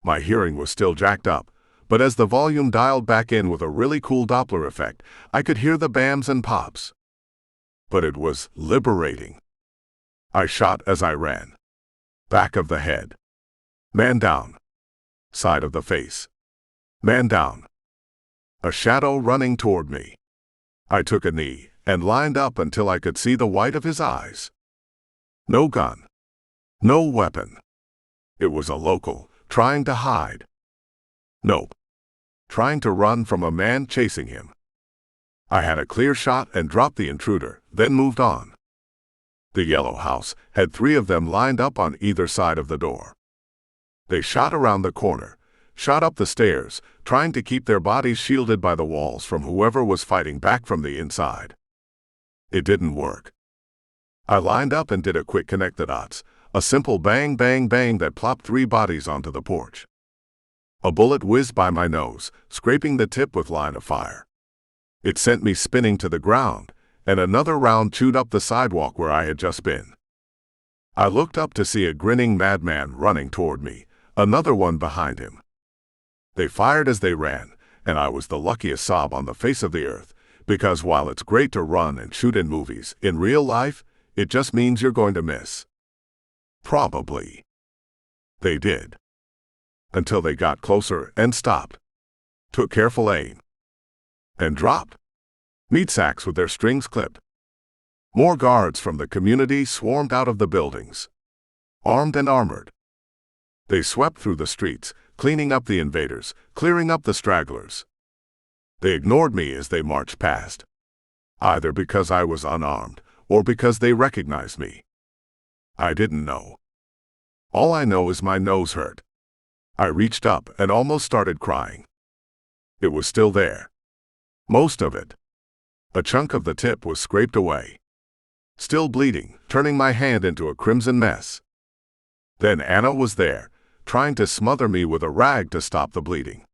My hearing was still jacked up, but as the volume dialed back in with a really cool Doppler effect, I could hear the bams and pops. But it was liberating. I shot as I ran. Back of the head. Man down. Side of the face. Man down. A shadow running toward me. I took a knee and lined up until I could see the white of his eyes. No gun. No weapon. It was a local, trying to hide. Nope. Trying to run from a man chasing him. I had a clear shot and dropped the intruder, then moved on. The yellow house had 3 of them lined up on either side of the door. They shot around the corner, shot up the stairs, trying to keep their bodies shielded by the walls from whoever was fighting back from the inside. It didn't work. I lined up and did a quick connect the dots, a simple bang bang bang that plopped 3 bodies onto the porch. A bullet whizzed by my nose, scraping the tip with line of fire. It sent me spinning to the ground, and another round chewed up the sidewalk where I had just been. I looked up to see a grinning madman running toward me, another one behind him. They fired as they ran, and I was the luckiest sob on the face of the earth, because while it's great to run and shoot in movies, in real life, it just means you're going to miss. Probably. They did. Until they got closer and stopped. Took careful aim. And dropped. Meat sacks with their strings clipped. More guards from the community swarmed out of the buildings. Armed and armored. They swept through the streets, cleaning up the invaders, clearing up the stragglers. They ignored me as they marched past. Either because I was unarmed, or because they recognized me. I didn't know. All I know is my nose hurt. I reached up and almost started crying. It was still there. Most of it. A chunk of the tip was scraped away. Still bleeding, turning my hand into a crimson mess. Then Anna was there, trying to smother me with a rag to stop the bleeding.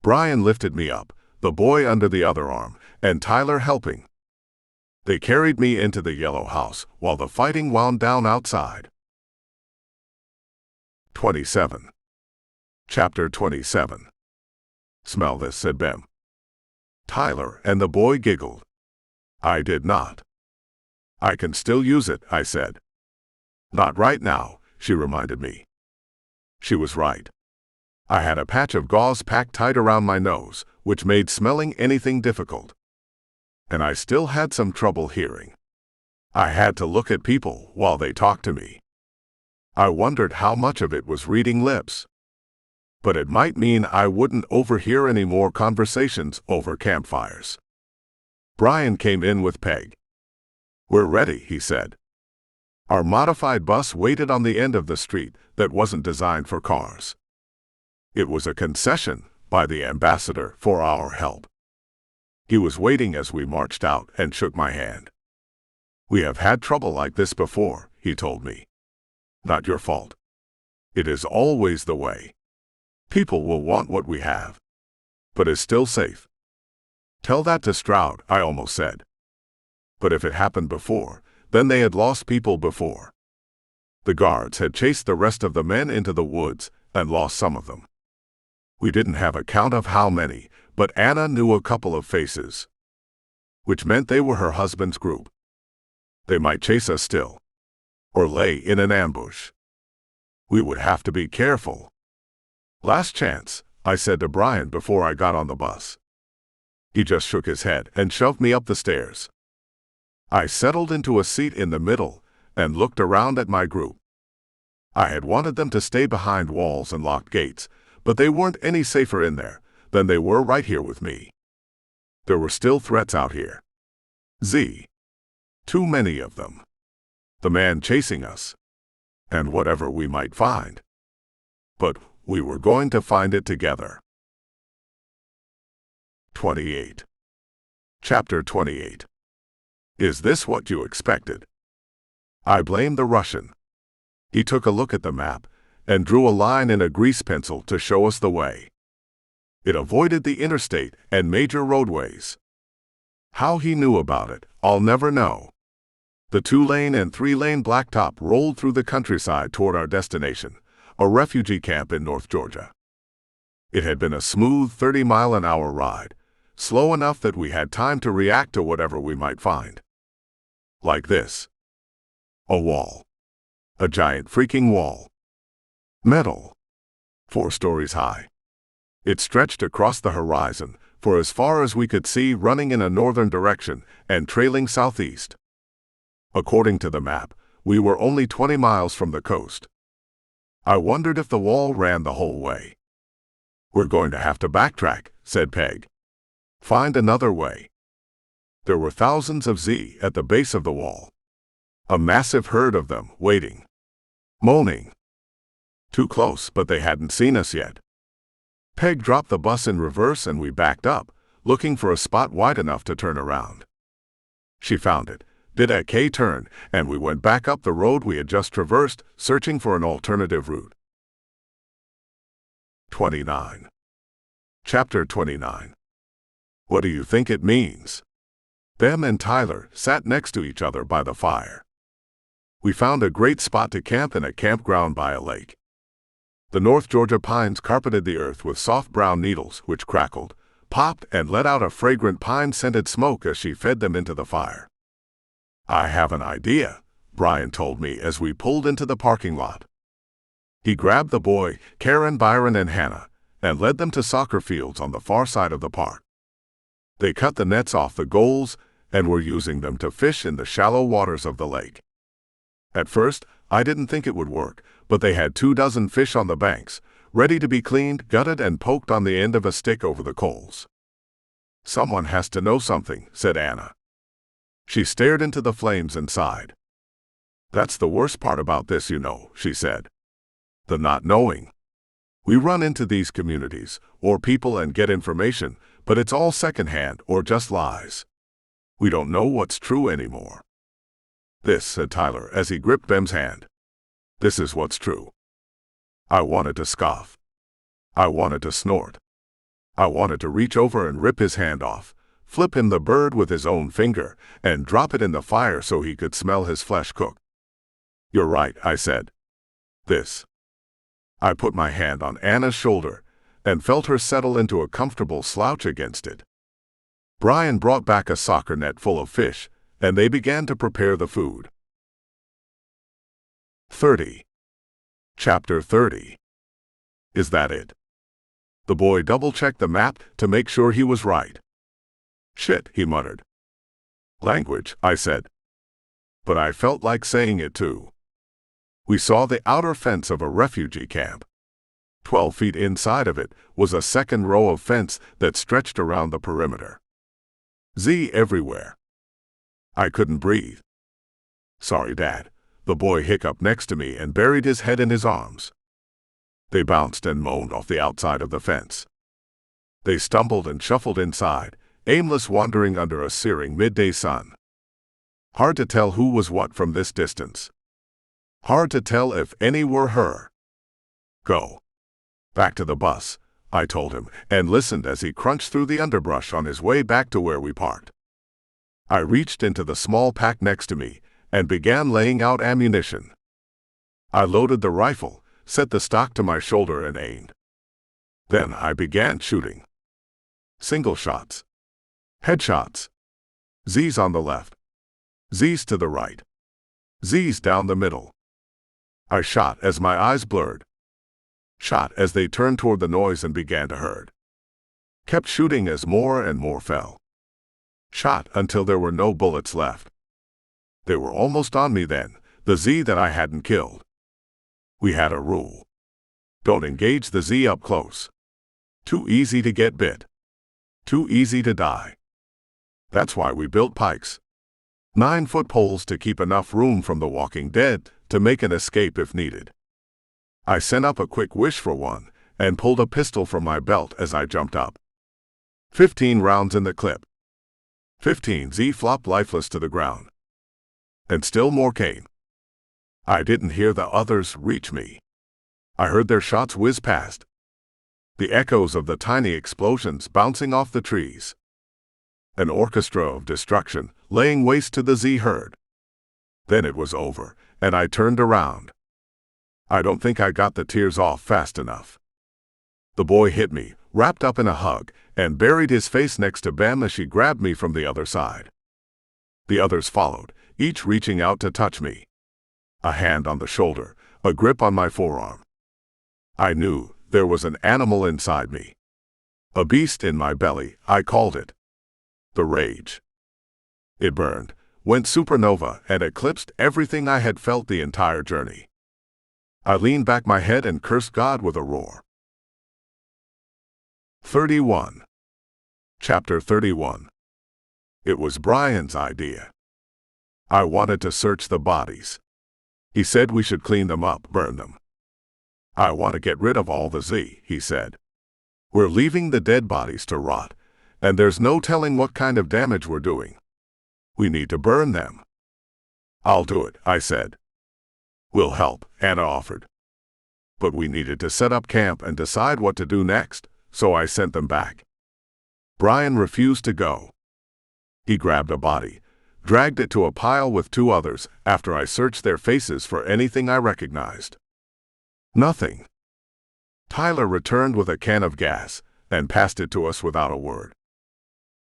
Brian lifted me up, the boy under the other arm, and Tyler helping. They carried me into the yellow house while the fighting wound down outside. 27. Chapter 27. Smell this, said Bem. Tyler and the boy giggled. I did not. I can still use it, I said. Not right now, she reminded me. She was right. I had a patch of gauze packed tight around my nose, which made smelling anything difficult. And I still had some trouble hearing. I had to look at people while they talked to me. I wondered how much of it was reading lips. But it might mean I wouldn't overhear any more conversations over campfires. Brian came in with Peg. We're ready, he said. Our modified bus waited on the end of the street that wasn't designed for cars. It was a concession by the ambassador for our help. He was waiting as we marched out and shook my hand. We have had trouble like this before, he told me. Not your fault. It is always the way. People will want what we have. But it's still safe. Tell that to Stroud, I almost said. But if it happened before, then they had lost people before. The guards had chased the rest of the men into the woods and lost some of them. We didn't have a count of how many, but Anna knew a couple of faces, which meant they were her husband's group. They might chase us still, or lay in an ambush. We would have to be careful. Last chance, I said to Brian before I got on the bus. He just shook his head and shoved me up the stairs. I settled into a seat in the middle and looked around at my group. I had wanted them to stay behind walls and locked gates, but they weren't any safer in there than they were right here with me. There were still threats out here. Too many of them. The man chasing us. And whatever we might find. But we were going to find it together. 28. Chapter 28. Is this what you expected? I blamed the Russian. He took a look at the map and drew a line in a grease pencil to show us the way. It avoided the interstate and major roadways. How he knew about it, I'll never know. The 2-lane and 3-lane blacktop rolled through the countryside toward our destination, a refugee camp in North Georgia. It had been a smooth 30-mile-an-hour ride, slow enough that we had time to react to whatever we might find. Like this. A wall. A giant freaking wall. Metal. 4 stories high. It stretched across the horizon for as far as we could see, running in a northern direction and trailing southeast. According to the map, we were only 20 miles from the coast. I wondered if the wall ran the whole way. We're going to have to backtrack, said Peg. Find another way. There were thousands of at the base of the wall. A massive herd of them, waiting. Moaning. Too close, but they hadn't seen us yet. Peg dropped the bus in reverse and we backed up, looking for a spot wide enough to turn around. She found it, did a K-turn, and we went back up the road we had just traversed, searching for an alternative route. 29. Chapter 29. What do you think it means? Bem and Tyler sat next to each other by the fire. We found a great spot to camp in a campground by a lake. The North Georgia pines carpeted the earth with soft brown needles which crackled, popped, and let out a fragrant pine-scented smoke as she fed them into the fire. I have an idea, Brian told me as we pulled into the parking lot. He grabbed the boy, Karen, Byron, and Hannah, and led them to soccer fields on the far side of the park. They cut the nets off the goals and were using them to fish in the shallow waters of the lake. At first, I didn't think it would work, but they had 24 fish on the banks, ready to be cleaned, gutted, and poked on the end of a stick over the coals. Someone has to know something, said Anna. She stared into the flames and sighed. That's the worst part about this, you know, she said. The not knowing. We run into these communities, or people, and get information, but it's all secondhand or just lies. We don't know what's true anymore. This, said Tyler as he gripped Bem's hand. This is what's true. I wanted to scoff. I wanted to snort. I wanted to reach over and rip his hand off, flip him the bird with his own finger, and drop it in the fire so he could smell his flesh cook. You're right, I said. This. I put my hand on Anna's shoulder and felt her settle into a comfortable slouch against it. Brian brought back a soccer net full of fish, and they began to prepare the food. 30. Chapter 30. Is that it? The boy double-checked the map to make sure he was right. Shit, he muttered. Language, I said. But I felt like saying it too. We saw the outer fence of a refugee camp. 12 feet inside of it was a second row of fence that stretched around the perimeter. Everywhere. I couldn't breathe. Sorry, Dad. The boy hiccuped next to me and buried his head in his arms. They bounced and moaned off the outside of the fence. They stumbled and shuffled inside, aimless wandering under a searing midday sun. Hard to tell who was what from this distance. Hard to tell if any were her. Go. Back to the bus, I told him, and listened as he crunched through the underbrush on his way back to where we parked. I reached into the small pack next to me and began laying out ammunition. I loaded the rifle, set the stock to my shoulder and aimed. Then I began shooting. Single shots. Headshots. Z's on the left. Z's to the right. Z's down the middle. I shot as my eyes blurred. Shot as they turned toward the noise and began to herd. Kept shooting as more and more fell. Shot until there were no bullets left. They were almost on me then, the Z that I hadn't killed. We had a rule. Don't engage the Z up close. Too easy to get bit. Too easy to die. That's why we built pikes. 9-foot poles to keep enough room from the walking dead to make an escape if needed. I sent up a quick wish for one and pulled a pistol from my belt as I jumped up. 15 rounds in the clip. 15 Z flopped lifeless to the ground. And still more came. I didn't hear the others reach me. I heard their shots whiz past. The echoes of the tiny explosions bouncing off the trees. An orchestra of destruction laying waste to the Z herd. Then it was over, and I turned around. I don't think I got the tears off fast enough. The boy hit me, wrapped up in a hug, and buried his face next to Bem as she grabbed me from the other side. The others followed, each reaching out to touch me. A hand on the shoulder, a grip on my forearm. I knew there was an animal inside me. A beast in my belly, I called it. The rage. It burned, went supernova, and eclipsed everything I had felt the entire journey. I leaned back my head and cursed God with a roar. 31. Chapter 31. It was Brian's idea. I wanted to search the bodies. He said we should clean them up, burn them. I want to get rid of all the Z, he said. We're leaving the dead bodies to rot, and there's no telling what kind of damage we're doing. We need to burn them. I'll do it, I said. We'll help, Anna offered. But we needed to set up camp and decide what to do next, so I sent them back. Brian refused to go. He grabbed a body, dragged it to a pile with 2 others after I searched their faces for anything I recognized. Nothing. Tyler returned with a can of gas and passed it to us without a word.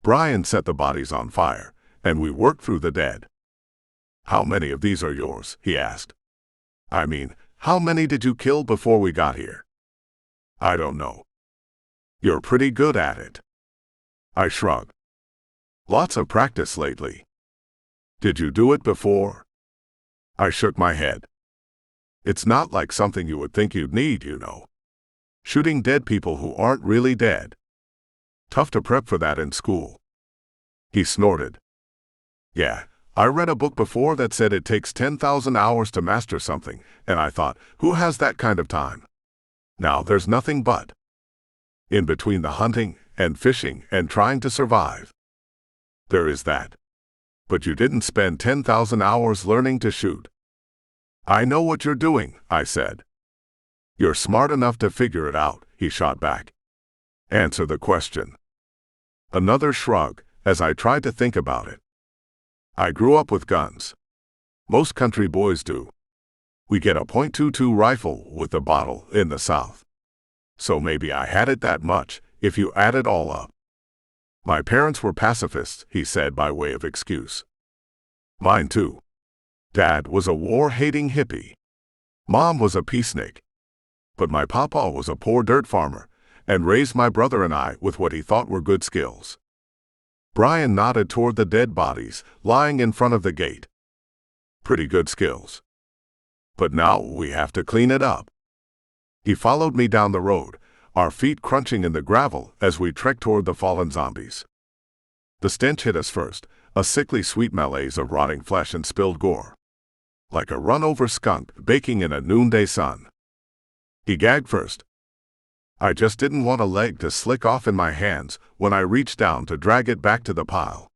Brian set the bodies on fire, and we worked through the dead. How many of these are yours? He asked. I mean, how many did you kill before we got here? I don't know. You're pretty good at it. I shrugged. Lots of practice lately. Did you do it before? I shook my head. It's not like something you would think you'd need, you know. Shooting dead people who aren't really dead. Tough to prep for that in school. He snorted. Yeah, I read a book before that said it takes 10,000 hours to master something, and I thought, who has that kind of time? Now there's nothing but in between the hunting and fishing and trying to survive. There is that. But you didn't spend 10,000 hours learning to shoot. I know what you're doing, I said. You're smart enough to figure it out, he shot back. Answer the question. Another shrug, as I tried to think about it. I grew up with guns. Most country boys do. We get a .22 rifle with the bottle in the South. So maybe I had it that much, if you add it all up. My parents were pacifists, he said by way of excuse. Mine too. Dad was a war-hating hippie. Mom was a peacenik. But my papa was a poor dirt farmer, and raised my brother and I with what he thought were good skills. Brian nodded toward the dead bodies lying in front of the gate. Pretty good skills. But now we have to clean it up. He followed me down the road, our feet crunching in the gravel as we trekked toward the fallen zombies. The stench hit us first, a sickly sweet malaise of rotting flesh and spilled gore. Like a run-over skunk baking in a noonday sun. He gagged first. I just didn't want a leg to slick off in my hands when I reached down to drag it back to the pile.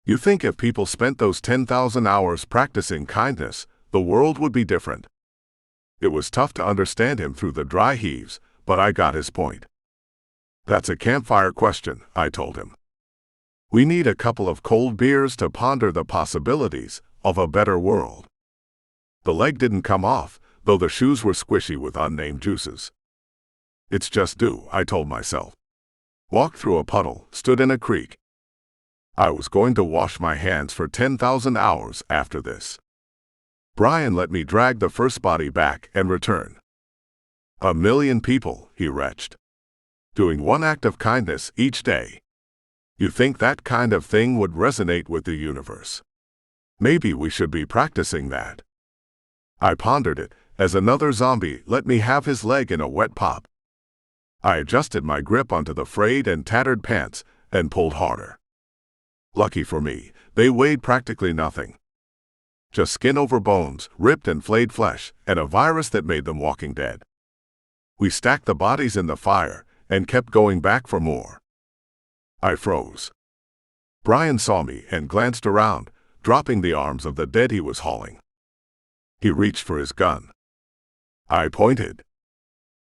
You think if people spent those 10,000 hours practicing kindness, the world would be different. It was tough to understand him through the dry heaves, but I got his point. That's a campfire question, I told him. We need a couple of cold beers to ponder the possibilities of a better world. The leg didn't come off, though the shoes were squishy with unnamed juices. It's just due, I told myself. Walked through a puddle, stood in a creek. I was going to wash my hands for 10,000 hours after this. Brian let me drag the first body back and return. 1 million people, he retched. Doing one act of kindness each day. You think that kind of thing would resonate with the universe? Maybe we should be practicing that. I pondered it as another zombie let me have his leg in a wet pop. I adjusted my grip onto the frayed and tattered pants and pulled harder. Lucky for me, they weighed practically nothing. Just skin over bones, ripped and flayed flesh, and a virus that made them walking dead. We stacked the bodies in the fire and kept going back for more. I froze. Brian saw me and glanced around, dropping the arms of the dead he was hauling. He reached for his gun. I pointed.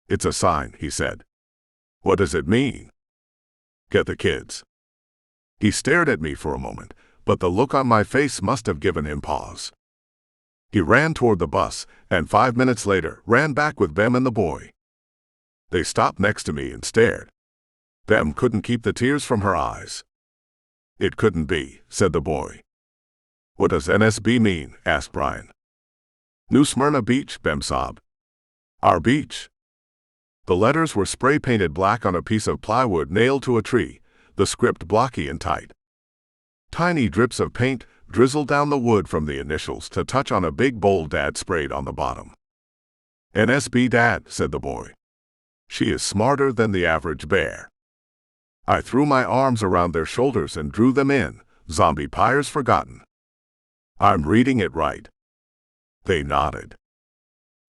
It's a sign, he said. What does it mean? Get the kids. He stared at me for a moment, but the look on my face must have given him pause. He ran toward the bus, and 5 minutes later ran back with Bem and the boy. They stopped next to me and stared. Bem couldn't keep the tears from her eyes. It couldn't be, said the boy. What does NSB mean? Asked Brian. New Smyrna Beach, Bem sobbed. Our beach. The letters were spray-painted black on a piece of plywood nailed to a tree, the script blocky and tight. Tiny drips of paint drizzled down the wood from the initials to touch on a big bold Dad sprayed on the bottom. NSB Dad, said the boy. She is smarter than the average bear. I threw my arms around their shoulders and drew them in, Zombie Pyres Forgotten. I'm reading it right. They nodded.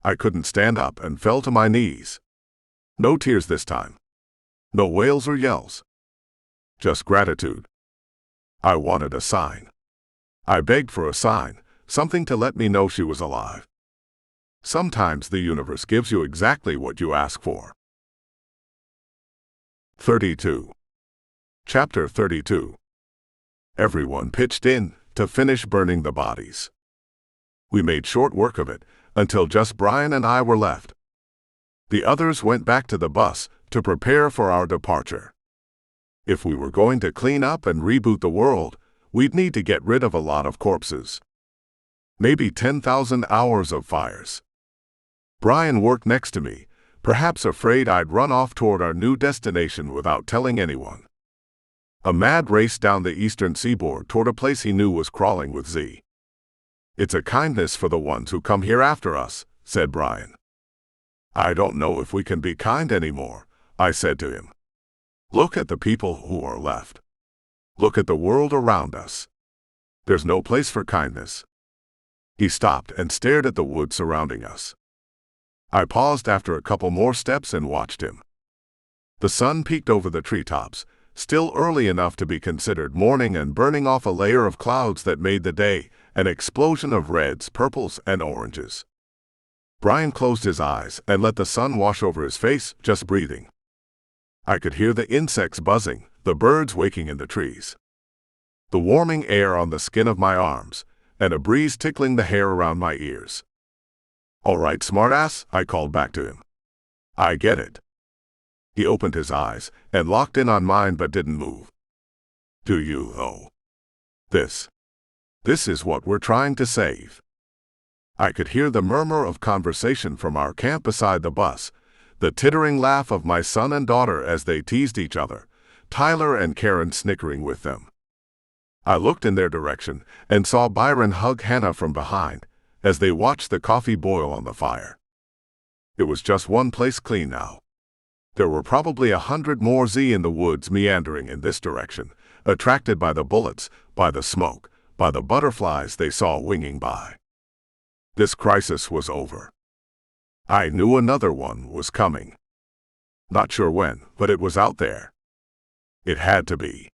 I couldn't stand up and fell to my knees. No tears this time. No wails or yells. Just gratitude. I wanted a sign. I begged for a sign, something to let me know she was alive. Sometimes the universe gives you exactly what you ask for. 32. Chapter 32. Everyone pitched in to finish burning the bodies. We made short work of it until just Brian and I were left. The others went back to the bus to prepare for our departure. If we were going to clean up and reboot the world, we'd need to get rid of a lot of corpses. Maybe 10,000 hours of fires. Brian worked next to me, perhaps afraid I'd run off toward our new destination without telling anyone. A mad race down the eastern seaboard toward a place he knew was crawling with Z. It's a kindness for the ones who come here after us, said Brian. I don't know if we can be kind anymore, I said to him. Look at the people who are left. Look at the world around us. There's no place for kindness. He stopped and stared at the wood surrounding us. I paused after a couple more steps and watched him. The sun peeked over the treetops, still early enough to be considered morning and burning off a layer of clouds that made the day an explosion of reds, purples, and oranges. Brian closed his eyes and let the sun wash over his face, just breathing. I could hear the insects buzzing, the birds waking in the trees. The warming air on the skin of my arms, and a breeze tickling the hair around my ears. All right, smartass, I called back to him. I get it. He opened his eyes and locked in on mine but didn't move. Do you, though? This is what we're trying to save. I could hear the murmur of conversation from our camp beside the bus, the tittering laugh of my son and daughter as they teased each other, Tyler and Karen snickering with them. I looked in their direction and saw Byron hug Hannah from behind as they watched the coffee boil on the fire. It was just one place clean now. There were probably 100 more Z in the woods meandering in this direction, attracted by the bullets, by the smoke, by the butterflies they saw winging by. This crisis was over. I knew another one was coming. Not sure when, but it was out there. It had to be.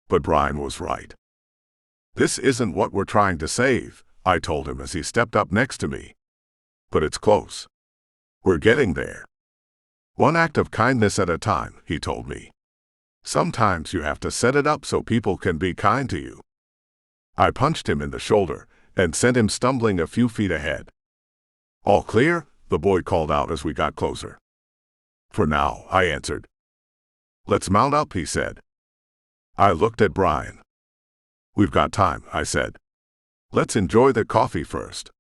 But Brian was right. This isn't what we're trying to save, I told him as he stepped up next to me. But it's close. We're getting there. One act of kindness at a time, he told me. Sometimes you have to set it up so people can be kind to you. I punched him in the shoulder and sent him stumbling a few feet ahead. All clear? The boy called out as we got closer. For now, I answered. Let's mount up, he said. I looked at Brian. We've got time, I said. Let's enjoy the coffee first.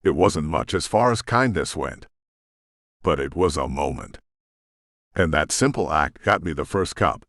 It wasn't much as far as kindness went, but it was a moment. And that simple act got me the first cup.